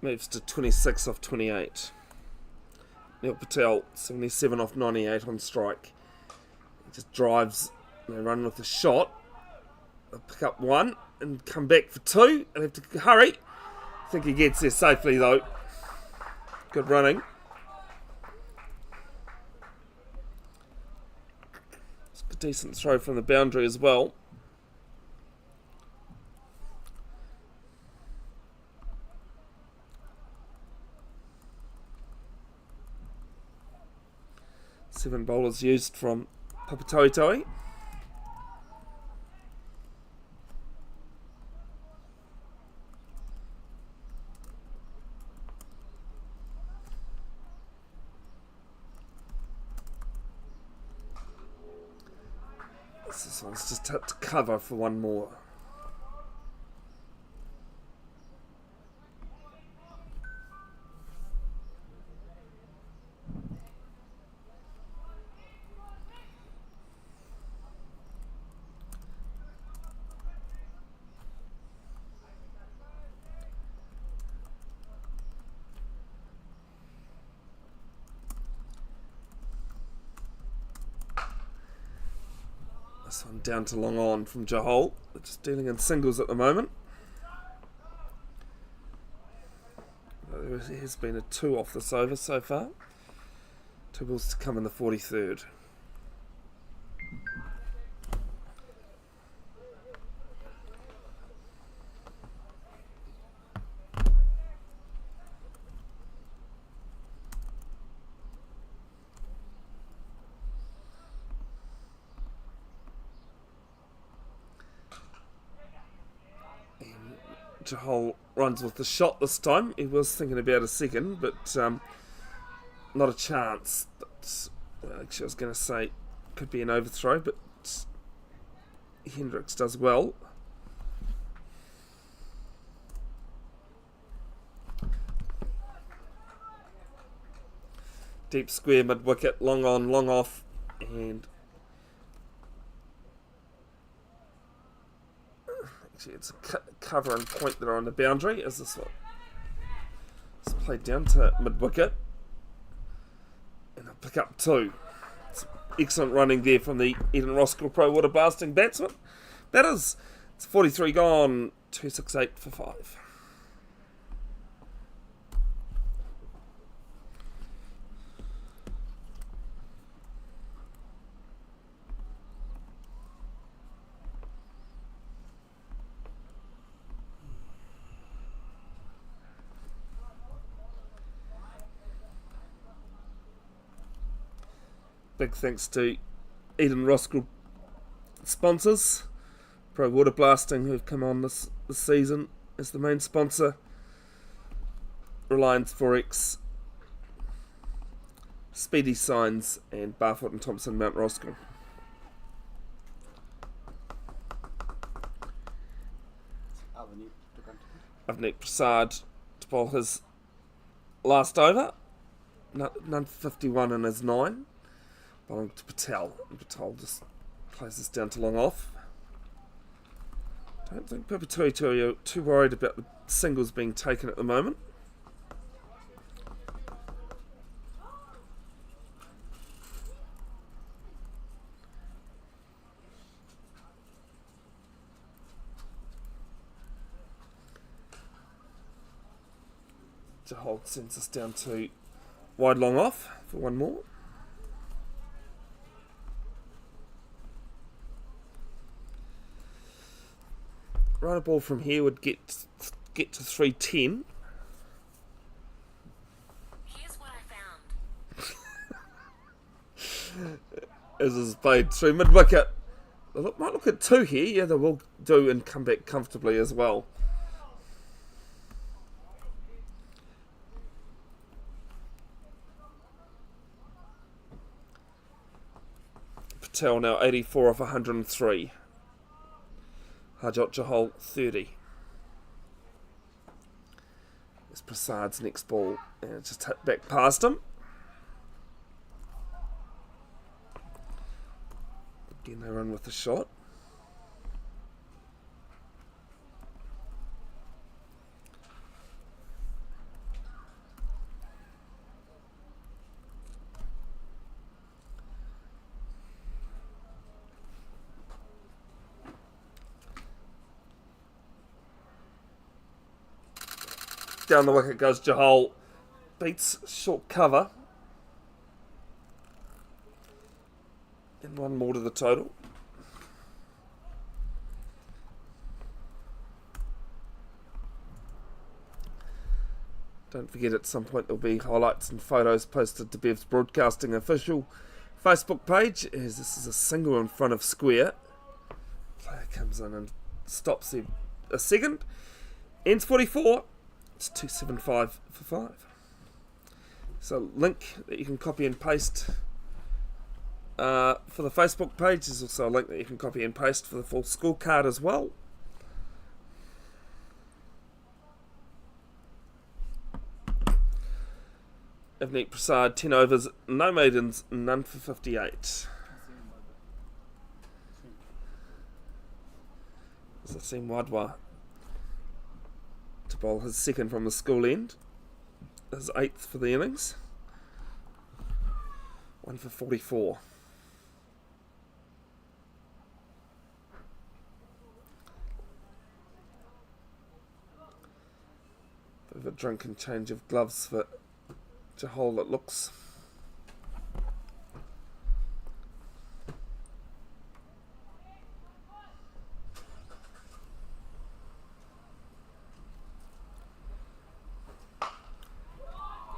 Moves to 26 off 28. Neil Patel, 77 off 98 on strike. He just drives, they run with a shot. They'll pick up 1 and come back for 2 and have to hurry. I think he gets there safely though. Good running. decent throw from the boundary as well. Seven bowlers used from Papatoetoe. This one's just had to cover for one more. This one down to long on from Jahal. They're just dealing in singles at the moment. There has been a 2 off this over so far. 2 balls to come in the 43rd. Jahal runs with the shot this time. He was thinking about a second, but not a chance. But, well, actually, I was going to say could be an overthrow, but Hendricks does well. Deep square mid wicket, long on, long off, and actually it's a cover and point that are on the boundary. As this one it's played down to mid wicket, and I'll pick up 2. It's excellent running there from the Eden Roskill Pro Waterblasting batsman. It's 43 gone, 268 for 5. Big thanks to Eden Roskill sponsors, Pro Waterblasting, who've come on this season as the main sponsor, Reliance Forex, Speedy Signs, and Barfoot and Thompson Mount Roskill. Avneet Prasad to bowl his last over, none 51 in his 9. Bowling to Patel, and Patel just plays this down to long off. Don't think Papatoetoe are too worried about the singles being taken at the moment. Jahal sends us down to wide long off for one more. Run a ball from here would get to 310. Here's what I found. As is played through mid wicket. They might look at 2 here. Yeah, they will do and come back comfortably as well. Patel now 84 off 103. Harjot Jahal 30. It's Prasad's next ball, and it just hit back past him. Again, they run with the shot. Down the wicket goes Jahal. Beats short cover. And one more to the total. Don't forget, at some point there'll be highlights and photos posted to Bev's Broadcasting official Facebook page, as this is a single in front of square. Player comes in and stops a second. Ends 44. It's 275 for 5. So link that you can copy and paste for the Facebook page. There's also a link that you can copy and paste for the full scorecard as well. Avneet Prasad, 10 overs, no maidens, none for 58. Zasim Wadwa to bowl his second from the school end, his 8th for the innings, 1 for 44. Bit of a drunken change of gloves for Jahol, it looks.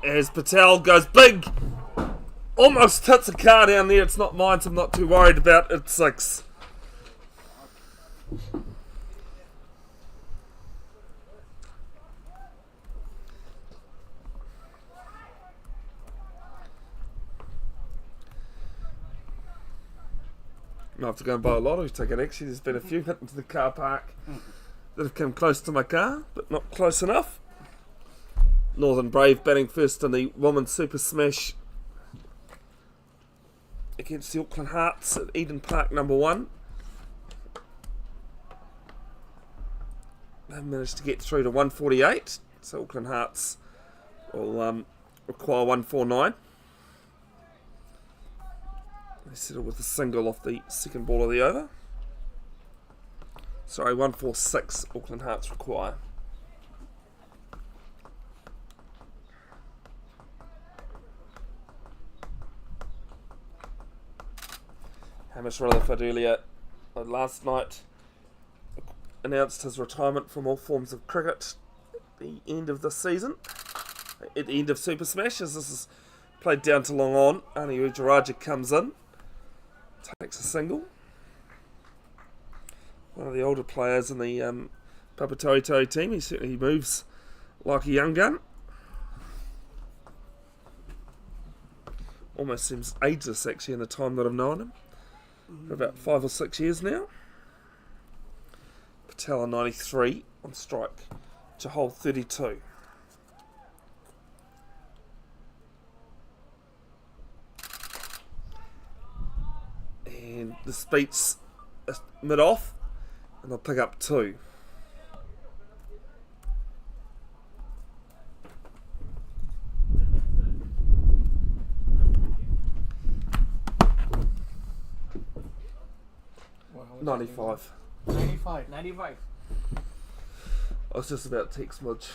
As Patel goes big, almost hits a car down there. It's not mine, so I'm not too worried about it. 6. I have to go and buy a lottery ticket. Actually, there's been a few hit into the car park that have come close to my car, but not close enough. Northern Brave batting first in the Women's Super Smash against the Auckland Hearts at Eden Park number 1. They've managed to get through to 148, so Auckland Hearts will require 149. They settle with a single off the second ball of the over. Sorry, 146 Auckland Hearts require. Hamish Rutherford earlier last night announced his retirement from all forms of cricket at the end of the season, at the end of Super Smash, as this is played down to long on. Ani Ujaraja comes in, takes a single. One of the older players in the Papatoetoe team. He certainly moves like a young gun. Almost seems ageless actually in the time that I've known him. For about 5 or 6 years now. Patel on 93 on strike. Jahol 32. And the speed's mid-off, and they'll pick up 2. Well, how much 95. 95. 95. I was just about to text Mudge.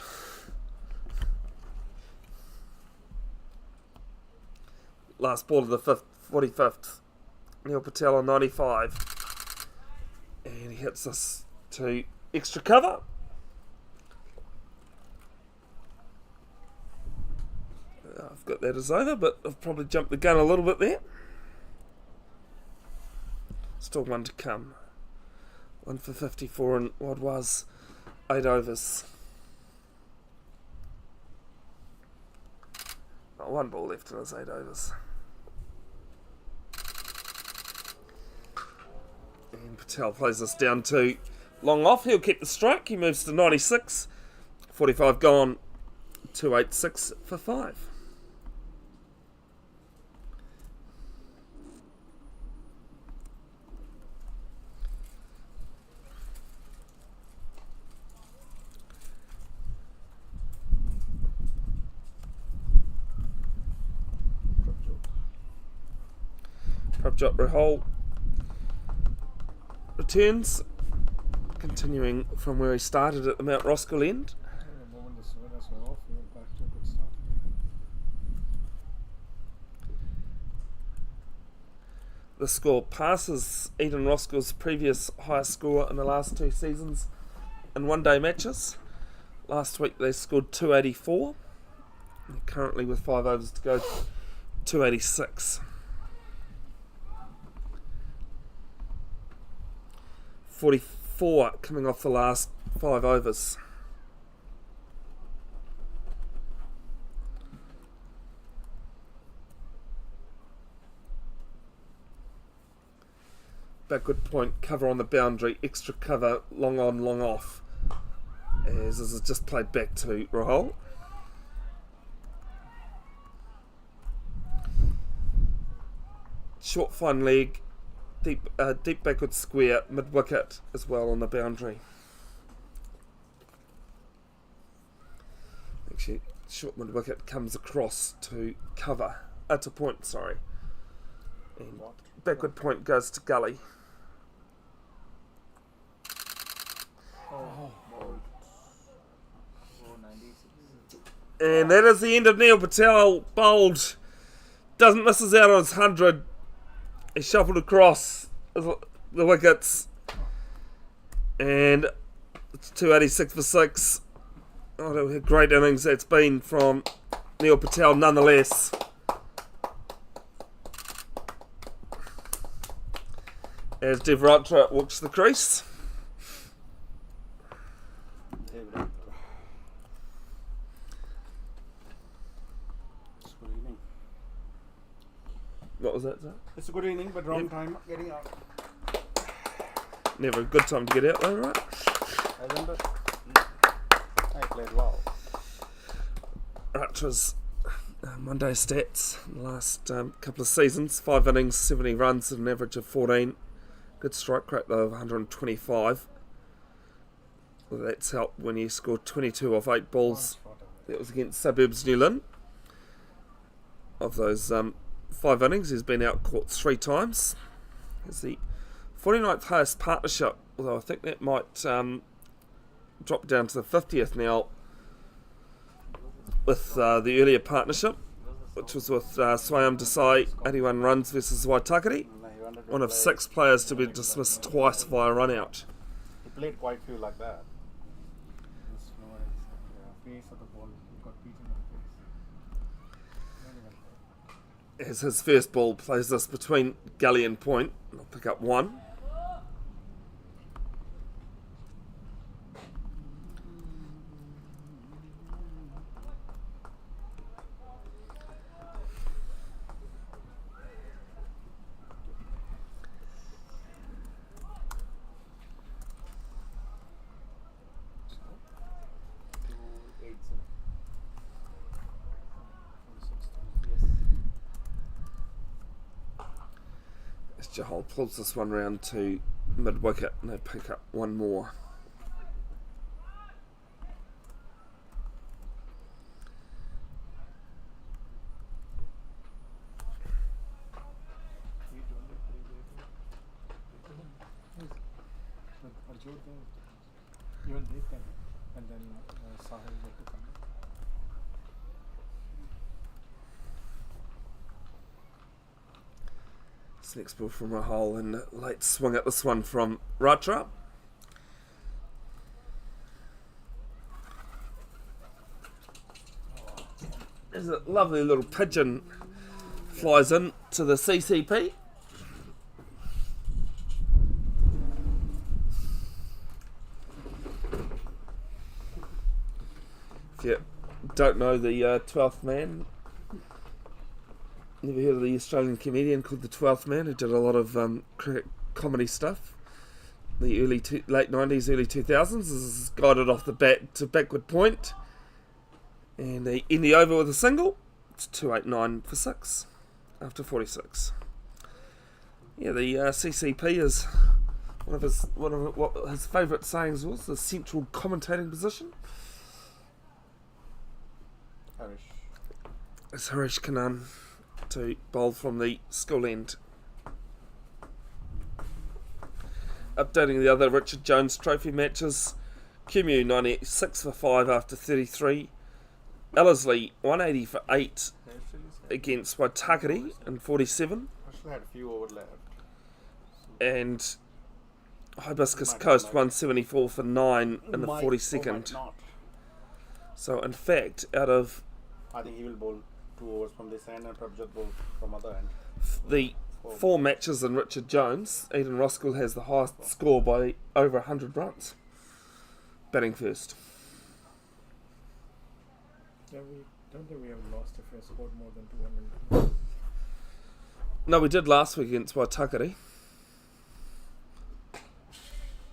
Last ball of the 45th. Neil Patel on 95. And he hits us to extra cover. I've got that as over, but I've probably jumped the gun a little bit there. Still one to come. 1 for 54 in what was 8 overs. Not 1 ball left in his 8 overs. And Patel plays us down to long off. He'll keep the strike. He moves to 96. 45 gone. 286 for 5. Prabjot Rahul returns, continuing from where he started at the Mount Roskill end. The moment the spinners were off, we went back to a good start. The score passes Eden Roskill's previous highest score in the last 2 seasons in one-day matches. Last week they scored 284. They're currently, with 5 overs to go, 286. 44 coming off the last 5 overs. Backward point, cover on the boundary, extra cover, long on, long off. As this is just played back to Rahul. Short fine leg, deep backward square, mid wicket as well on the boundary. Actually, short mid wicket comes across to cover, to point, sorry. And backward point goes to gully. And that is the end of Neil Patel. Bowled. Doesn't miss us out on his 100. He shuffled across the wickets. And it's 286 for 6. Oh, a great innings that's been from Neil Patel nonetheless. As Devratra walks to the crease. What was that, sir? It's a good inning, but wrong time getting out. Never a good time to get out though, right? I remember. I played well. Ratra's Monday stats in the last couple of seasons: 5 innings, 70 runs, at an average of 14. Good strike rate though of 125. Well, that's helped when he scored 22 off 8 balls. That was against Suburbs Newland. Of those 5 innings, he's been out caught 3 times. It's the 49th highest partnership, although I think that might drop down to the 50th now with the earlier partnership, which was with Swayam Desai, 81 runs versus Waitakere. One of 6 players to be dismissed twice via run out. He played quite few like that. Face of the ball, he got beaten in the face. As his first ball plays this between gully and point, I'll pick up 1. Jahal pulls this one round to mid wicket and they pick up 1 more. Even they can, and then Sahil got to come. This next ball from Rahul and late swing at this one from Ratra. There's a lovely little pigeon flies in to the CCP. If you don't know the 12th man, never heard of the Australian comedian called the 12th man who did a lot of cricket comedy stuff. The late 90s, early 2000s. This is guided off the bat to backward point. And in the over with a single. It's 289 for 6 after 46. Yeah, the CCP is one of what his favourite sayings was, the central commentating position. Harish. It's Harish Kannan to bowl from the school end. Updating the other Richard Jones Trophy matches. Cumu 96 for 5 after 33. Ellerslie 180 for 8 against Waitakere in 47. Actually had a few over left. and Hibiscus Might Coast not. 174 for 9 in the Might 42nd. or might not. So in fact, out of I think he will bowl 2 overs from this end and Prabhjot bowl from other end. the 4 matches in Richard Jones, Eden Roskill has the highest score by over 100 runs. Batting first. Don't think we have lost if we have scored more than 200. No, we did last week against Waitakere.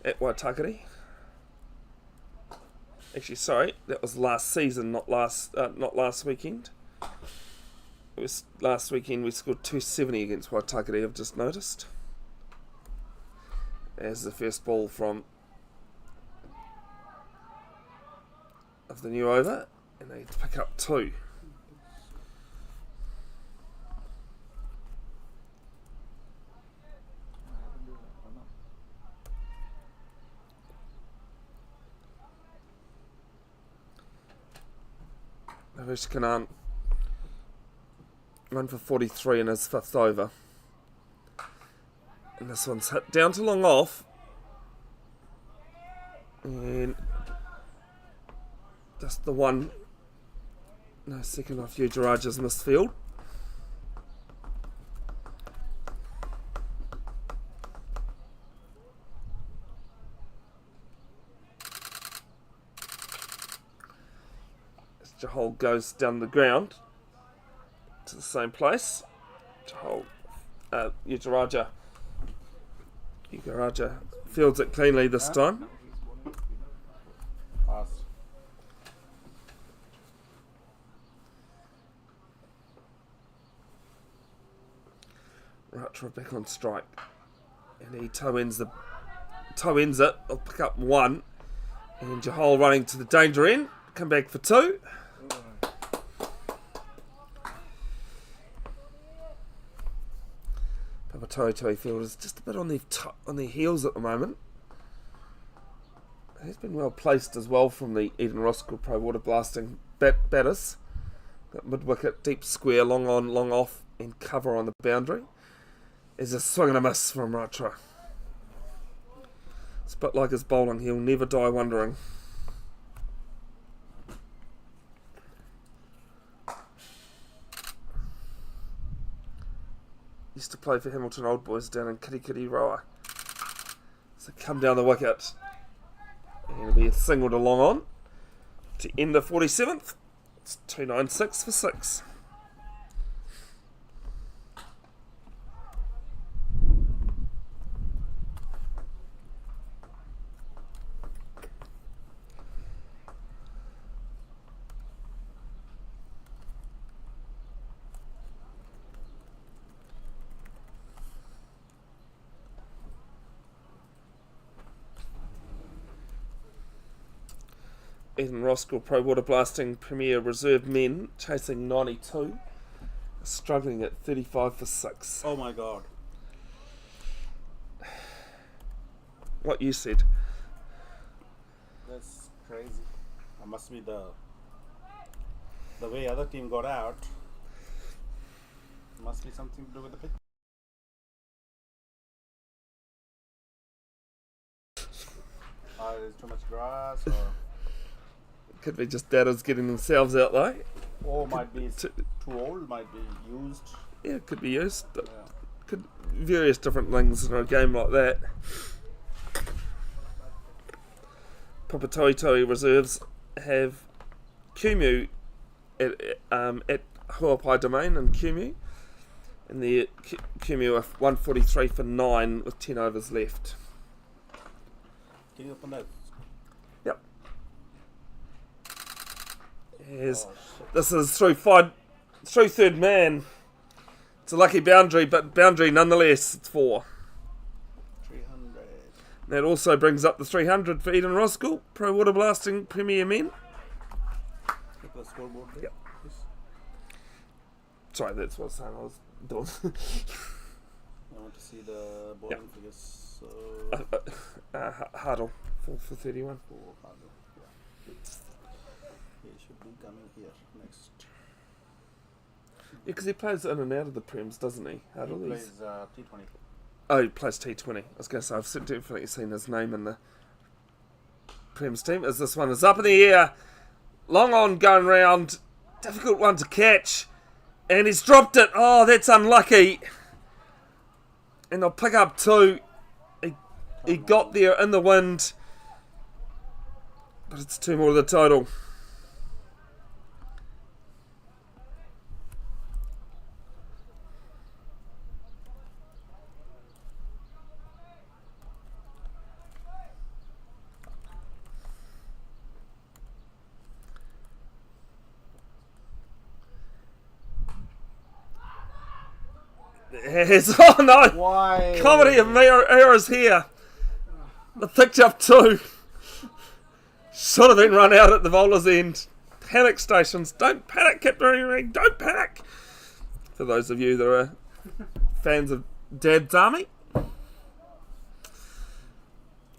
At Waitakere. Actually, sorry, that was last season, not last weekend. It was last weekend we scored 270 against Waitakere, I've just noticed. As the first ball from of the new over, and they pick up 2. Naresh Kanan run for 43 in his 5th over. And this one's hit down to long off. And just the one. No second off Ujaraja's missed field. As Jahal goes down the ground to the same place. Jahal, Ujaraja fields it cleanly this time. Pass. Ratra back on strike, and he toe ends it. I'll pick up 1, and Jahal running to the danger end. Come back for 2. Papatoetoe field is just a bit on their heels at the moment. He's been well placed as well from the Eden Roskill Pro Waterblasting batters. Got mid wicket, deep square, long on, long off, and cover on the boundary. Is a swing and a miss from Ratra. It's a bit like his bowling, he'll never die wondering. Used to play for Hamilton Old Boys down in Kirikiri Roa. So come down the wicket. And it'll be a single to long on. To end the 47th. It's 296 for 6. Eden Roskill Pro Waterblasting Premier Reserve men chasing 92, struggling at 35 for 6. Oh my god. What you said. That's crazy. That must be the way other team got out. Must be something to do with the pitch. There's too much grass, or Could be just batters getting themselves out though. might be too old, might be used. Yeah, it could be used. Yeah. Could various different things in a game like that. Papatoetoe reserves have Kumu at Huapai Domain in Kumu. And the Kumu are 143 for 9 with 10 overs left. Can you open that? Yep. Yes. Oh, shit. This is through third man. It's a lucky boundary, but boundary nonetheless. It's 4. 300. That also brings up the 300 for Eden Roskill Pro Waterblasting Premier Men. Get the scoreboard there. Yep. Sorry, that's what I was saying. I was doing. I want to see the bowling figures. So Hardle 4 for 31. He should be coming here next. Yeah, because he plays in and out of the Prems, doesn't he? He Hardle. plays T20. Oh, he plays T20. I was going to say, I've definitely seen his name in the Prem's team. As this one is up in the air. Long on going round. Difficult one to catch. And he's dropped it. Oh, that's unlucky. And they'll pick up 2. He got there in the wind. But it's 2 more to the total. Oh no! Why? Comedy of errors here. The picked up 2. Should have been run out at the bowler's end. Panic stations. Don't panic, Captain Ring. Don't panic. For those of you that are fans of Dad's Army.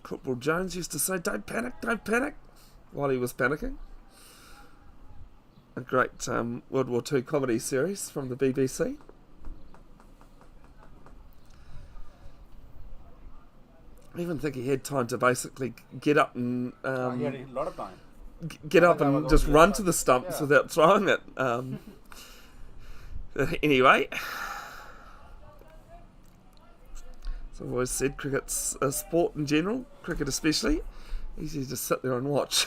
Corporal Jones used to say, don't panic, while he was panicking. A great World War II comedy series from the BBC. I even think he had time to basically get up and He had a lot of time. get up and was just only run a to the stumps yeah. without throwing it. Anyway, so I've always said cricket's a sport in general, cricket especially. Easy to just sit there and watch.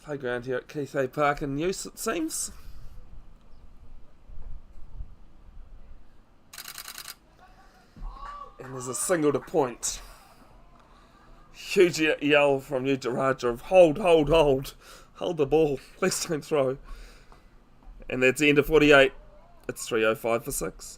Playground here at Keithay Park in use, it seems. And there's a single to point. Huge yell from Utaraja of hold the ball, please don't throw. And that's the end of 48. It's 3:05 for 6.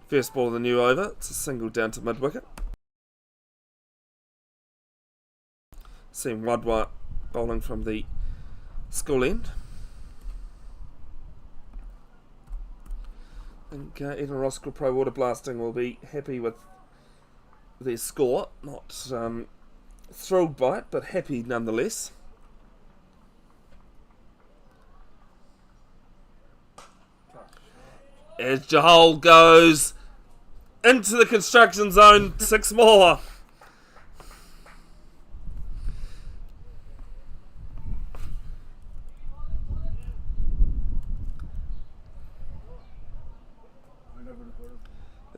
First ball of the new over. It's a single down to mid-wicket. Seeing Wadwa bowling from the school end. I think even Roskill Pro Waterblasting will be happy with their score. Not thrilled by it, but happy nonetheless. As Jahal goes into the construction zone, 6 more.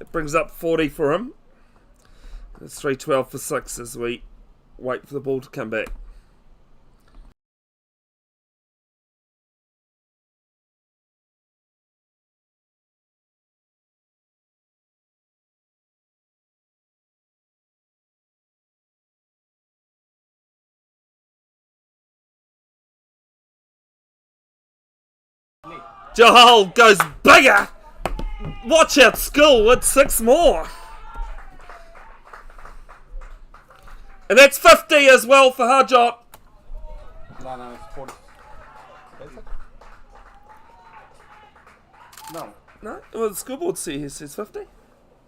It brings up 40 for him. It's 3:12 for 6 as we wait for the ball to come back. Jahal goes bigger. Watch out, Skull with 6 more. And that's 50 as well for Harjot. No, it's 40. Is it? No. No, well, the scoreboard says 50.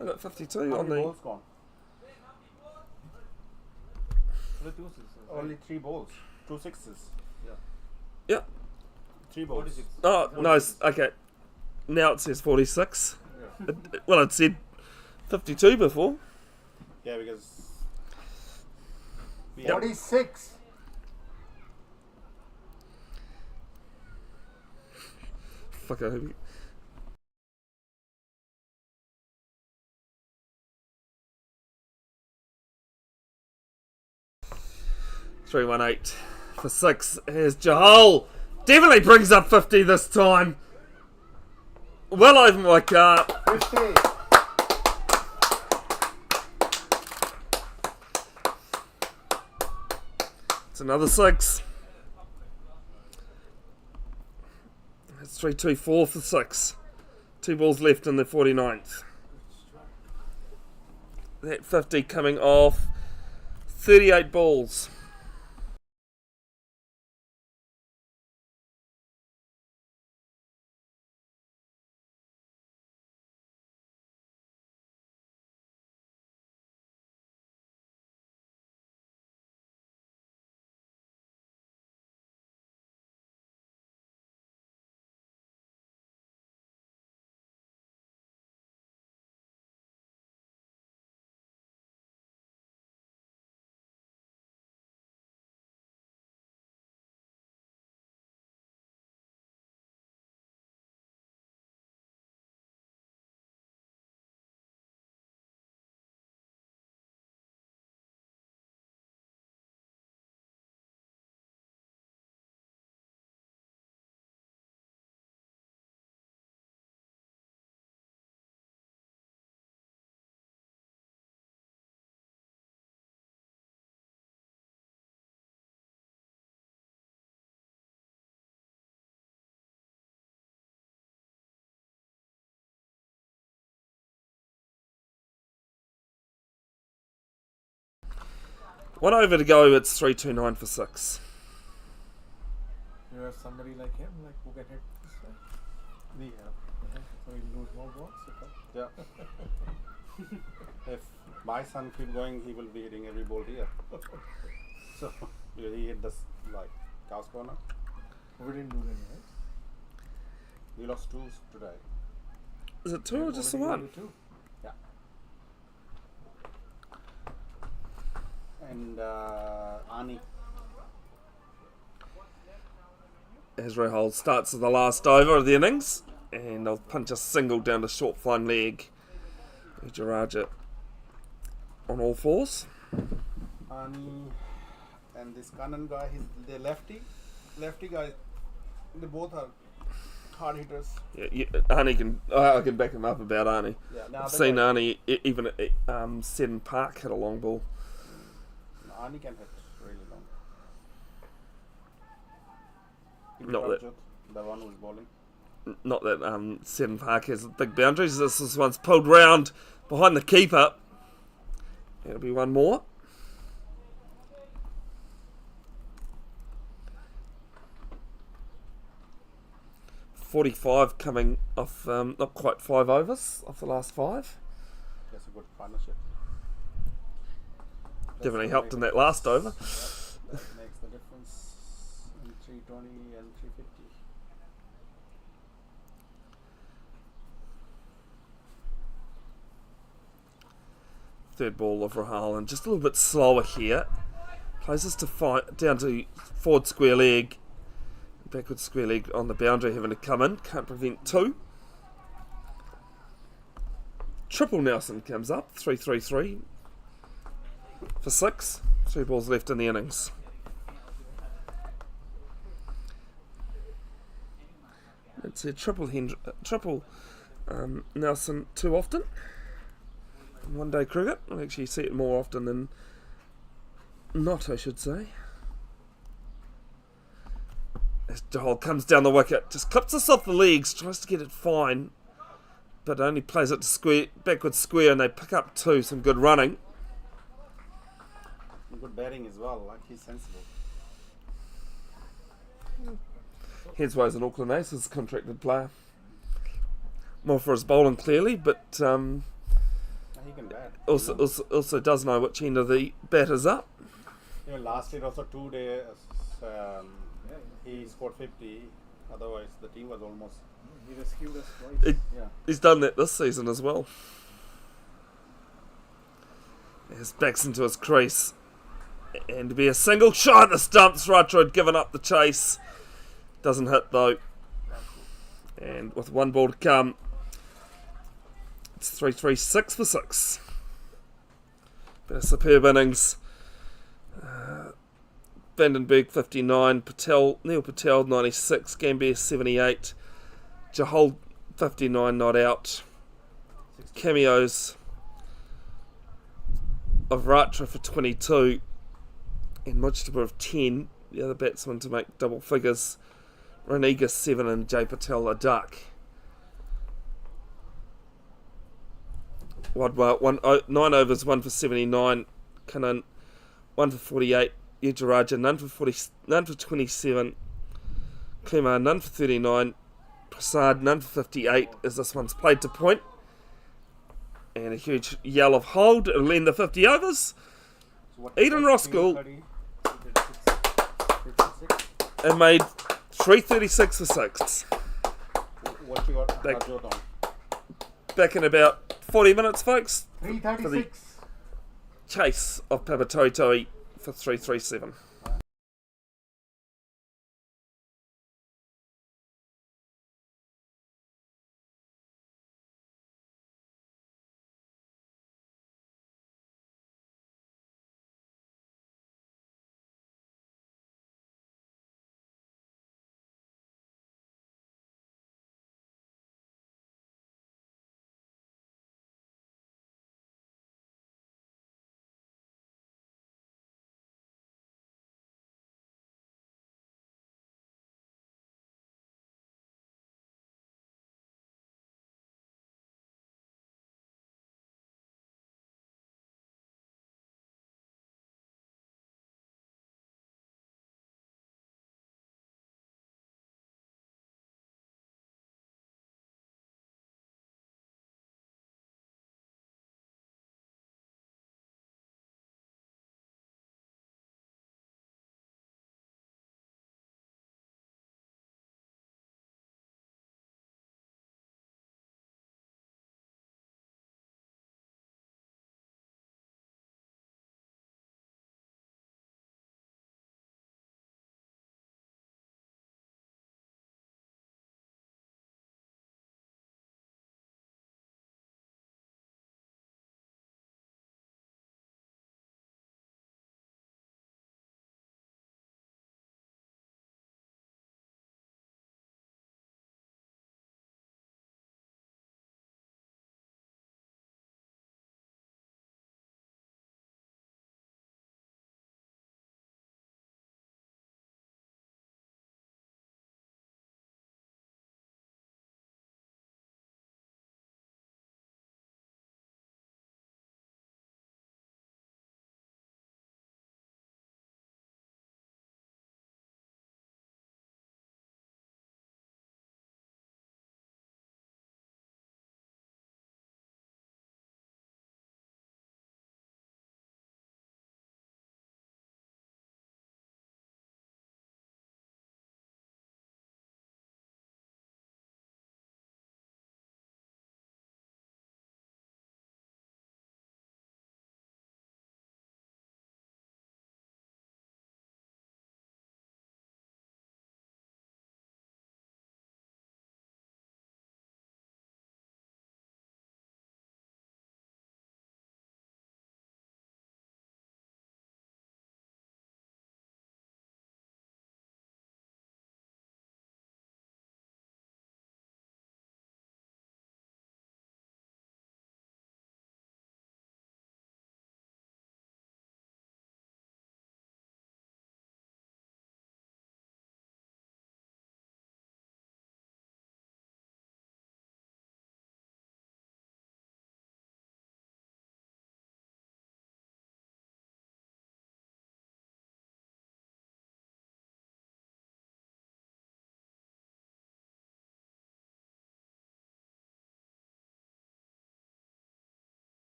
I got 52 How on many the. balls gone? Only 3 balls. 2 sixes. Yeah. 3 balls. 46. Oh, nice. Okay. Now it says 46. Well, it said 52 before. Yeah, because we Yep. 46. Fuck, I hope you... Three, 1, 8 for 6. Here's Jahal. Definitely brings up 50 this time. Well over my car. 50. It's another 6. It's 3, 2, 4 for 6. 2 balls left in the 49th. That 50 coming off 38 balls. One over to go. It's 3, 2, 9 for 6. You have somebody like him, like who can hit this way? we have. So he lose more balls. Yeah. If my son keep going, he will be hitting every ball here. So he hit this like cow's corner. We didn't lose any, right? We lost 2 today. Is it 2 or just the Already 1? two. Yeah. And Ani. As Rahul starts at the last over of the innings, and they'll punch a single down the short flying leg. Jaraja on all fours. Ani and this Kanan guy, he's the lefty. Lefty guy, they both are hard hitters. Yeah, Arnie can. I can back him up about Arnie. Yeah, now I've the seen guy- Arnie even at Seddon Park hit a long ball. Ani can hit really long. Not that- Prabhjot, the one who's bowling. Not that Seddon Park has big boundaries. This one's pulled round behind the keeper. It'll be one more. .45 coming off, not quite 5 overs off the last 5. That's a good partnership. Definitely That's helped the in way that last over. That makes the difference in 320 and 350. Third ball of Rahal, and just a little bit slower here. Plays us to down to forward square leg. Backward square leg on the boundary, having to come in. Can't prevent 2. Triple Nelson comes up. 3-3-3 for 6. 3 balls left in the innings. It's a triple Nelson too often. In one day cricket, I actually see it more often than not, I should say. As Jahal comes down the wicket, just clips us off the legs, tries to get it fine, but only plays it to square, backward square, and they pick up 2. Some good running. Good batting as well, like he's sensible. Hence why he's an Auckland Aces contracted player. More for his bowling, clearly, but He can bat. also does know which end of the bat is up. Even last year also 2 days, he scored 50. Otherwise, the team was almost. He rescued us twice. It- Yeah. He's done that this season as well. As backs into his crease. And to be a single shot at the stumps. Ratra had given up the chase. Doesn't hit though. And with one ball to come, it's 3-3-6 for 6. Been a superb innings. Vandenberg 59, Neil Patel 96, Gambier 78, Jahol 59 not out. Cameos of Ratra for 22 and Mujtaba of 10, the other batsman to make double figures. Raniga 7 and Jay Patel a duck. 9 overs, 1 for 79. Kanan 1 for 48. Yudhiraja none for 27. Kumar none for 39. Prasad none for 58 as this one's played to point. And a huge yell of hold. It'll end the 50 overs. Eden Roskill and made 336 for 6. What you got? Back in about 40 minutes, folks. 336. Chase of Papatoetoe for 337.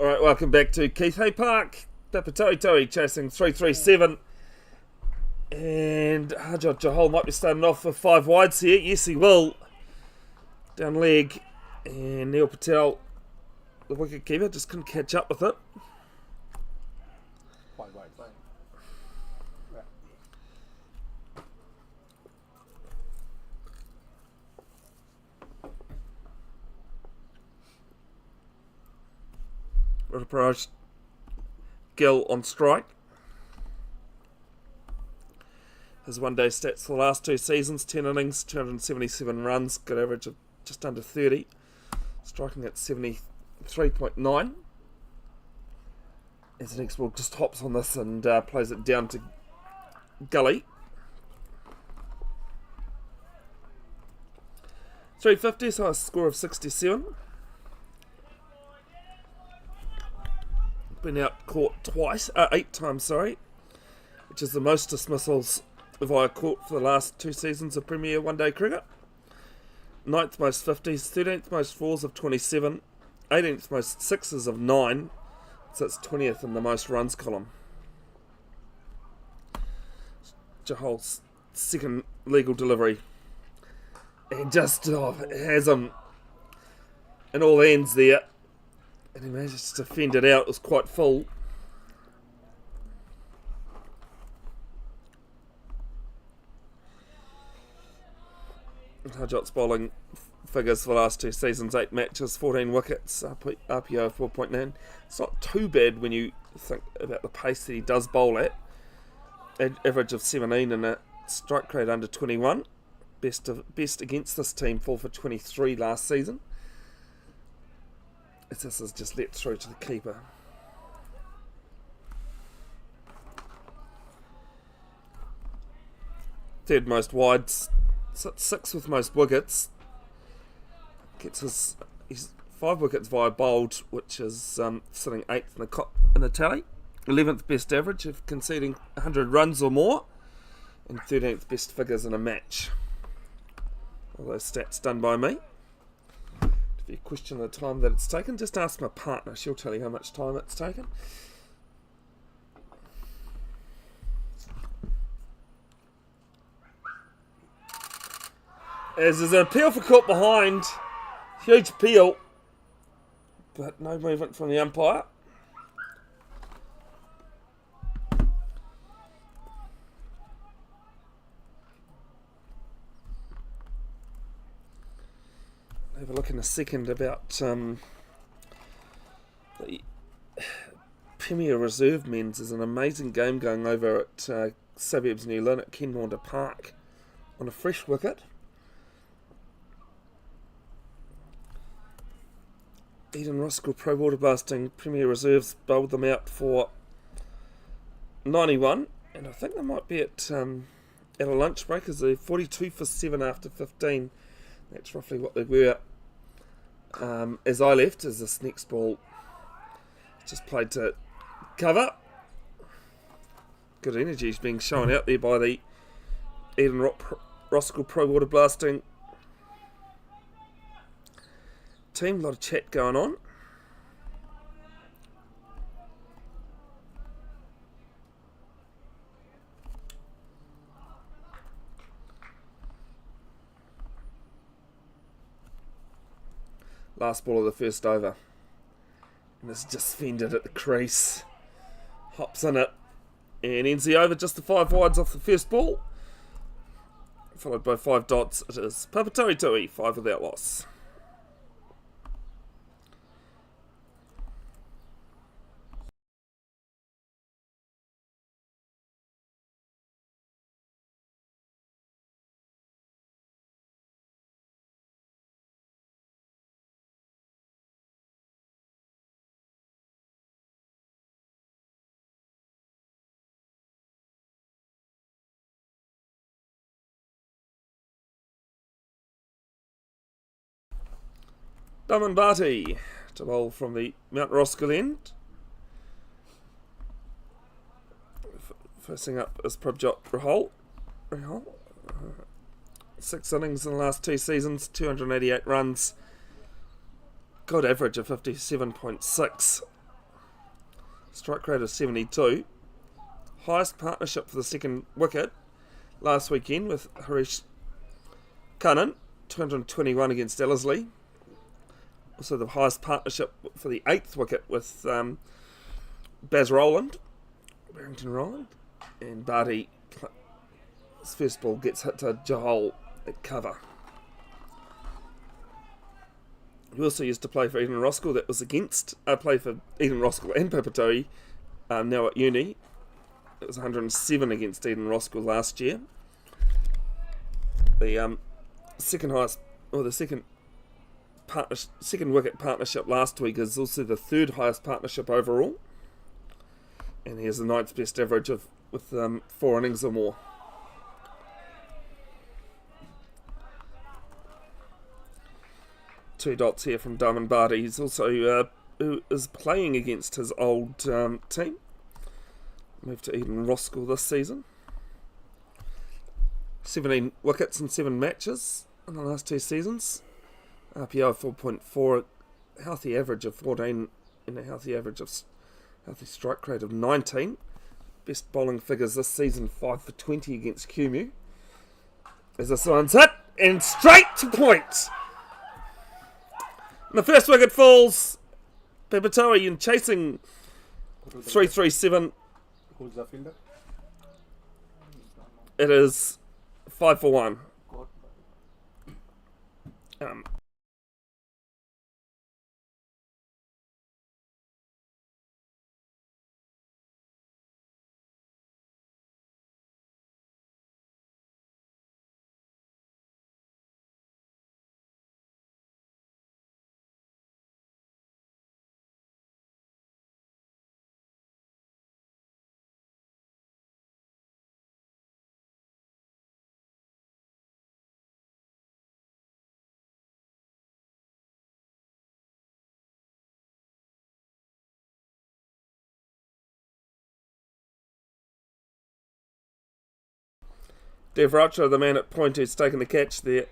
Alright, welcome back to Keith Hay Park. Papatoetoe chasing 337. And Harjot Jahal might be starting off with 5 wides here. Yes, he will. Down leg. And Neil Patel, the wicket keeper, just couldn't catch up with it. Wide. Yeah. Roskill Gill on strike. His one-day stats for the last 2 seasons: 10 innings, 277 runs, good average of just under 30, striking at 73.9. As the next ball just hops on this and plays it down to Gully. 350, so a score of 67. Been out caught 8 times, which is the most dismissals via court for the last 2 seasons of Premier One-Day Cricket. 9th most 50s, 13th most 4s of 27, 18th most 6s of 9, so it's 20th in the most runs column. Jahal's second legal delivery. And just has him in all ends there. And he managed to fend it out. It was quite full. Harjot's bowling figures for the last 2 seasons: 8 matches, 14 wickets, RPO of 4.9. It's not too bad when you think about the pace that he does bowl at. Average of 17 and a strike rate under 21. Best against this team, 4 for 23 last season. This is just let through to the keeper. Third most wides, 6th with most wickets. Gets his 5 wickets via bowled, which is sitting 8th in the tally. 11th best average of conceding 100 runs or more, and 13th best figures in a match. All those stats done by me. If you question the time that it's taken, just ask my partner. She'll tell you how much time it's taken. As there's an appeal for caught behind. Huge appeal. But no movement from the umpire. Have a look in a second about the Premier Reserve Men's. There's an amazing game going over at Suburbs New Lynn at Kenmorda Park on a fresh wicket. Roskill Pro Waterblasting Premier Reserves bowled them out for 91, and I think they might be at a lunch break as they're 42 for 7 after 15. That's roughly what they were as I left, as this next ball just played to cover. Good energy is being shown out there by the Roskill Pro Waterblasting team. A lot of chat going on. Last ball of the first over. And it's just fended at the crease. Hops in it. And ends the over just the 5 wides off the first ball. Followed by 5 dots. It is Papatoetoe, 5 without loss. Damanbati to bowl from the Mount Roskill end. Facing up is Prabjot Rahul. 6 innings in the last 2 seasons, 288 runs. Good average of 57.6. strike rate of 72. Highest partnership for the second wicket last weekend with Harish Kannan, 221 against Ellerslie. Also the highest partnership for the 8th wicket with Barrington Rowland. And Barty, his first ball gets hit to Jahal at cover. He also used to play for Eden Roskill. That was against. Play for Eden Roskill and Papatoetoe, now at uni. It was 107 against Eden Roskill last year. The second highest, or the second wicket partnership last week is also the third highest partnership overall. And he has the 9th best average with 4 innings or more. Two dots here from Darman Barty. He's also who is playing against his old team. Moved to Eden Roskill this season. 17 wickets in 7 matches in the last 2 seasons. RPO of 4.4, healthy average of 14, and a healthy strike rate of 19. Best bowling figures this season, 5 for 20 against QMU. As this one's hit, and straight to point. And the first wicket falls. Papatoetoe in chasing 337. Who's the fielder? It is 5 for 1. Dev Racha, the man at point who's taken the catch there,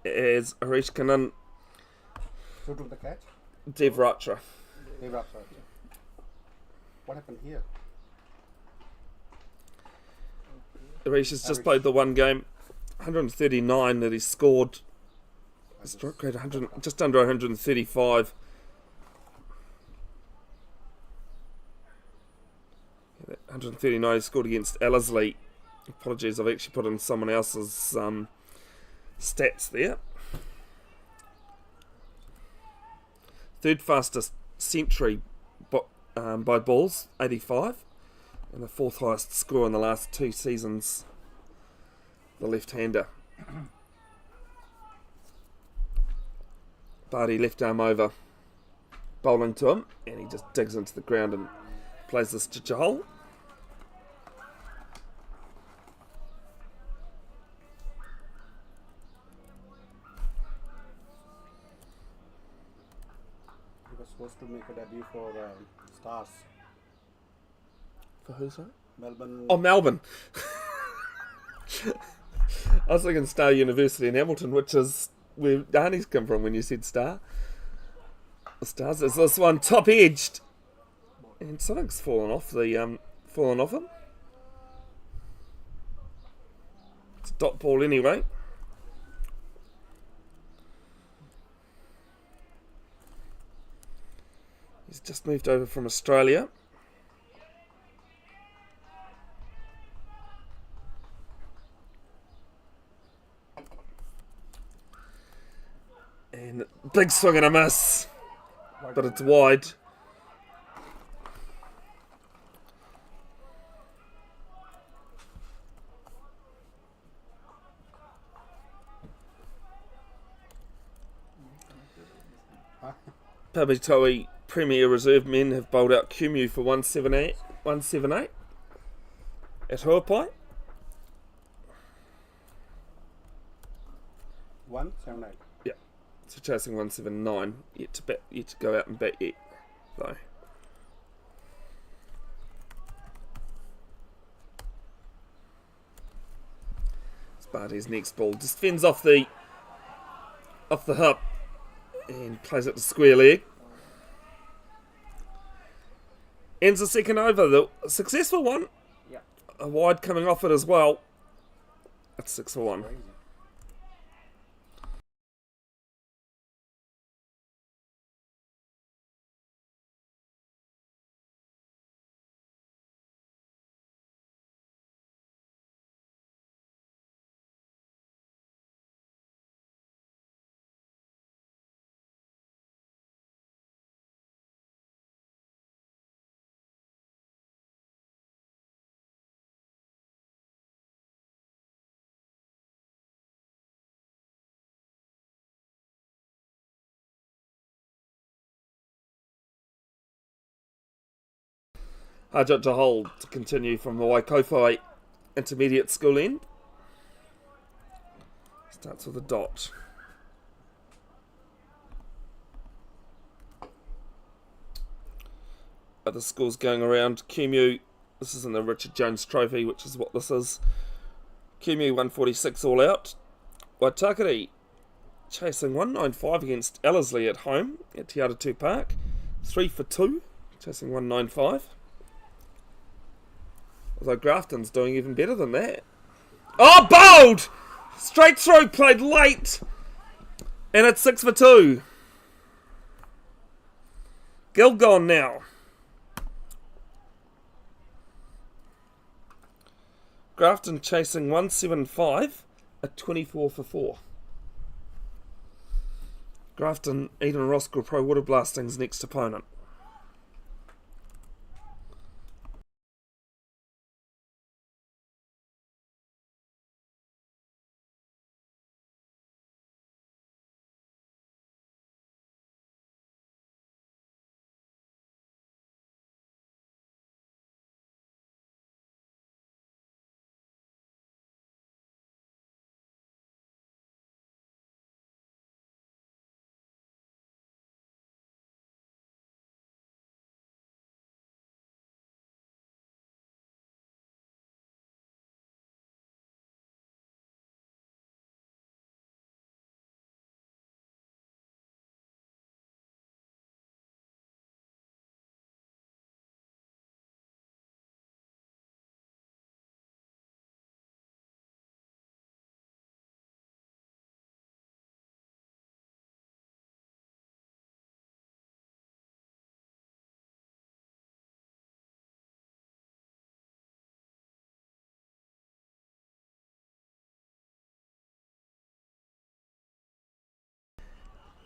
as Harish Kannan. Who took the catch? Dev Racha. What happened here? Harish has just played the one game, 139 that he scored. Strike rate just under 135. 139 he scored against Ellerslie. Apologies, I've actually put in someone else's stats there. Third fastest century by balls, 85. And the 4th highest score in the last 2 seasons, the left-hander. Barty left arm over, bowling to him, and he just digs into the ground and plays this to Jahal. Supposed to make a debut for Stars. For who, sorry? Melbourne. Oh, Melbourne. I was thinking Star University in Hamilton, which is where Arnie's come from when you said Star. The Stars is this one top edged, and something's fallen off him. It's a dot ball anyway. He's just moved over from Australia. And big swing and a miss. But it's wide. Papatoetoe Premier Reserve men have bowled out QMU for 178 at Huapai. 179. Yeah, so chasing 179. Yet to go out and bat yet, though. Barty's next ball just fends off the hip and plays it to square leg. Ends the second over. The successful one. Yeah. A wide coming off it as well. It's 6 for 1. Crazy. Hard to hold to continue from the Waikowhai intermediate school end. Starts with a dot. Other schools going around. QMU, this is in the Richard Jones Trophy, which is what this is. QMU 146 all out. Waitakere chasing 195 against Ellerslie at home at Te Atatū Park. 3 for 2, chasing 195. Although Grafton's doing even better than that. Oh, bowled! Straight throw, played late. And it's 6 for 2. Gill gone now. Grafton chasing 175 at 24 for 4. Grafton, Eden Roskill Pro Waterblasting's next opponent.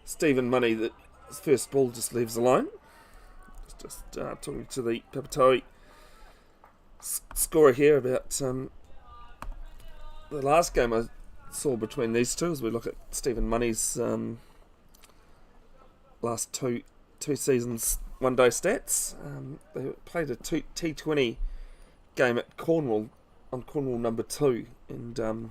Stephen Money, that his first ball just leaves alone. Just talking to the Papatoetoe scorer here about the last game I saw between these two as we look at Stephen Money's last two seasons one-day stats. They played a T20 game at Cornwall on Cornwall number 2 and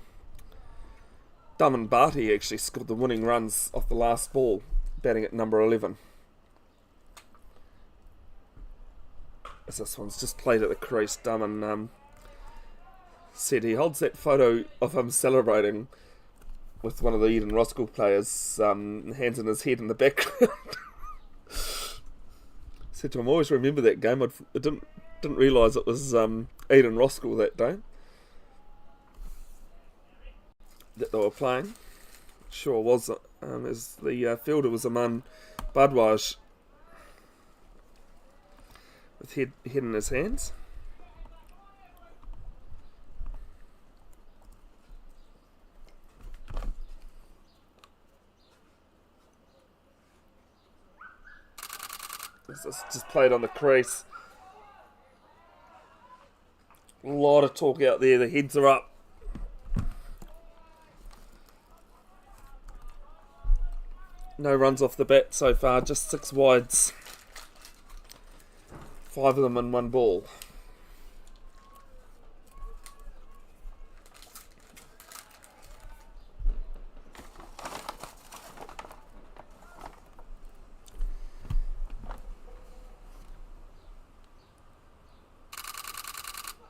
Daman Barty actually scored the winning runs off the last ball, batting at number 11. As this one's just played at the crease, Daman said he holds that photo of him celebrating with one of the Eden Roskill players, hands in his head in the background. Said to him, I always remember that game. I didn't realise it was Eden Roskill that day that they were playing. Sure was, as the fielder was Aman Badwaj with head in his hands. This is just played on the crease. A lot of talk out there. The heads are up. No runs off the bat so far, just 6 wides. 5 of them in 1 ball.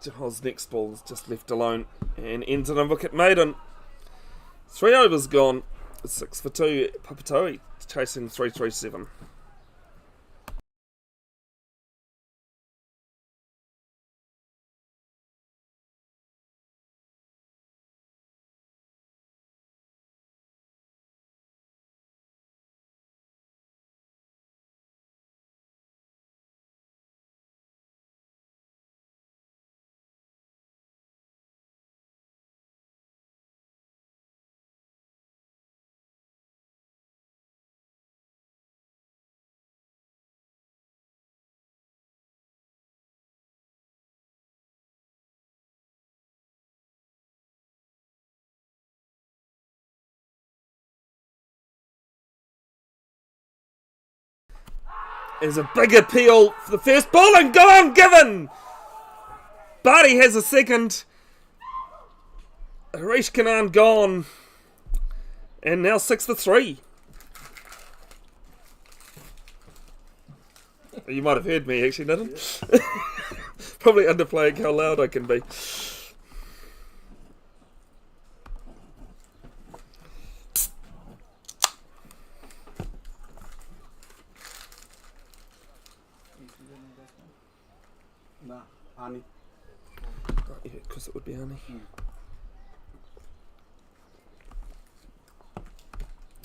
Jahal's next ball is just left alone and ends in a wicket maiden. 3 overs gone. 6 for 2. Papatoetoe chasing 337. There's a big appeal for the first ball and go on given. Barty has a second. Harish Kanan gone. And now 6 for 3. You might have heard me actually, Nathan. Probably underplaying how loud I can be. Nah, Ani. Oh, yeah, because it would be Annie.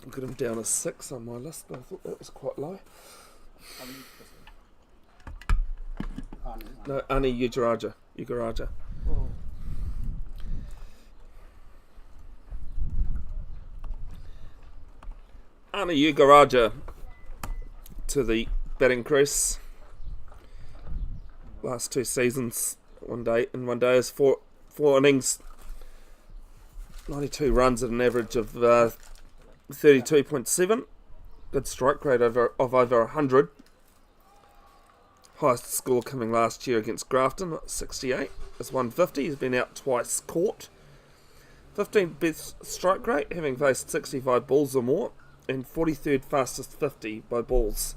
I've got him down as 6 on my list, but I thought that was quite low. Ani. No, Annie Ugaraja. Annie Ugaraja to the batting crease. Last 2 seasons, one day is 4 innings, 92 runs at an average of 32.7. Good strike rate of over 100. Highest score coming last year against Grafton, 68. It's 150. He's been out twice caught. 15th best strike rate, having faced 65 balls or more, and 43rd fastest 50 by balls.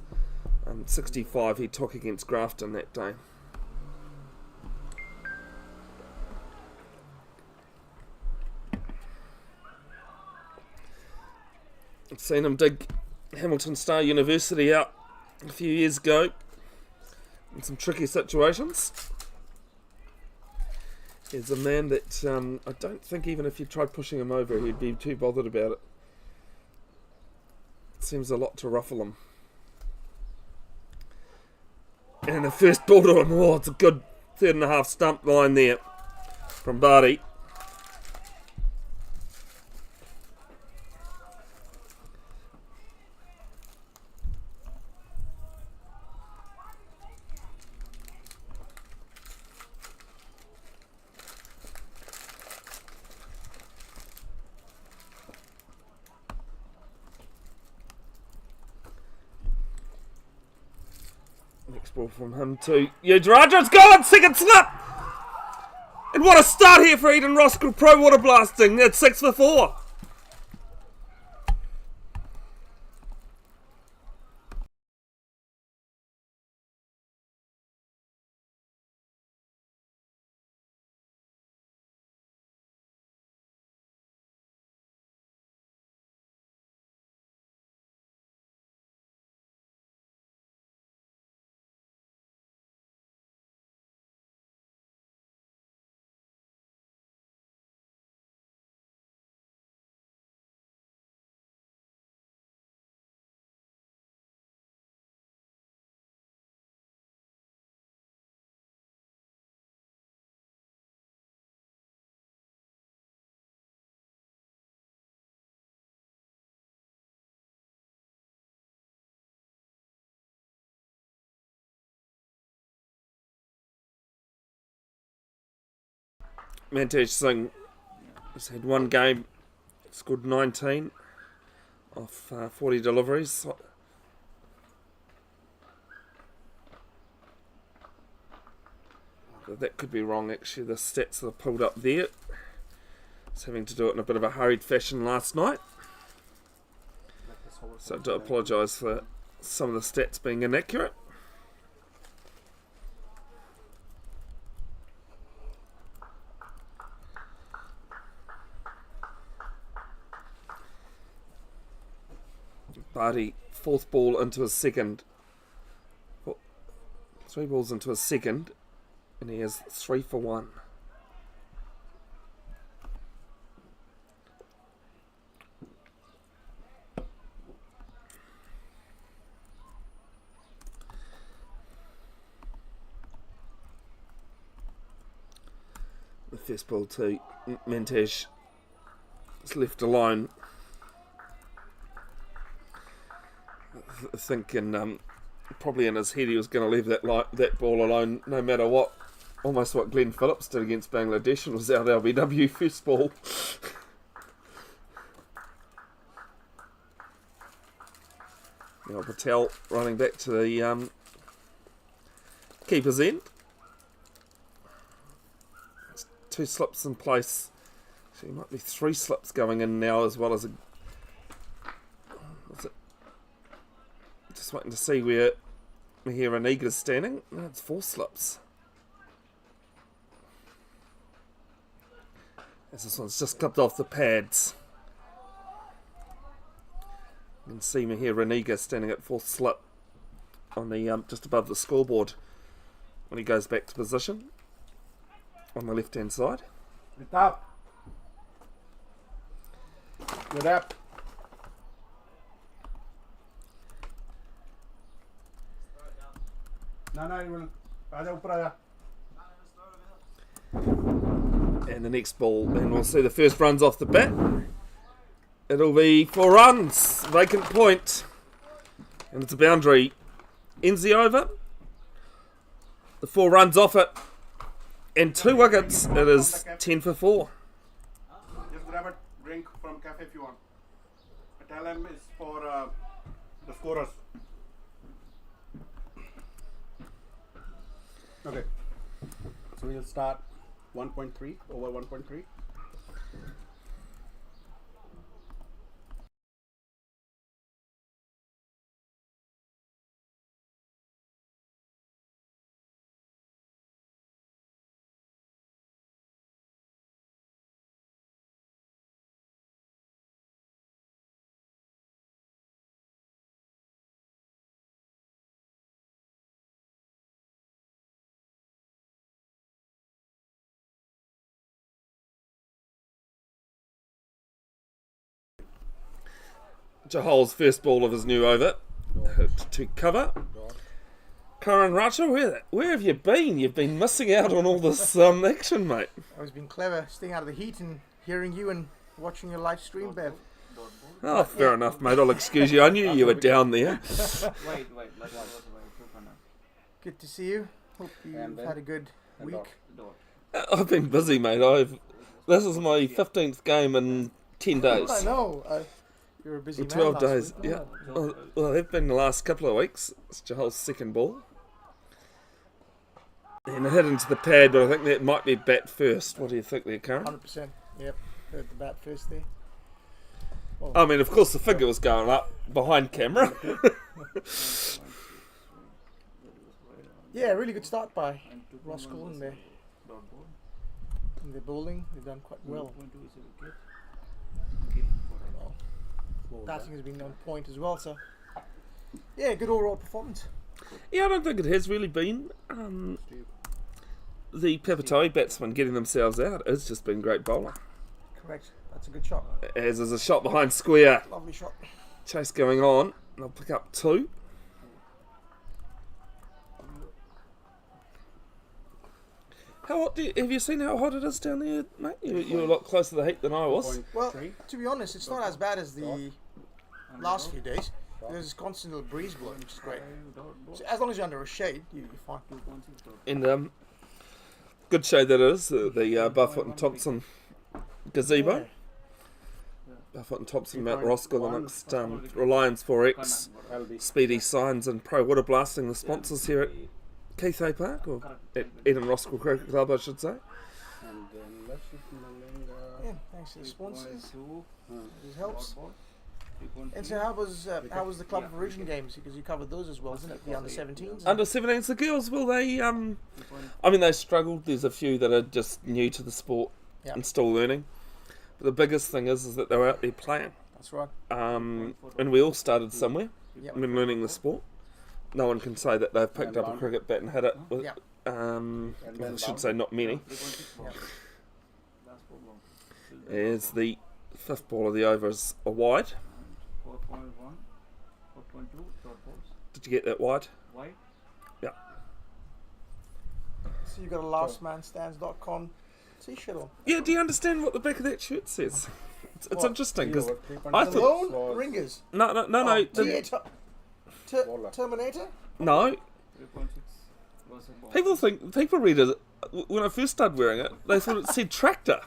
65 he took against Grafton that day. I've seen him dig Hamilton Star University out a few years ago in some tricky situations. He's a man that I don't think even if you tried pushing him over he'd be too bothered about it. Seems a lot to ruffle him. And the first ball to him, it's a good 3.5 stump line there from Barty. Next ball from him to Yudhiraja. It's gone! Second slip! And what a start here for Eden Roskill Pro Waterblasting. That's 6 for 4. Mantaj Singh has had one game, scored 19 off 40 deliveries. That could be wrong actually, the stats that are pulled up there. It's having to do it in a bit of a hurried fashion last night. So I do apologise for some of the stats being inaccurate. Barty, 4th ball into his second. 3 balls into his second, and he has 3 for 1. The first ball to Mantaj is left alone. Thinking probably in his head he was going to leave that ball alone no matter what. Almost what Glenn Phillips did against Bangladesh and was out LBW first ball. Now Patel running back to the keeper's end. It's 2 slips in place. Actually, might be 3 slips going in now, as well as a. What's it? Just waiting to see where Mihira Niga's standing. No, it's 4 slips. As this one's just clipped off the pads. You can see Mihira Niga standing at 4th slip on the just above the scoreboard when he goes back to position on the left hand side. Get up. Get up. No, you will. Aja upar aja. And the next ball, and we'll see the first runs off the bat. It'll be 4 runs, vacant point, and it's a boundary. Ends the over. The 4 runs off it, and 2 wickets. It is 10 for 4. Just grab a drink from cafe if you want. Tell him it's for the scorers. Okay. So we'll start 1.3 over 1.3. Jahal's first ball of his new over to cover. Karan Racha, where have you been? You've been missing out on all this action, mate. I was being clever, staying out of the heat and hearing you and watching your live stream, Bev. Oh, fair enough, mate. I'll excuse you. I knew you were down there. Wait. Good to see you. Hope you've had a good week. I've been busy, mate. This is my 15th game in 10 days. I know. You're a busy man. 12 last days, week. yeah. Well, they've been the last couple of weeks. It's Jahal's second ball. And it hit into the pad, but I think that might be bat first. What do you think there, Karen? 100%. Yep. Heard the bat first there. Well, I mean, of course, the figure was going up behind camera. yeah, really good start by Roskill and their bowling. They've done quite well. Batting has been on point as well, so yeah, good overall performance. Yeah, I don't think it has really been. The Papatoetoe batsmen getting themselves out. It's just been great bowling. Correct. That's a good shot. As there's a shot behind square. Lovely shot. Chase going on. They'll pick up 2. How hot have you seen how hot it is down there, mate? You're a lot closer to the heat than I was. Well, to be honest, it's not as bad as the last few days. There's this constant little breeze blowing, which is great. So as long as you're under a shade, you're fine. And good shade that is, the Buffett and Thompson gazebo. Buffett and Thompson, Mount Roskill amongst Reliance 4X, Speedy Signs and Pro Waterblasting, the sponsors here at Keithay Park, or at Eden Roskill Cricket Club, I should say. And then let's just Yeah, thanks to the sponsors. This helps. And so how was the Club of Origin games? Because you covered those as well, isn't it? The under-17s? Under-17s, the girls, well, they, I mean, they struggled. There's a few that are just new to the sport and still learning. But the biggest thing is that they're out there playing. That's right. And we all started somewhere when learning the sport. No one can say that they've picked up a cricket bat and hit it. With, I should say not many. As the 5th ball of the over is a wide. 4.1, 4.2, dot balls. Did you get that wide? Wide? Yeah. So you got a lastmanstands.com t-shirt on. Yeah, do you understand what the back of that shirt says? It's interesting because I The thought Lone Ringers. no. Terminator? No, 3.6 was a ball. people read it when I first started wearing it. They thought it said tractor.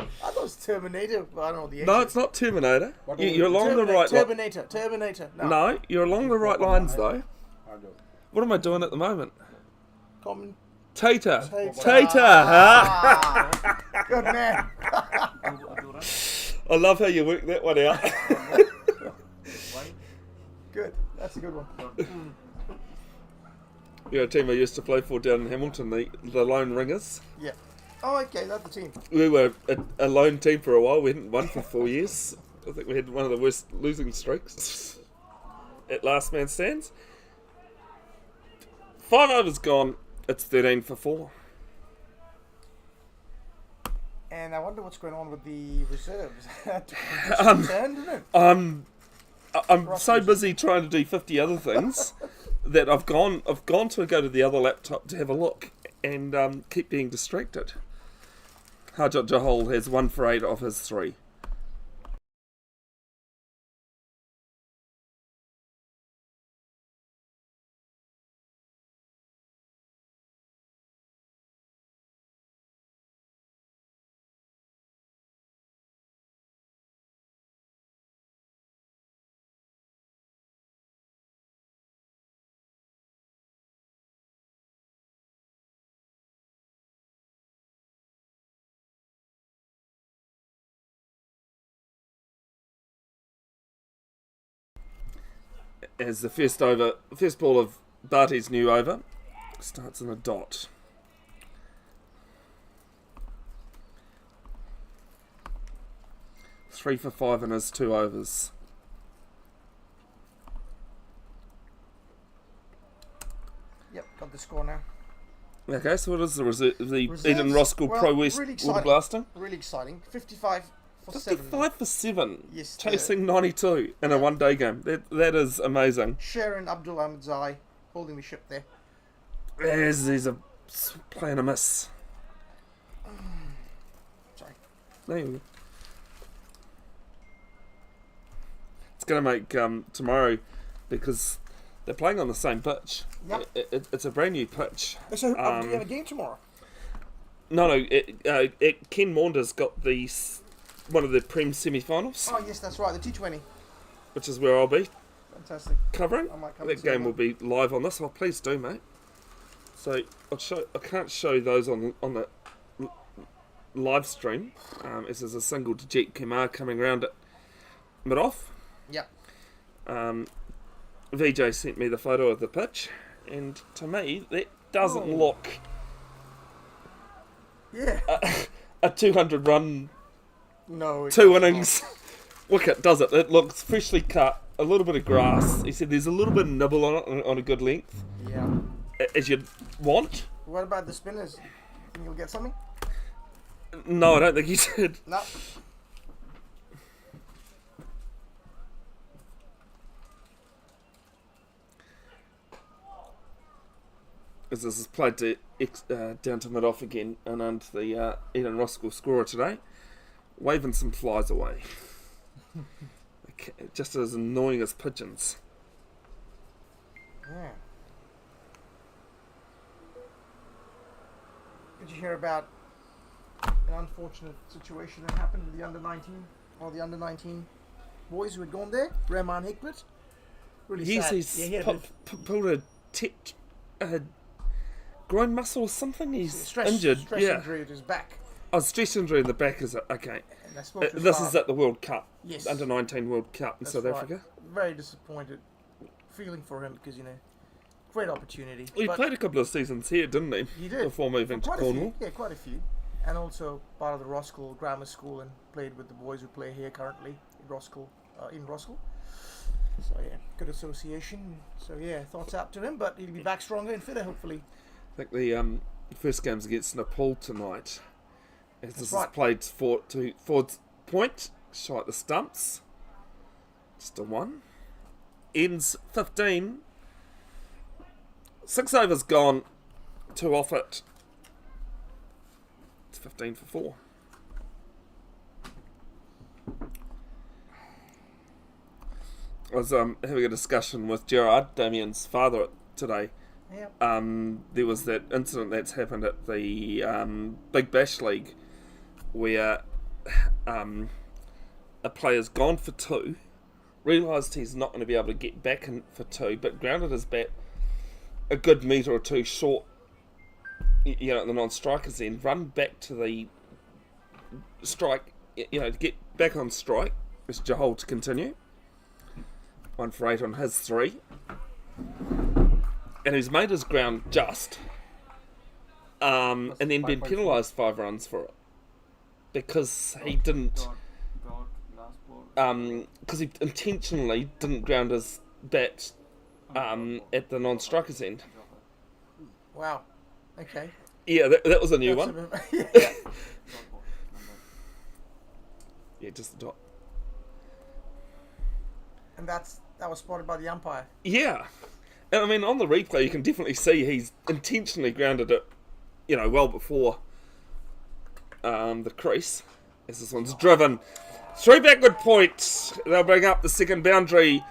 I thought thought it was Terminator, but I don't know the No, exit. it's not Terminator. What You're along the right line. Terminator. No. No, you're along the right lines though. I do. What am I doing at the moment? Common. Tater. Tater. Ah, good man. Two runs. I love how you worked that one out. Wide. Good. That's a good one. You're a team I used to play for down in Hamilton, the Lone Ringers. Yeah. Oh, okay. That's the team. We were a lone team for a while. We hadn't won for 4 years. I think we had one of the worst losing streaks at last man stands. 5 overs gone. It's 13 for 4. And I wonder what's going on with the reserves. Turned, isn't it? I'm so busy trying to do 50 other things that I've gone to go to the other laptop to have a look and keep being distracted. Harjot Jahal has 1 for 8 of his 3. As the first ball of Barty's new over starts in a dot. Three for 5 in his 2 overs. Yep, got the score now. Okay, so what is the Reserves? Eden Roskill Well, Pro West really exciting. Waterblasting? Really exciting. 55 for 7. 55 for 7. Yes, Chasing 92 in a one-day game. That is amazing. Sharon Abdul Ahmedzai holding the ship there. As he's playing a miss. Sorry. There you go. It's going to make tomorrow, because they're playing on the same pitch. Yep. It's a brand new pitch. So, do you have a game tomorrow? No. Ken Maunders got one of the Prem semi-finals, Oh, yes, that's right. The T20. which is where I'll be Fantastic. covering. I might come That and see game that. will be live on this. Oh, please do, mate. So I can't show those on the live stream, as there's a single to Jeet Kumar coming around at mid-off. Yep. VJ sent me the photo of the pitch, and to me that doesn't look Yeah. a 200 run, No. it 2 does innings wicket, does it? It looks freshly cut, a little bit of grass. He said there's a little bit of nibble on it on a good length, not. Yeah. as you'd want. What about the spinners? Think you'll get something? No, I don't think he did. No. As this is played to down to mid-off again and under the Eden Roskill scorer today, waving some flies away. Just as annoying as pigeons. Yeah. Did you hear about an unfortunate situation that happened with the under 19 boys who had gone there? Rahman Hikmet. Really Yes, sad. he's Yeah, he had a pulled a groin muscle or something. He's stress injured. Yeah. injury to his back. Oh, stress injury in the back, is it? Okay. And I spoke to his This father. is at the World Cup. Yes. Under 19 World Cup in That's South right. Africa. Very disappointed. Feeling for him because, great opportunity. He But played a couple of seasons here, didn't he? He did. Before moving to quite a Cornwall. few. Yeah, quite a few. And also part of the Roskill Grammar School and played with the boys who play here currently in Roskill. So yeah, good association. So yeah, thoughts out to him, but he'll be back stronger and fitter hopefully. I think the first game's against Nepal tonight. As this right. is played to Ford's point, shot the stumps. Just a 1. Ends 15. 6 overs gone. 2 off it. It's 15 for 4. I was having a discussion with Gerard, Damien's father, today. Yeah. There was that incident that's happened at the Big Bash League where a player's gone for two, realised he's not going to be able to get back in for two, but grounded his bat a good metre or two short, at the non-striker's end, run back to the strike, to get back on strike, as Jahal to continue. 1 for 8 on his 3. And he's made his ground just, and then been penalised 5 runs for it. Because he didn't, because he intentionally didn't ground his bat at the non-striker's end. Wow. Okay. Yeah, that was a new one. Yeah. Yeah, just the dot. And that was spotted by the umpire. Yeah. And I mean, on the replay, you can definitely see he's intentionally grounded it, well before the crease, as this one's driven. 3 backward points. They'll bring up the second boundary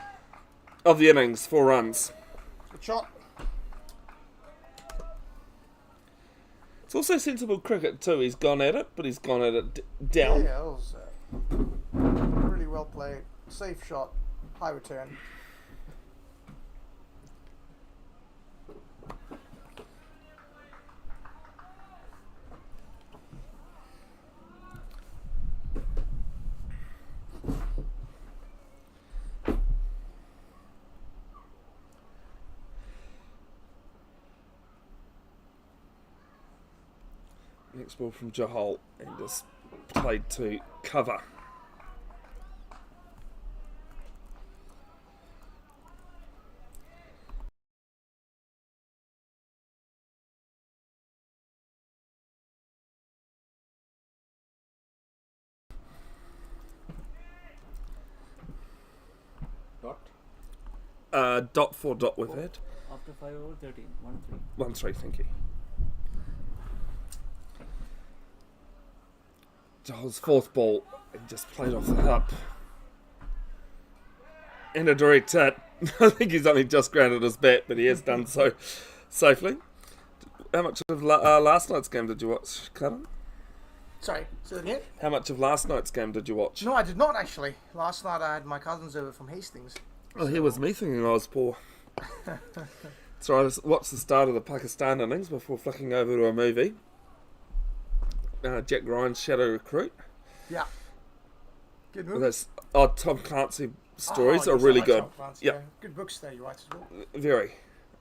of the innings, 4 runs. Good shot. It's also sensible cricket too. He's gone at it, but he's gone at it down. Yeah, that was really well played. Safe shot. High return. Next ball from Jahal, and just played to cover. Dot for dot we've had. After 5 over 13, 1-3. 1-3, thank you. Jahal's 4th ball, and just played off the hip. And a direct hit. I think he's only just grounded his bat, but he has done so safely. How much of last night's game did you watch, Karen? Sorry, say that again? How much of last night's game did you watch? No, I did not actually. Last night I had my cousins over from Hastings. Oh, here was me thinking I was poor. So I watched the start of the Pakistan innings before flicking over to a movie. Jack Ryan's Shadow Recruit. Yeah. Good movie. Those Tom Clancy stories are yes, I really like good. Tom Clancy, Yeah. yeah. Good books there, you write as well. Very.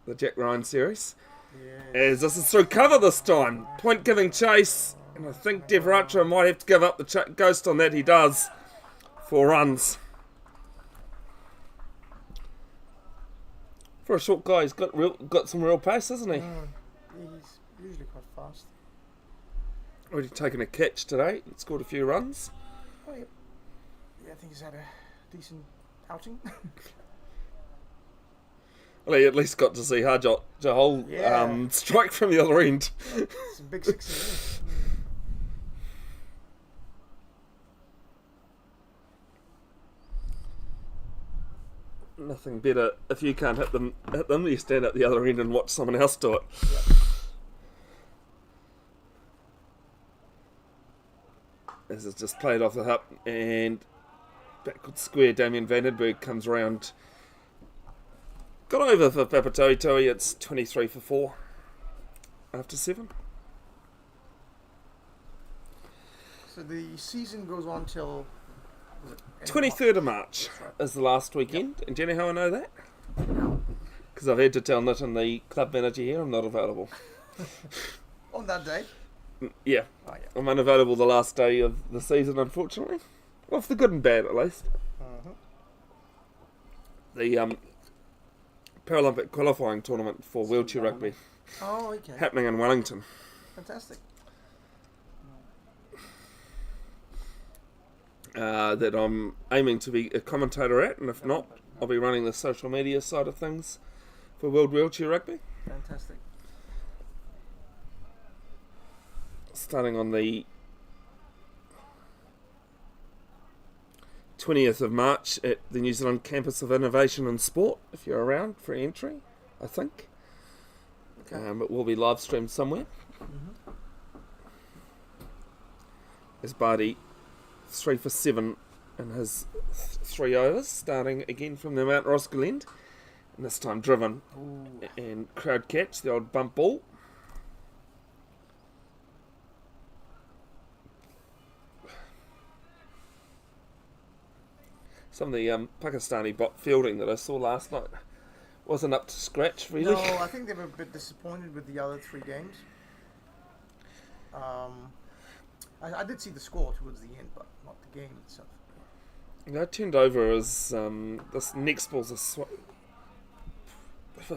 The Jack Ryan series. Yeah. As this is through cover this time. Point giving chase. And I think Devaracha might have to give up the ghost on that. He does. 4 runs. For a short guy, he's got some real pace, hasn't he? He's usually quite fast. Already taken a catch today and scored a few runs. Oh, yeah. Yeah, I think he's had a decent outing. Well, he at least got to see Jahal Yeah. strike from the other end. Some big sixes. Nothing better if you can't hit them. You stand at the other end and watch someone else do it. Yep. This is just played off the hip and backward square. Damien Vandenberg comes around. Got over for Papatoetoe. It's 23 for 4 after 7. So the season goes on till... 23rd of March is the last weekend. And do you know how I know that? Because I've had to tell Nitin, the club manager here, I'm not available. On that day? Yeah. Oh, yeah. I'm unavailable the last day of the season, unfortunately. Well, for the good and bad, at least. Uh-huh. The Paralympic qualifying tournament for wheelchair rugby Oh, okay. happening in Wellington. Fantastic. That I'm aiming to be a commentator at, and if not, I'll be running the social media side of things for World Wheelchair Rugby. Fantastic. Starting on the 20th of March at the New Zealand Campus of Innovation and Sport, if you're around for entry, I think. Okay. It will be live streamed somewhere. Mm-hmm. As Bardi 3 for 7 in his 3 overs, starting again from the Mount Roskill end, and this time driven and crowd catch, the old bump ball. Some of the Pakistani fielding that I saw last night wasn't up to scratch, really. No, I think they were a bit disappointed with the other 3 games. I did see the score towards the end, but not the game itself. I turned over as this next ball's a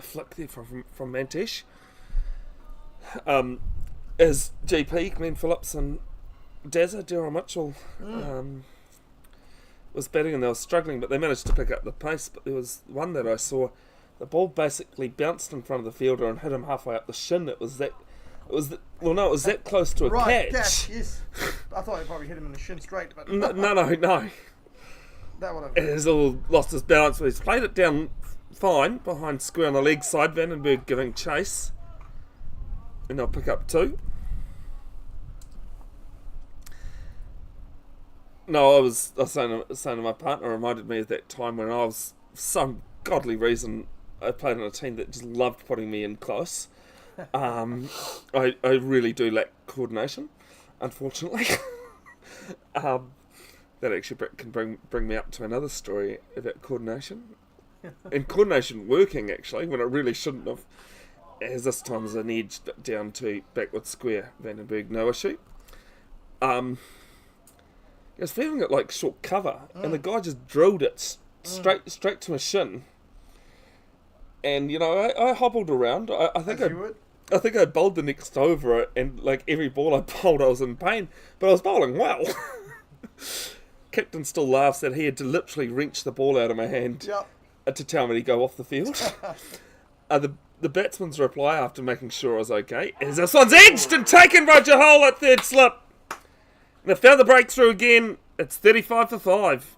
flick there from Mantesh. As GP, Glenn Phillips and Daryl Mitchell was batting and they were struggling, but they managed to pick up the pace. But there was one that I saw, the ball basically bounced in front of the fielder and hit him halfway up the shin. It was that close to a catch. Yes. I thought it probably hit him in the shin straight, but No. that would have. He's all lost his balance, but he's played it down fine behind square on the leg side. Vandenberg giving chase, and they'll pick up 2. No, I was saying to my partner, reminded me of that time when I was, for some godly reason, I played on a team that just loved putting me in close. I really do lack coordination, unfortunately. That actually can bring me up to another story about coordination. And coordination working, actually, when it really shouldn't have. As this time is an edge down to backward square, Vandenberg, no issue. I was feeling it like short cover, and the guy just drilled it straight to my shin. And, you know, I hobbled around. I think I bowled the next over, and like every ball I bowled, I was in pain. But I was bowling well. Captain still laughs that he had to literally wrench the ball out of my hand to tell me to go off the field. The batsman's reply after making sure I was okay is, "This one's edged and taken Roger Hole at third slip. And they found the breakthrough again. It's 35 for 5.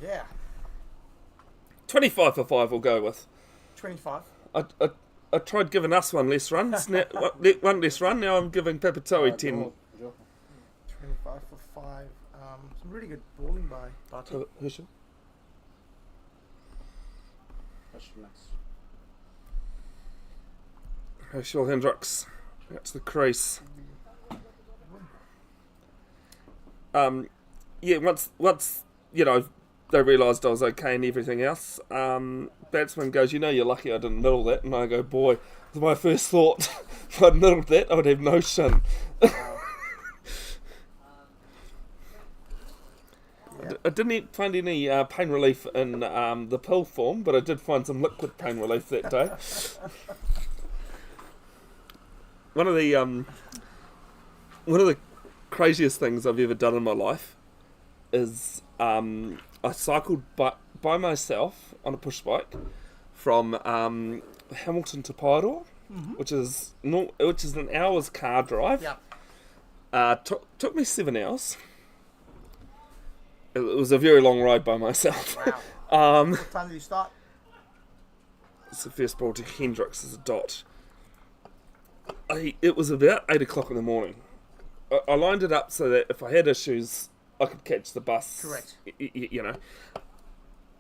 Yeah. 25 for 5 we'll go with. 25. I tried giving us one less runs. Now, one less run. Now I'm giving Papatoetoe 10. 25 for 5. Some really good bowling by Barty. Herschel. Herschel Hendricks. That's the crease. Once you know they realised I was okay and everything else, batsman goes, "You know, you're lucky I didn't middle that." And I go, "Boy, it was my first thought. If I'd middled that, I would have no shin." I didn't find any pain relief in the pill form, but I did find some liquid pain relief that day. One of the craziest things I've ever done in my life is I cycled by myself on a push bike from Hamilton to Papatoetoe, which is an hour's car drive. Yeah. Took me 7 hours. It was a very long ride by myself. Wow. What time did you start? It's the first ball to Hendricks as a dot. It was about 8 o'clock in the morning. I lined it up so that if I had issues, I could catch the bus. Correct. You know,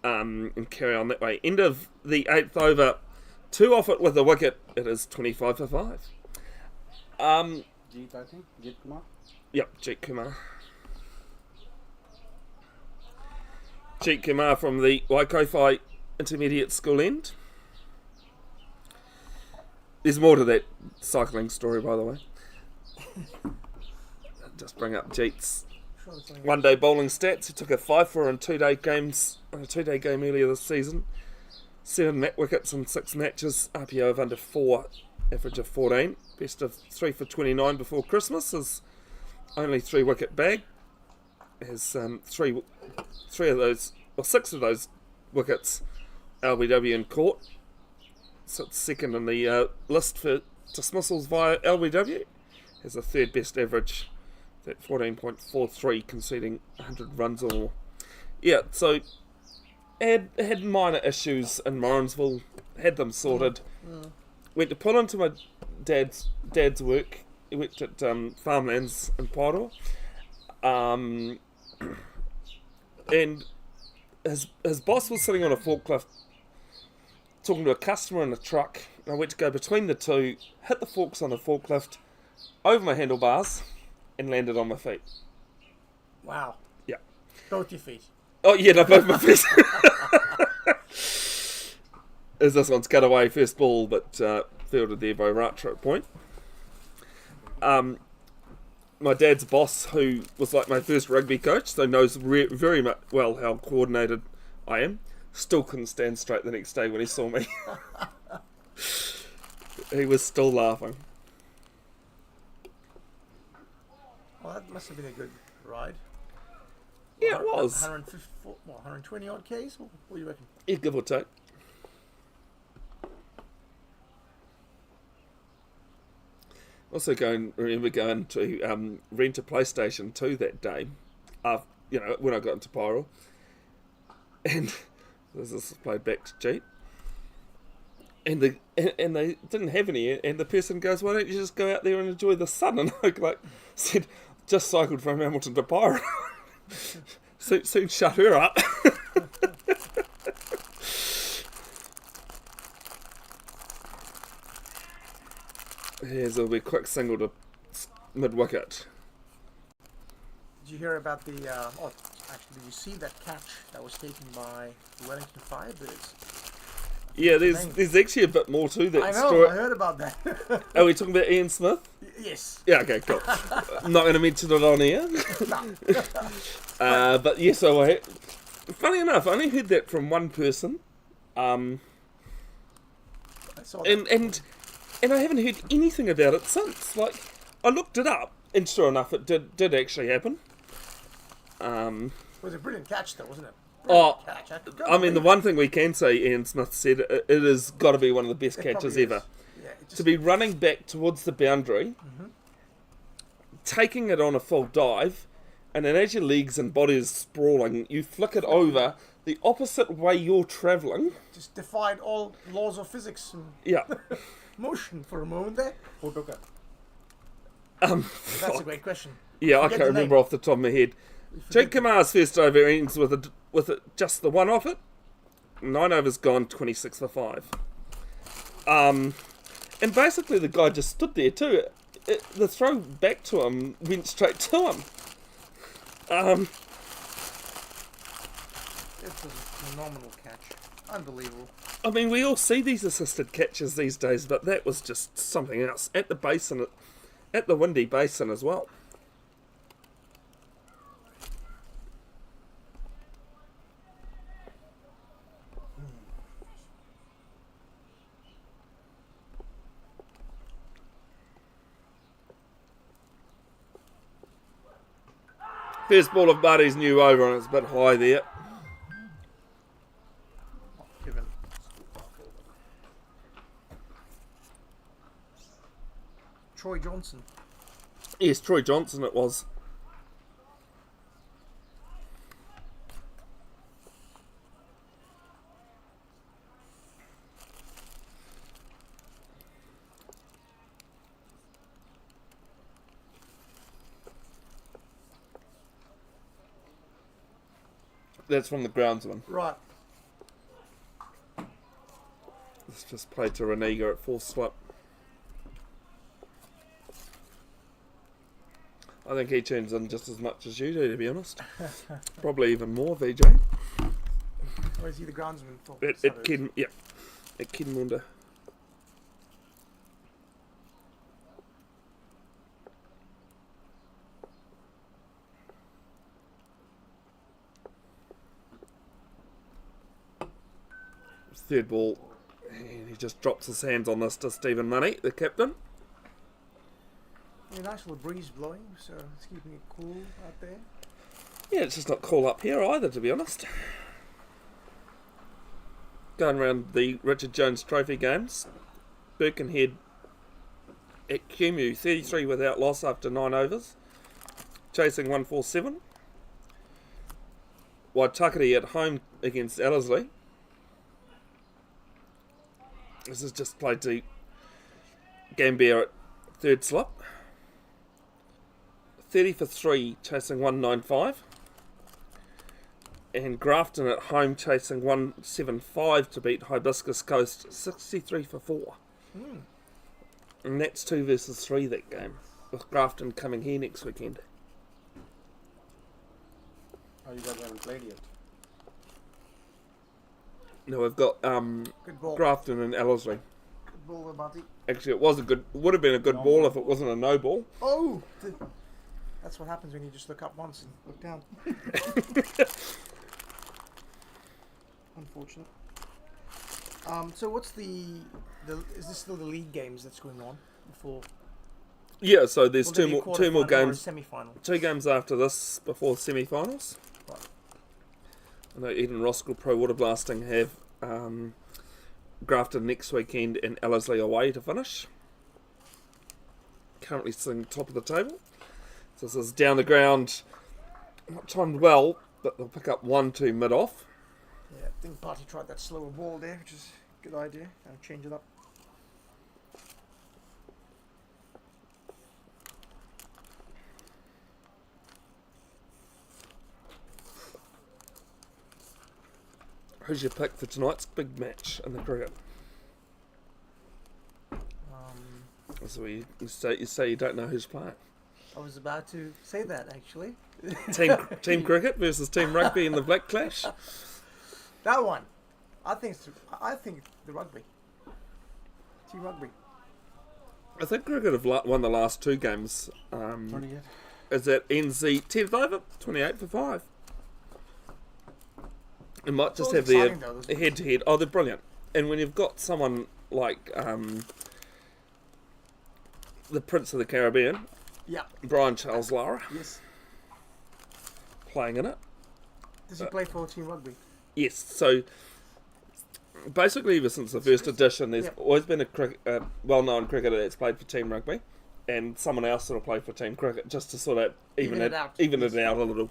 and carry on that way. End of the 8th over, 2 off it with a wicket. It is 25 for 5. Jeet, I think. Jeet Kumar. Yep, Jeet Kumar. Jeet Kumar from the Waikofi Intermediate School end. There's more to that cycling story, by the way. Just bring up Jeet's one-day bowling stats. He took a 5-4 in 2-day games, a 2-day game earlier this season. 7 wickets in 6 matches. RPO of under 4, average of 14. Best of 3 for 29 before Christmas. His only 3-wicket bag. Has 6 of those wickets LBW in court. Sits second in the list for dismissals via LBW. Has a 3rd best average at 14.43, conceding 100 runs or more. Yeah, so had minor issues in Morrinsville, had them sorted. went to pull into my dad's work. He worked at Farmlands in Papatoetoe. And his boss was sitting on a forklift talking to a customer in a truck. And I went to go between the two, hit the forks on the forklift, over my handlebars, and landed on my feet. Wow. Yeah. Both your feet. Oh yeah, no, both my feet. As this one's cut away, first ball, but fielded there by Rattra at point. My dad's boss, who was like my first rugby coach, so knows very much well how coordinated I am, still couldn't stand straight the next day when he saw me. He was still laughing. Well, that must have been a good ride. Yeah, it was. 120 odd Ks? What do you reckon? Yeah, give or take. Also, remember going to rent a PlayStation 2 that day, when I got into Pyro, and this is played back to cheat, and they didn't have any, and the person goes, "Why don't you just go out there and enjoy the sun?" And I said, "Just cycled from Hamilton to Pyro." soon shut her up. Here's a wee quick single to mid-wicket. Did you hear about the... actually, did you see that catch that was taken by the Wellington Firebirds? Yeah, there's actually a bit more to that I know, story. I heard about that. Are we talking about Ian Smith? Yes. Yeah, okay, cool. I'm not going to mention it on here. No. But yes, funny enough, I only heard that from one person. I saw that. And I haven't heard anything about it since. Like, I looked it up, and sure enough, it did actually happen. It was a brilliant catch, though, wasn't it? Oh, Catch. I mean, the one thing we can say, Ian Smith said, it has got to be one of the best It catches probably ever. is. Yeah, it just, To be running back towards the boundary, taking it on a full dive, and then as your legs and body is sprawling, you flick it over the opposite way you're travelling. just defied all laws of physics and Yeah. motion for a moment there. Who took it? That's a great question. Yeah, I Forget can't the remember name. off the top of my head. Jake Kamar's first over innings with just the one off it. 9 overs gone, 26 for 5. And basically the guy just stood there too. The throw back to him went straight to him. It's a phenomenal catch. Unbelievable. I mean, we all see these assisted catches these days, but that was just something else at the basin, at the Windy Basin as well. First ball of Buddy's new over, and it's a bit high there. Given. Troy Johnson. Yes, Troy Johnson it was. That's from the groundsman. Right. It's just played to Reniga at full slip. I think he tunes in just as much as you do, to be honest. Probably even more, VJ. Or is he the groundsman for At Kinmunda. Third ball, and he just drops his hands on this to Stephen Money, the captain. Yeah, nice little breeze blowing, so it's keeping it cool out there. Yeah, it's just not cool up here either, to be honest. Going around the Richard Jones Trophy games, Birkenhead at Cumu, 33 without loss after 9 overs, chasing 147. Waitakere at home against Ellerslie. This is just played to Gambier at third slip. 30 for 3, chasing 195. And Grafton at home chasing 175 to beat Hibiscus Coast 63 for 4. And that's 2 versus 3 that game, with Grafton coming here next weekend. Oh, you guys haven't played yet. No, we've got Good ball. Grafton and Ellerslie. Good ball, there, Bunty. Actually, would have been a good ball if it wasn't a no ball. Oh! That's what happens when you just look up once and look down. Unfortunate. So what's the is this still the league games that's going on before? Yeah, so there's Will there be a two more quarterfinal or a games. semi-final? 2 games after this before semi-finals. Right. I know Eden Roskill Pro Waterblasting have Grafton next weekend and Ellerslie away to finish. Currently sitting top of the table. So this is down the ground, not timed well, but they'll pick up 1-2 mid-off. Yeah, I think Party tried that slower ball there, which is a good idea. I'll change it up. Who's your pick for tonight's big match in the cricket? So you say you don't know who's playing. I was about to say that actually. Team cricket versus team rugby in the Black Clash. That one, I think the rugby. Team rugby. I think cricket have won the last 2 games. 28. Is that NZ 10th over? 28 for 5. It might just It's have exciting their though, isn't it? head-to-head. Oh, they're brilliant. And when you've got someone like the Prince of the Caribbean, Yeah. Brian Charles Lara, Yes. playing in it. Does he play for team rugby? Yes, so basically ever since the first edition, there's Yep. always been a well-known cricketer that's played for team rugby and someone else that'll play for team cricket just to sort of even it out a little.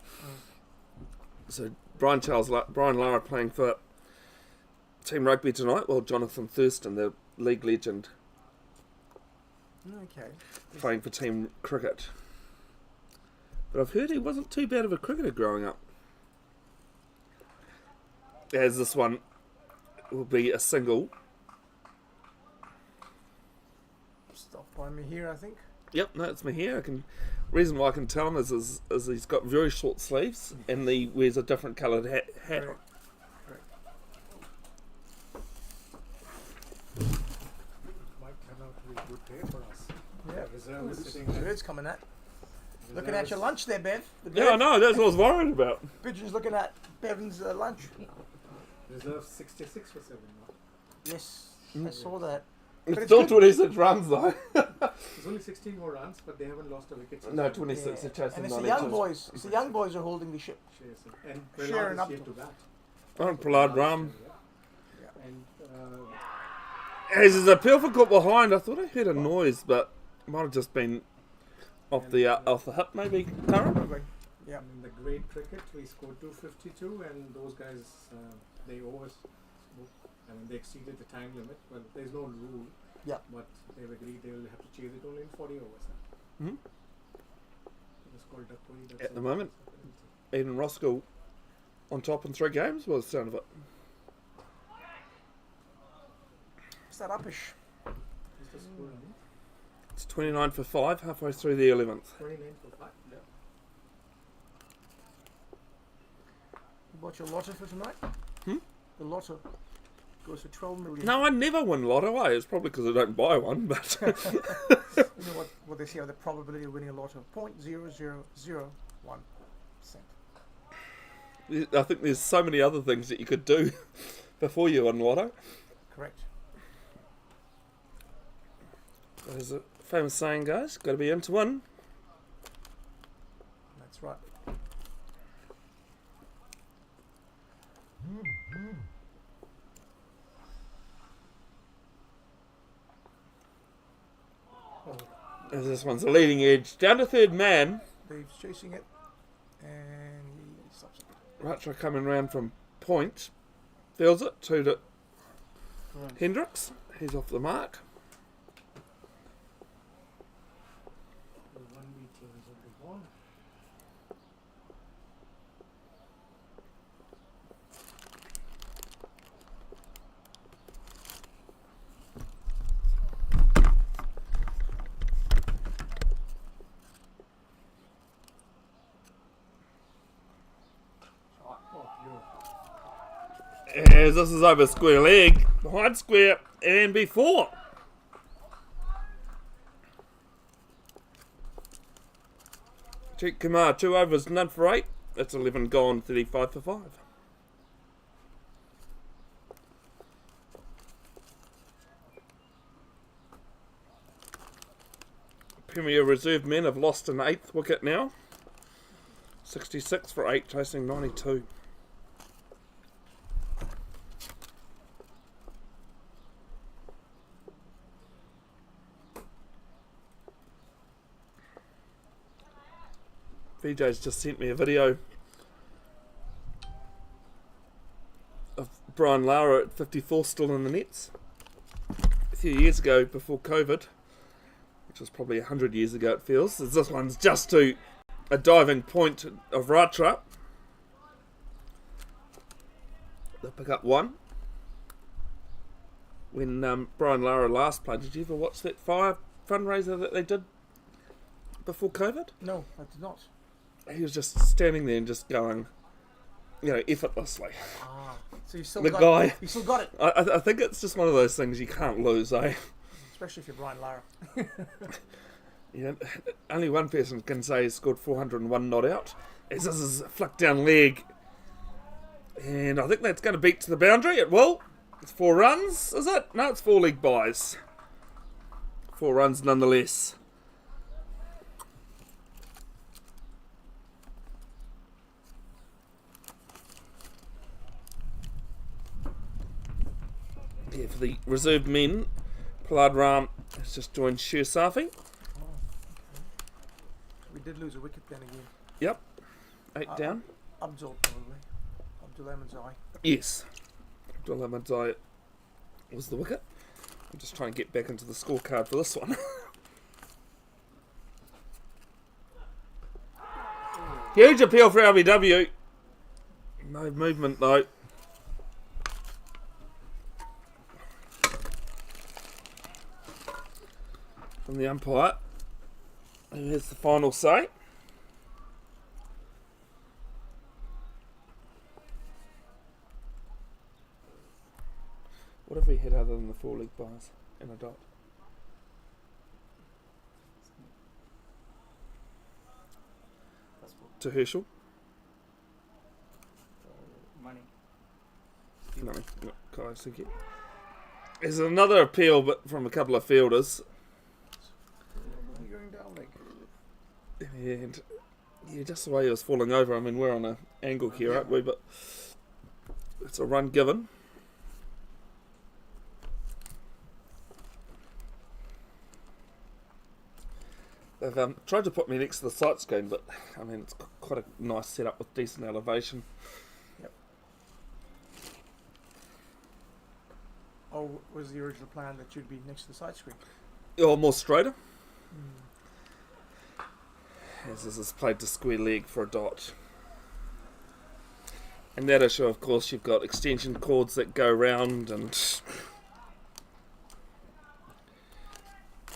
So Brian Lara playing for team rugby tonight, while Jonathan Thurston, the league legend, Okay. playing for team cricket. But I've heard he wasn't too bad of a cricketer growing up. As this one will be a single. Stop by me here, I think. Yep, no, it's me here. Reason why I can tell him is he's got very short sleeves and he wears a different coloured hat. Correct. Might turn out to be a good day for us. Yeah. Reserve is sitting The there. bird's coming at. Looking at your lunch there, Bev. The Yeah, I know, that's what I was worried about. Pigeon's looking at Bevan's lunch. Reserve 66 for 7 now. Yes, I saw that. It's it's still good. 26 runs though. There's only 16 more runs, but they haven't lost a wicket. since No, then. 26 Yeah. are chasing And it's the 9 young inches. boys. It's the young boys are holding the ship. Shares it. And Sharing Prahlad up is here to- to bat. Oh, Prahlad Ram. Yeah. And As there's a Pilfercourt behind, I thought I heard a noise, but it might have just been off the hip maybe, Tara? Probably. Yeah. in the grade cricket, we scored 252, and those guys, they they exceeded the time limit. Well, there's no rule. Yeah. But they've agreed they will have to chase it only in 40 overs. Mhm. It's called Duckweed. That's At the a- moment. that's a penalty. Eden Roskill on top in 3 games, was the sound of it. What's that uppish? What's the score, Anil? It's 29 for 5, halfway through the 11th. 29 for 5. Yeah. You bought your lotto for tonight? Hmm? The lotto goes for 12 million. No, I never win lotto. It's probably because I don't buy one, but You know what they say of the probability of winning a lotto? 0.0001%. I think there's so many other things that you could do before you win lotto. Correct. As a famous saying goes, got to be in to win. That's right. As this one's a leading edge, down to third man. Dave's chasing it, and he stops it. Ratcha coming round from point, feels it, 2 to Right. Hendricks. He's off the mark. As this is over square leg, behind square, and before. Cheek Kumar, 2 overs, none for 8. That's 11 gone, 35 for 5. Premier reserve men have lost an 8th wicket now. 66 for 8, chasing 92. VJ's just sent me a video of Brian Lara at 54 still in the nets. A few years ago, before COVID, which was probably 100 years ago it feels, as this one's just to a diving point of Ratra. They'll pick up 1. When Brian Lara last played, did you ever watch that fire fundraiser that they did before COVID? No, I did not. He was just standing there and just going, effortlessly. Ah, so you still The got guy- it. You still got it, I think it's just one of those things you can't lose, eh? especially if you're Brian Lara. Only one person can say he's scored 401 not out. As this is a flick down leg. And I think that's going to beat to the boundary. It will. It's 4 runs, is it? No, it's 4 leg buys. 4 runs nonetheless. Yeah, for the reserved men, Prahlad Ram has just joined Sher Safi. We did lose a wicket then again. Yep, 8 down. Abdul probably. Abdul Ahmedzai. Yes, Abdul Ahmedzai was the wicket. I'm just trying to get back into the scorecard for this one. Huge appeal for RBW. No movement though. From the umpire. Here's the final say. What have we had other than the 4 leg buys and a dot? To Herschel? Money. No, Kaisuke. There's another appeal but from a couple of fielders. You're going down leg. And yeah, just the way he was falling over. I mean, we're on an angle here, aren't we? But it's a run given. They've tried to put me next to the sight screen, but I mean, it's quite a nice setup with decent elevation. Yep. Or was the original plan that you'd be next to the side screen? Or more straighter. As this is played to square leg for a dot. And that issue, of course, you've got extension cords that go round and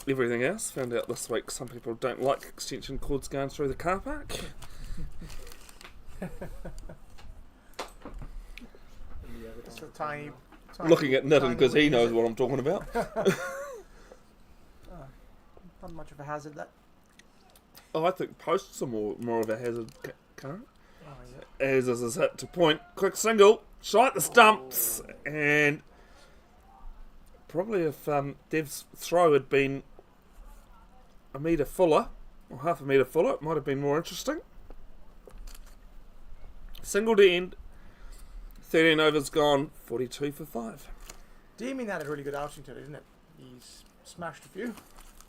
everything else. Found out this week some people don't like extension cords going through the car park. It's a tiny Looking at Nitin tiny because he wing, knows is it? what I'm talking about. Not much of a hazard, that. Oh, I think posts are more of a hazard current. Oh, yeah. As this is hit to point, quick single, shite the stumps, and probably if Dev's throw had been a metre fuller, or half a metre fuller, it might have been more interesting. Single to end, 13 overs gone, 42 for 5. Deeming had a really good outing today, didn't it? He's smashed a few.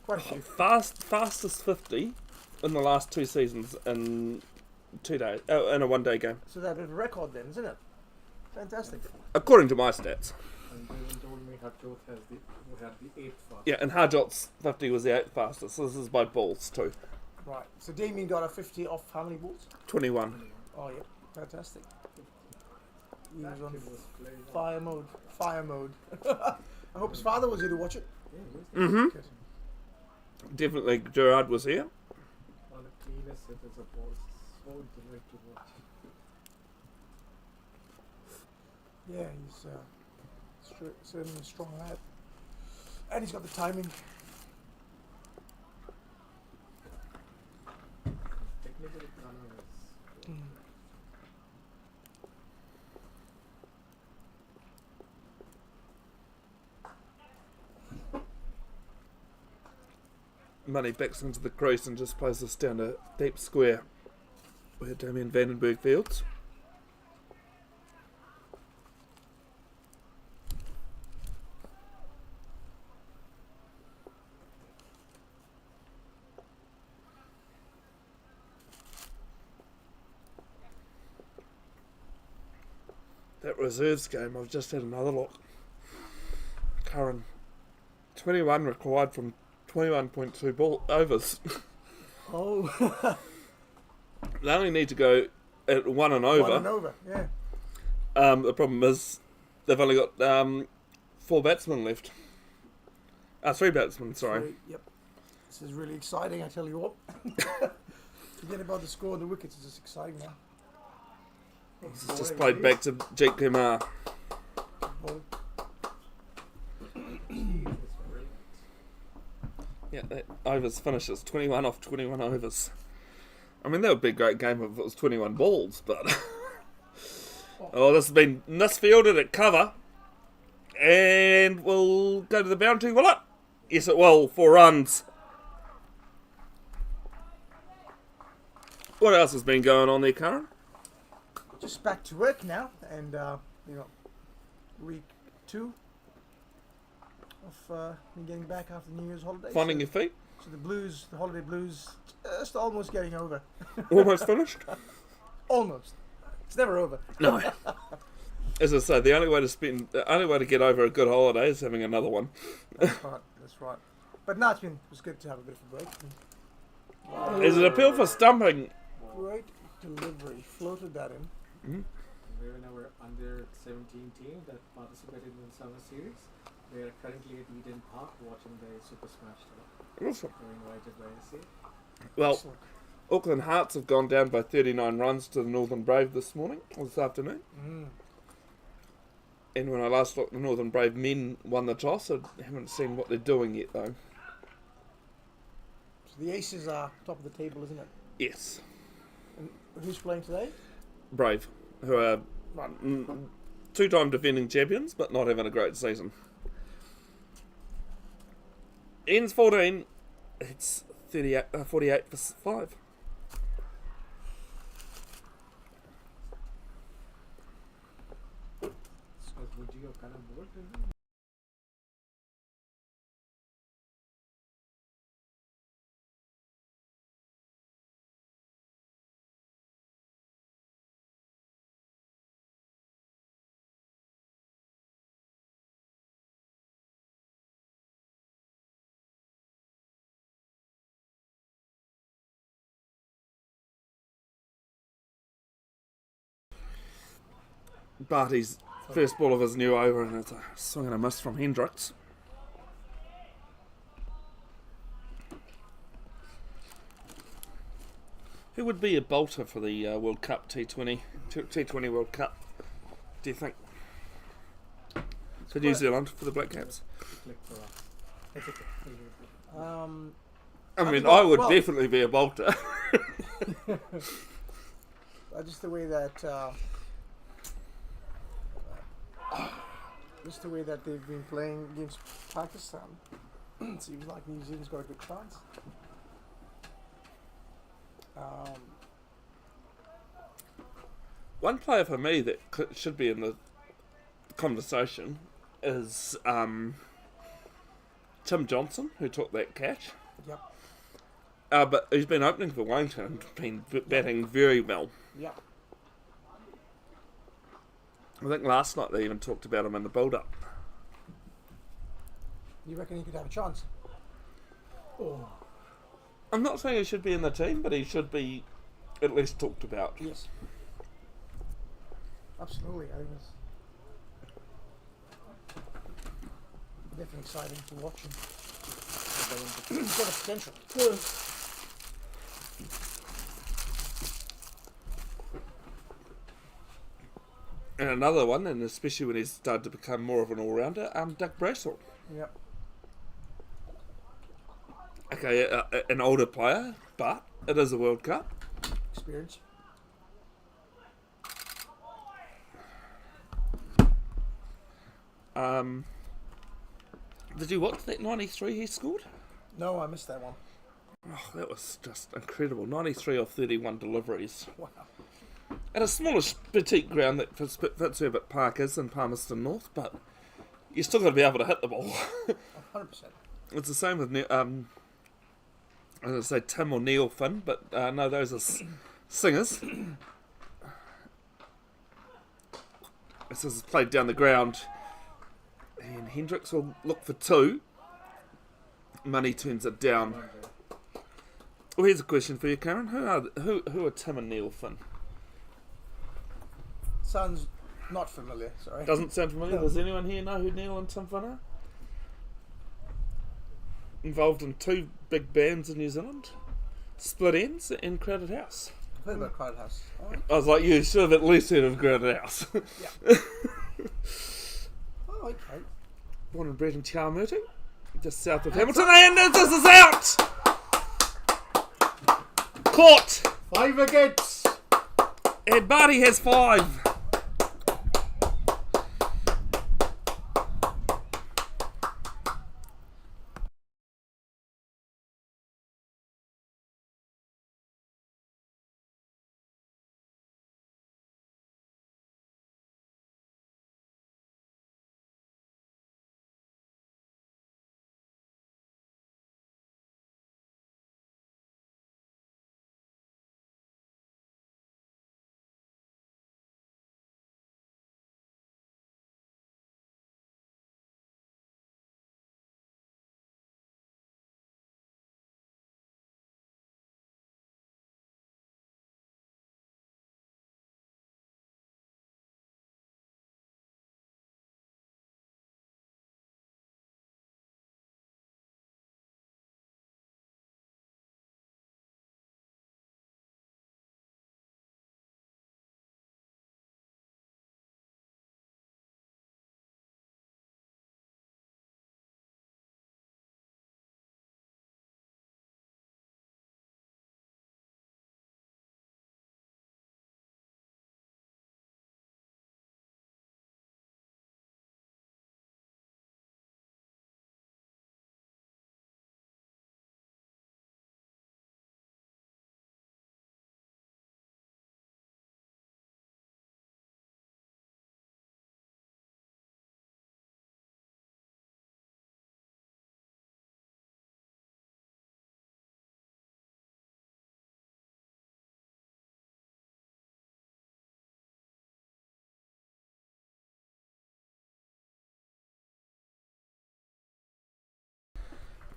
Quite a few. Fastest 50 in the last 2 seasons in 2 days, in a 1 day game. So that's a bit of a record then, isn't it? Fantastic. According to my stats. And Dylan told me Harjot had the 8th fastest. Yeah, and Harjot's 50 was the 8th fastest, so this is by balls too. Right. So Damien got a 50 off how many balls? 21. Oh yeah, fantastic. He was on fire mode. Fire mode. I hope his father was here to watch it. Mm-hmm. Good. Definitely Gerard was here. On the cleanest surface of balls. So great to watch. Yeah, he's certainly a strong lad. And he's got the timing. Technically, Connor is. Money backs into the crease and just plays this down a deep square where Damien Vandenberg fields. That reserves game, I've just had another look. Curran, 21 required from 21.2 ball overs. Oh, They only need to go at 1 and over. 1 and over, yeah. The problem is they've only got 4 batsmen left. 3 batsmen, sorry. Very- yep. This is really exciting, I tell you what. Forget about the score and the wickets, it's just exciting now. It's just played back to Jake Kumar. Ball. Yeah, that overs finishes 21 off 21 overs. I mean, that would be a great game if it was 21 balls, but... oh, this has been misfielded at cover. And we'll go to the boundary, will it? Yes, it will. 4 runs. What else has been going on there, Karen? Just back to work now, and week 2 of me getting back after New Year's holiday. Finding your feet? So the blues, the holiday blues, just almost getting over. Almost finished? Almost. It's never over. No. As I say, the only way to get over a good holiday is having another one. That's right. That's right. But no, it was good to have a bit of a break. Is it appeal for stumping? Great delivery. Floated that in. We're in our under 17 team that participated in the summer series. We are currently at Eden Park watching the Super Smash today. Awesome. We're invited by SC. Well, Excellent. Auckland Hearts have gone down by 39 runs to the Northern Brave this afternoon. And when I last looked, the Northern Brave men won the toss. I haven't seen what they're doing yet, though. So the Aces are top of the table, isn't it? Yes, And who's playing today? Brave, who are Right. 2-time defending champions, but not having a great season. Ends 14. It's 48 for 5. So would you have kind of bored? Barty's first ball of his new over, and it's a swing and a miss from Hendricks. Who would be a bolter for the World Cup T20 World Cup? Do you think? For New Zealand, for the Black Caps? Click for us. It's okay. I mean, think I would well- definitely be a bolter. Just the way that they've been playing against Pakistan, seems like New Zealand's got a good chance. One player for me that should be in the conversation is Tim Johnson, who took that catch. Yep. But he's been opening for Wellington and been batting very well. Yep. I think last night they even talked about him in the build-up. You reckon he could have a chance? Oh. I'm not saying he should be in the team, but he should be at least talked about. Yes. Absolutely, I think it's definitely exciting to watch him. He's got a potential. And another one, and especially when he's started to become more of an all-rounder, Doug Brayshaw. Yep. Okay, an older player, but it is a World Cup. Experience. Did you watch that 93 he scored? No, I missed that one. Oh, that was just incredible. 93 off 31 deliveries. Wow. At a smallish petite ground that Fitzherbert Park is in Palmerston North, but you still got to be able to hit the ball. 100%. It's the same with, I was going to say Tim or Neil Finn, but no, those are singers. This is played down the ground, and Hendricks will look for two. Money turns it down. Well, here's a question for you, Karen. Who are Tim and Neil Finn? Sounds not familiar, sorry. Doesn't sound familiar. Does anyone here know who Neil and Tim Finn are? Involved in two big bands in New Zealand. Split Ends and Crowded House. I've heard about Crowded House. Oh, I was like, you should have at least heard of Crowded House. yeah. Oh, okay. Born and bred in Te Awamutu, just south of Hamilton, and this is out! Caught! 5 wickets. And Barty has 5.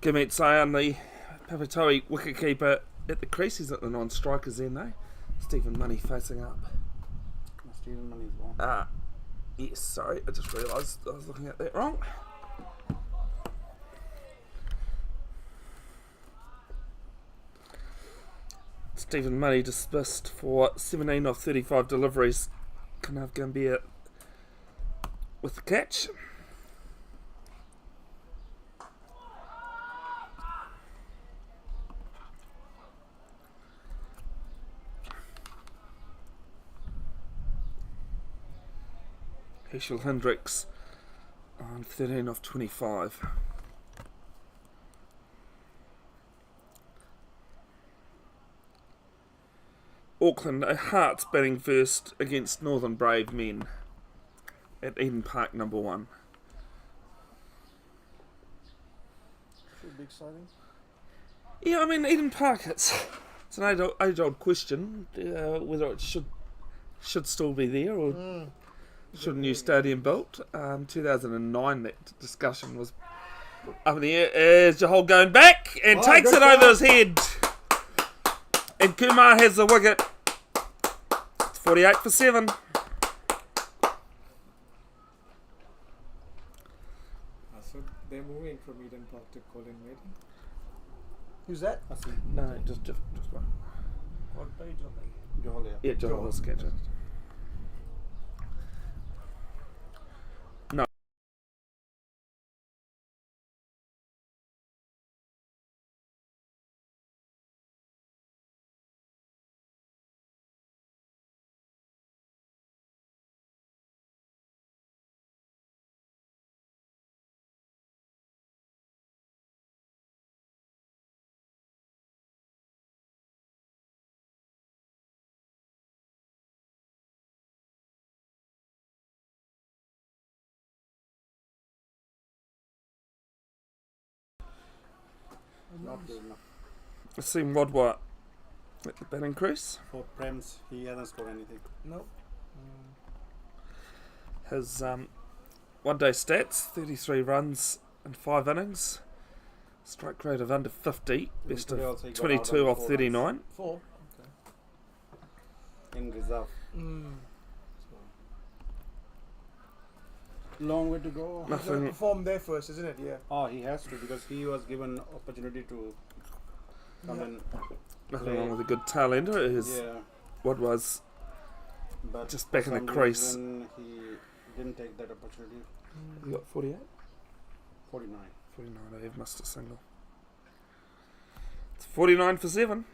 Gurmeet Sayan, the Papatoetoe wicketkeeper at the crease. He's at the non-strikers end though. Stephen Money facing up. Stephen Money's one. Yes, sorry, I just realised I was looking at that wrong. Stephen Money dismissed for 17 off 35 deliveries. Kanav Gambia with the catch. Herschel Hendricks on 13 off 25. Auckland, Hearts batting first against Northern Brave men at Eden Park number 1. Should be exciting. Yeah, I mean Eden Park, it's an age-old question whether it should still be there or should a new stadium built. 2009 that discussion was up in the air as Jahal going back and takes it over his head. And Kumar has the wicket. It's 48 for 7. So they're moving from Eden Park to Colin Maiden. Who's that? No, just one. Caught by Johal. Johal, yeah. Yeah, John was catching. No. Not good enough. I've seen Rod White at the batting crease. For Prems, he hasn't scored anything. Nope. His one day stats 33 runs in 5 innings. Strike rate of under 50. Best Today also he of got 22 out on off 4 39. runs 4. in reserve. Mm. Long way to go. He's got to Nothing. perform there first, isn't it? Yeah. Oh, he has to because he was given opportunity to come Yeah. and Nothing play. wrong with a good tail ender. His Yeah, Rod was but just back for in the some crease. reason he didn't take that opportunity. He got 48. 49. 49. I have missed a single. It's 49 for 7.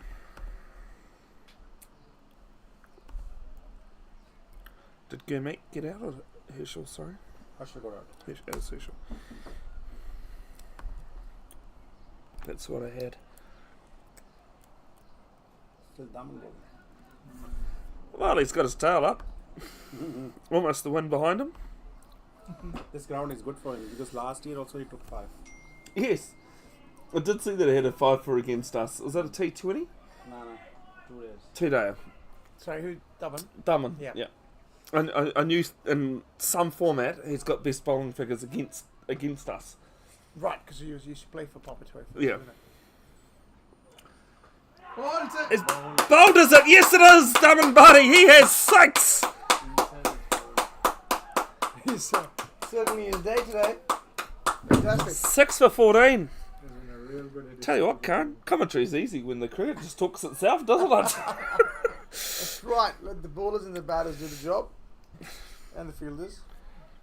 Did Gurmeet get out or Herschel? Sorry. Usher got out. Herschel. That's what I had. Still Daman ball. Well, he's got his tail up. Almost the wind behind him. This ground is good for him because last year also he took 5. Yes. I did see that he had a 5 for against us. Was that a T20? No, 2 days. 2 day. Sorry, who? Dublin. Dublin. Yeah. Yeah. I knew in some format he's got best bowling figures against us. Right, because you used to play for Papatoetoe. Yeah. It's Is bowled is it? Yes it is, Dublin buddy. He has 6. He's certainly his day today. Fantastic. 6 for 14. Has been a real good addition. Tell you what, Karen, commentary's easy when the cricket just talks itself, doesn't it? That's right. Let the bowlers and the batters do the job, and the fielders.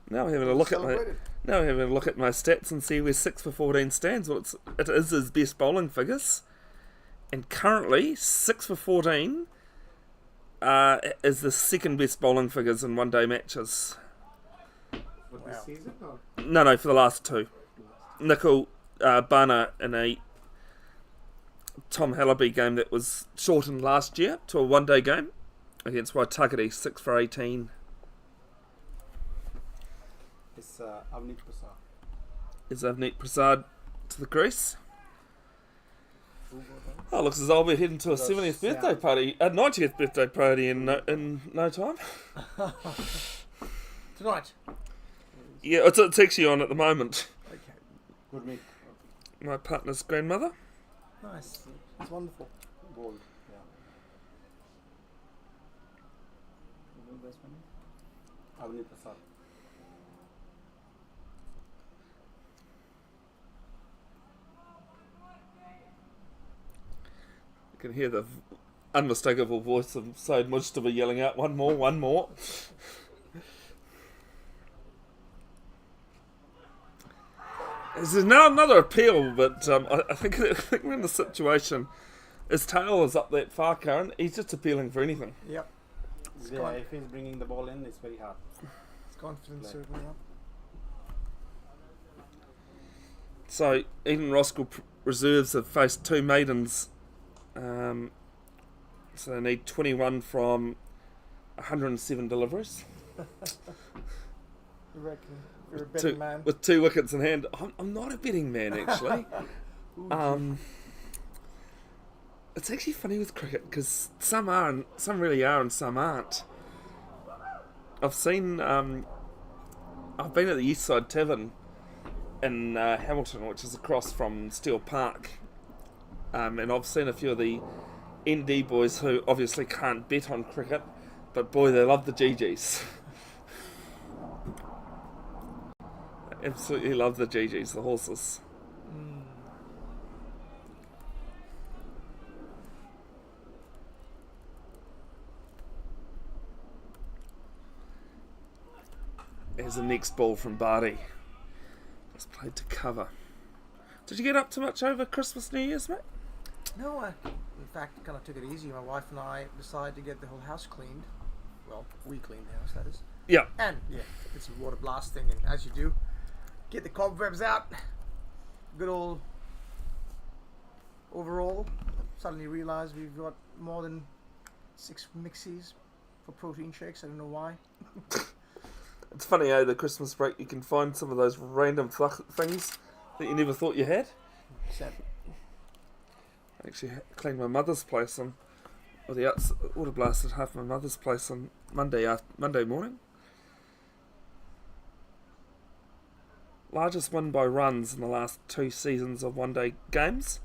Now we're having a look at my Celebrated. stats and see where 6 for 14 stands. Well, it is his best bowling figures, and currently 6 for 14 is the second best bowling figures in 1 day matches. For this Wow. season or? No, for the last 2. Nickel Bana in a Tom Hallaby game that was shortened last year to a 1 day game against Waitakere, 6 for 18. It's Avneet Prasad. Is Avneet Prasad to the crease? Oh, looks as though we're heading to a 70th birthday party, a 90th birthday party in no time. Tonight. Yeah, it's actually on at the moment. Okay. Good meet. My partner's grandmother. Nice. That's wonderful. Bold. Yeah. Avneet Prasad. You can hear the unmistakable voice of Said Mujtaba yelling out, one more, one more. There's now another appeal, but I think we're in the situation. His tail is up that far, Karen. He's just appealing for anything. Yep. Yeah, gone. if he's bringing the ball in, it's very hard. It's confidence certainly up. So, Eden Roskill reserves have faced 2 maidens. So they need 21 from 107 deliveries. You reckon? You're a betting man. With 2 wickets in hand. I'm not a betting man, actually. It's actually funny with cricket because some are, and some really are, and some aren't. I've seen. I've been at the East Side Tavern in Hamilton, which is across from Steel Park, and I've seen a few of the ND boys who obviously can't bet on cricket, but boy, they love the GGs. Absolutely love the GGs, the horses. Here's the next ball from Barty. Just played to cover. Did you get up too much over Christmas, New Year's, mate? No, I, in fact, kind of took it easy. My wife and I decided to get the whole house cleaned. Well, we cleaned the house, that is. Yeah. And, yeah, did some water blasting, and as you do, get the cobwebs out. Good old overall. Suddenly realised we've got more than 6 mixies for protein shakes. I don't know why. It's funny, the Christmas break, you can find some of those random things that you never thought you had. Sad. I actually cleaned my mother's place on, or the water blasted half my mother's place on Monday morning. Largest win by runs in the last 2 seasons of one-day games,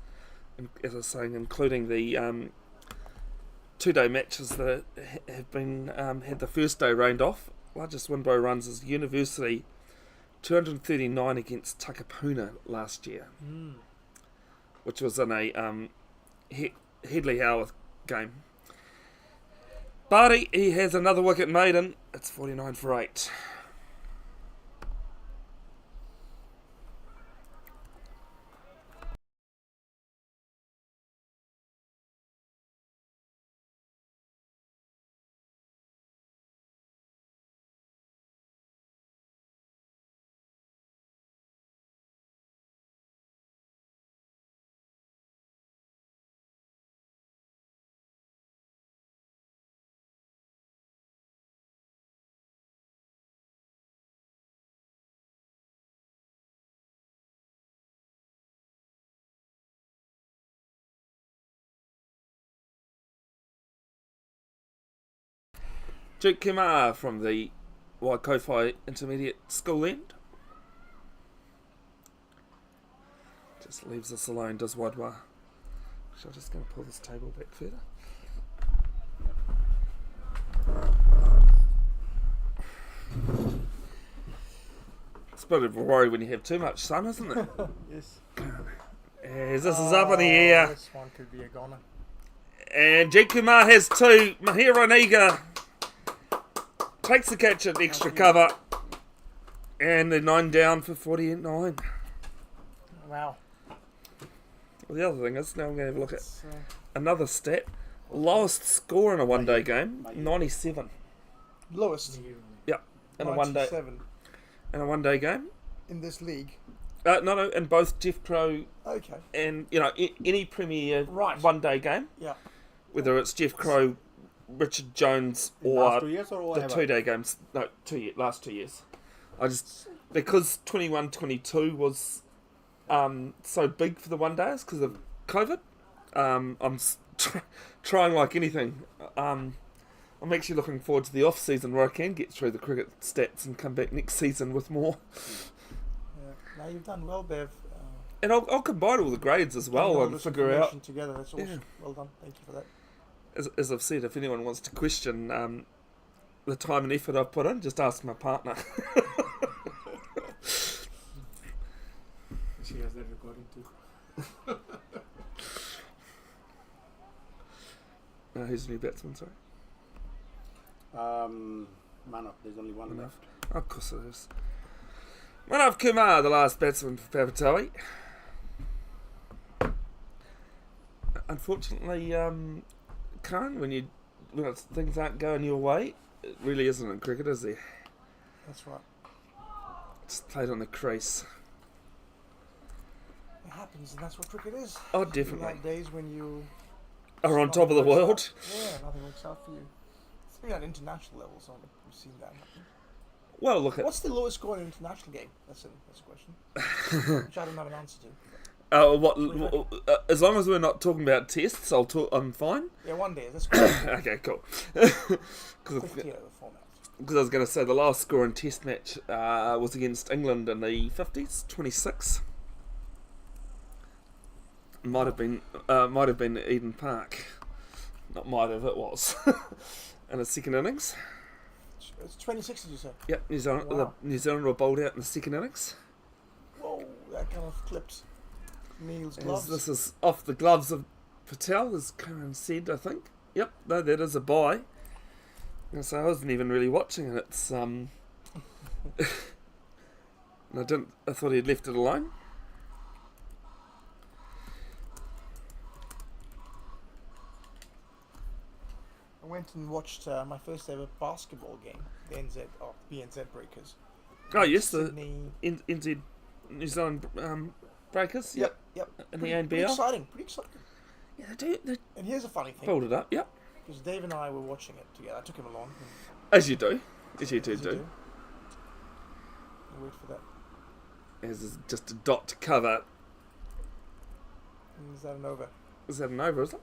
and as I was saying, including the 2-day matches that have been had the first day rained off. Largest win by runs is University, 239 against Takapuna last year, which was in a Headley Howarth game. Barty, he has another wicket maiden. It's 49 for 8. Duke Kumar from the Waikofi Intermediate School end. Just leaves us alone, does Wadwa. So I'm just going to pull this table back further. It's a bit of a worry when you have too much sun, isn't it? Yes. As this is up in the air. This one could be a goner. And Duke Kumar has 2. Mahira Niga takes the catch at extra cover. And they're 9 down for 49. Wow. Well, the other thing is, now I'm going to have a look at It's, another stat. Lowest score in a one-day game, 97. lowest. Yeah, in a one-day 97 game. in this league. No, in both Jeff Crow Okay. and any Premier Right. one-day game, Yeah. whether it's Jeff Crow, Richard Jones, Last 2 or years or the whatever? 2-day games. No, last 2 years. Because 21-22 was so big for the one days because of COVID. I'm trying like anything. I'm actually looking forward to the off season where I can get through the cricket stats and come back next season with more. Yeah. Now you've done well, Bev. And I'll combine all the grades as well all and this figure out. information together. That's awesome. Well done. Thank you for that. As I've said, if anyone wants to question the time and effort I've put in, just ask my partner. She has that recording too. Who's the new batsman? Sorry. Manav, there's only one Manav. left. Of course it is. Manav Kumar, the last batsman for Papatoetoe. Unfortunately, Karen, when things aren't going your way, it really isn't in cricket, is there? That's right. Just played on the crease. It happens, and that's what cricket is. Oh, You definitely. have days when you Are on top of the nothing works world. out. Yeah, nothing works out for you. Especially at international levels, we've seen that happen. Well, look at. What's the lowest score in an international game? That's a question. Which I don't have an answer to. As long as we're not talking about tests, I'm fine. Yeah, one day. That's good. Okay, cool. 50 over format. Because I was going to say the last score in Test match was against England in the 50s, 26. Might have been at Eden Park. not might have, it was. In the second innings. It's 26, did you say? Yep, New Zealand, Wow. New Zealand were bowled out in the second innings. Whoa, that kind of clipped Neil's As gloves. this is off the gloves of Patel, as Karen said, I think. Yep, no, that is a bye. And so I wasn't even really watching it. It's and I thought he'd left it alone. I went and watched my first ever basketball game, the BNZ Breakers. Oh yes, the Sydney. NZ New Zealand Breakers. Yep. In the Pretty NBL. exciting, pretty exciting. Yeah, they do. They And here's a funny thing, build it up. Yep, because Dave and I were watching it together. I took him along. as you do, as you As you do. I'll wait for that. As is just a dot to cover. And is that an over? Is that an over? Is it?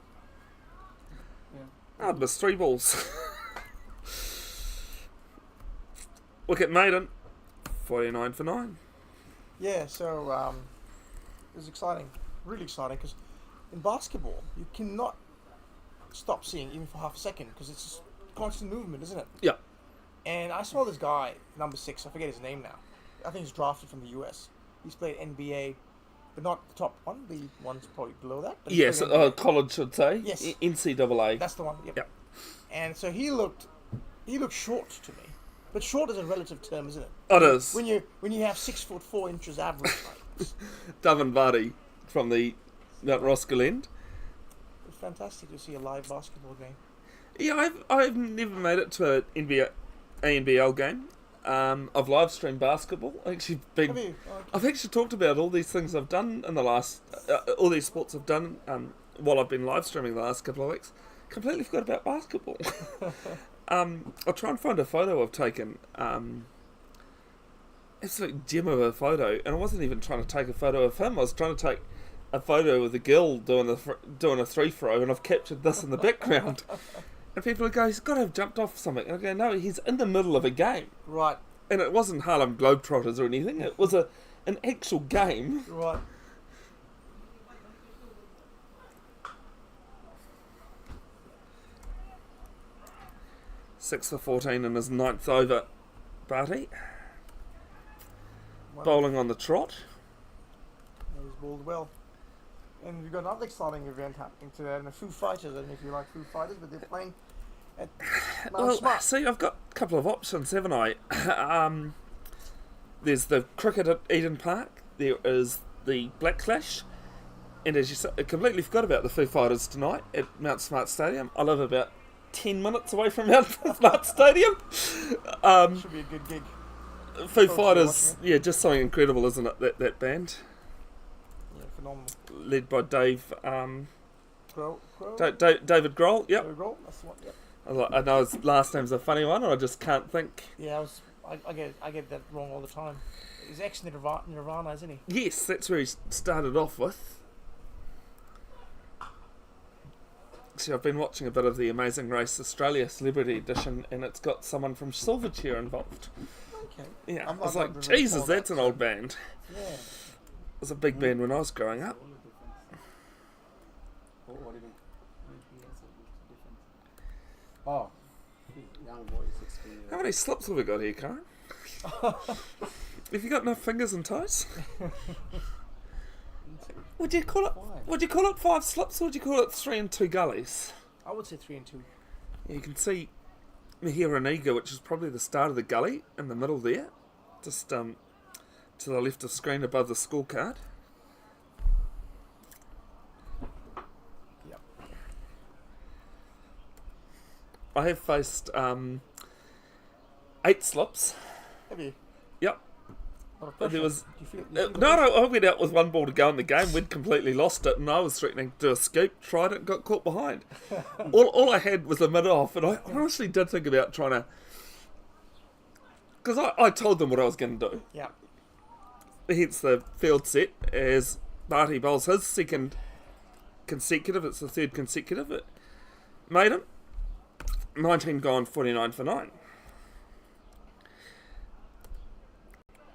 Yeah. Oh, it missed 3 balls. Wicket maiden, 49 for 9. Yeah, so it was exciting, really exciting, because in basketball you cannot stop seeing even for half a second because it's just constant movement, isn't it? Yeah. And I saw this guy, number 6, I forget his name now. I think he's drafted from the US. He's played NBA, but not the top one, the one's probably below that. But he's Yes, played NBA. college should say. Yes. NCAA. That's the one. Yep. Yep. And so he looked short to me, but short is a relative term, isn't it? It is. When you have 6'4" average height. Davin Vardy from the Mount Roskill end. It's fantastic to see a live basketball game. Yeah, I've never made it to an NBL game. I've live streamed basketball. Have you? Okay. I've actually talked about all these things I've done in the last, all these sports I've done while I've been live streaming the last couple of weeks. Completely forgot about basketball. I'll try and find a photo I've taken. Absolute gem of a photo, and I wasn't even trying to take a photo of him. I was trying to take a photo of the girl doing a free throw, and I've captured this in the background. And people go, he's got to have jumped off something. And I go, no, he's in the middle of a game. Right, And it wasn't Harlem Globetrotters or anything. It was an actual game. right. Six for 14 in his 9th over, Barty. Well, Bowling on the trot. he's bowled well. And we've got another exciting event happening today, and the Foo Fighters. I don't know if you like Foo Fighters, but they're playing at Mount Well, Smart. see, I've got a couple of options, haven't I? There's the cricket at Eden Park. There is the Black Clash. And as you said, I completely forgot about the Foo Fighters tonight at Mount Smart Stadium. I live about 10 minutes away from Mount Smart Stadium. Should be a good gig. Foo Folks are Fighters, watching yeah, just something incredible, isn't it? That band, Yeah, phenomenal. led by Dave, Grohl? David Grohl. Yep. David Grohl? That's the one. Yep. I know his last name's a funny one, or I just can't think. Yeah, I get that wrong all the time. He's ex Nirvana, isn't he? Yes, that's where he started off with. See, I've been watching a bit of the Amazing Race Australia Celebrity Edition, and it's got someone from Silverchair involved. Okay. Yeah, I'm I was not like, really Jesus, follow that's that, an old band. Yeah. It was a big band when I was growing up. What do you mean? Oh, young boy, 16 years. How many slips have we got here, Karen? Have you got no fingers and toes? Would you call it? Would you call it 5 slips, or would you call it 3 and 2 gullies? I would say 3 and 2. You can see Mahiraniga, which is probably the start of the gully, in the middle there, just to the left of screen above the scorecard. Yep. I have faced 8 slips. Have you? Yep. Lot of There pressure. was Do you feel the no, pressure? I went out with 1 ball to go in the game. We'd completely lost it, and I was threatening to do a scoop. Tried it, and got caught behind. all I had was a mid off, and I honestly did think about trying to, because I told them what I was going to do. Yeah. Hence the field set as Barty bowls his second consecutive. It's the 3rd consecutive. It made him 19 gone, 49 for 9.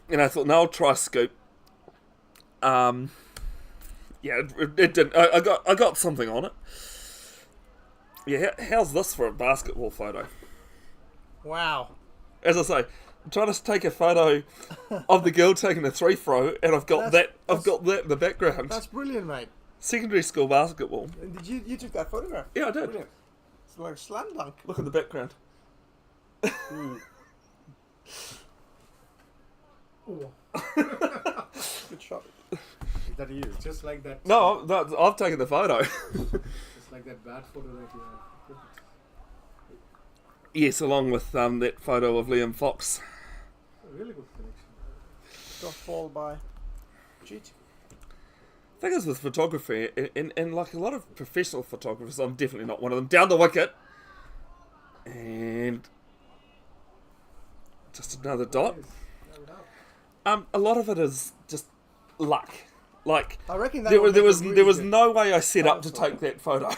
And I thought, no, I'll try scoop. Yeah, it didn't. I got something on it. Yeah, how's this for a basketball photo? Wow. As I say, I'm trying to take a photo of the girl taking a 3-throw, and I've got That's- I've got that in the background. That's brilliant, mate. Secondary school basketball. And did you took that photograph? Yeah, I did. Brilliant. It's like a slam dunk. Look at the background. Good shot. Is that you? Just like that. No, I've taken the photo. Just like that bad photo that you have. Yes, along with that photo of Liam Fox. A really good collection. Got ball by Cheat. Thing is with photography, and like a lot of professional photographers, I'm definitely not one of them. Down the wicket, and just another dot. A lot of it is just luck. Like I reckon that there would was make a there really was good no way I set up to cover take that photo. Yeah,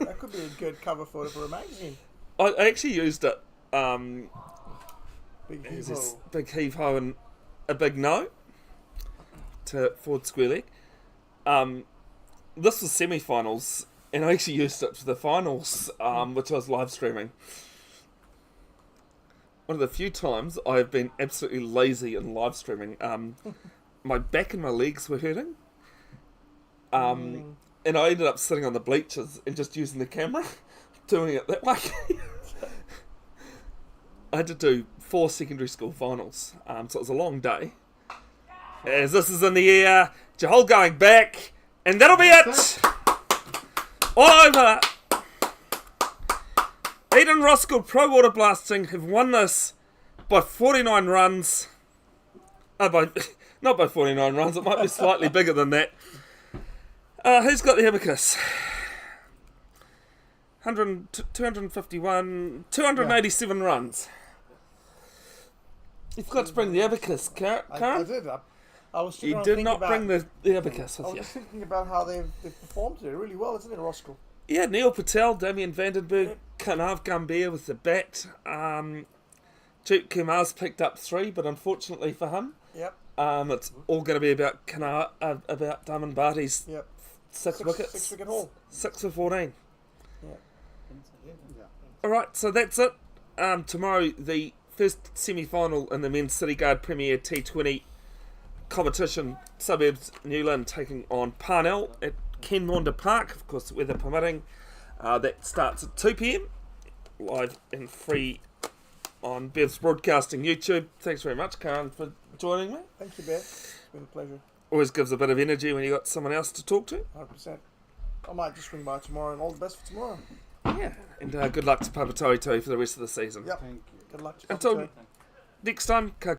that could be a good cover photo for a magazine. I actually used it. Big There's hero. this big heave ho and a big no to forward square leg. This was semi-finals, and I actually used it for the finals, which I was live streaming. One of the few times I have been absolutely lazy in live streaming. My back and my legs were hurting, and I ended up sitting on the bleachers and just using the camera, doing it that way. I had to do 4 secondary school finals, so it was a long day. As this is in the air, Jahol going back, and that'll be it! All over! Eden Roskill Pro Waterblasting have won this by 49 runs. Not by 49 runs, it might be slightly bigger than that. Who's got the abacus? 251, 287 runs. You forgot to bring the abacus, I Karen. did. I was You trying to did think not about, bring the abacus I with was you. just thinking about how they've performed today really well, isn't it, Roskill? Yeah, Neil Patel, Damien Vandenberg, Kanav Gambir with the bat. Duke Kumar's picked up 3, but unfortunately for him, Yep. it's all going to be about about Daman Bharti's Yep. 6 wickets. 6 wicket haul. 6 for 14. Yeah. Alright, so that's it. Tomorrow, the first semi-final in the Men's City Guard Premier T20 competition. Suburbs Newland taking on Parnell at Ken Maunda Park, of course, weather permitting. That starts at 2 p.m. live and free on Bev's Broadcasting YouTube. Thanks very much, Karen, for joining me. Thank you, Bev. It's been a pleasure. Always gives a bit of energy when you got someone else to talk to. 100%. I might just swing by tomorrow, and all the best for tomorrow. Yeah, and good luck to Papatoetoe for the rest of the season. Yep. Thank you. Good luck to Until Papatoetoe. next time, ka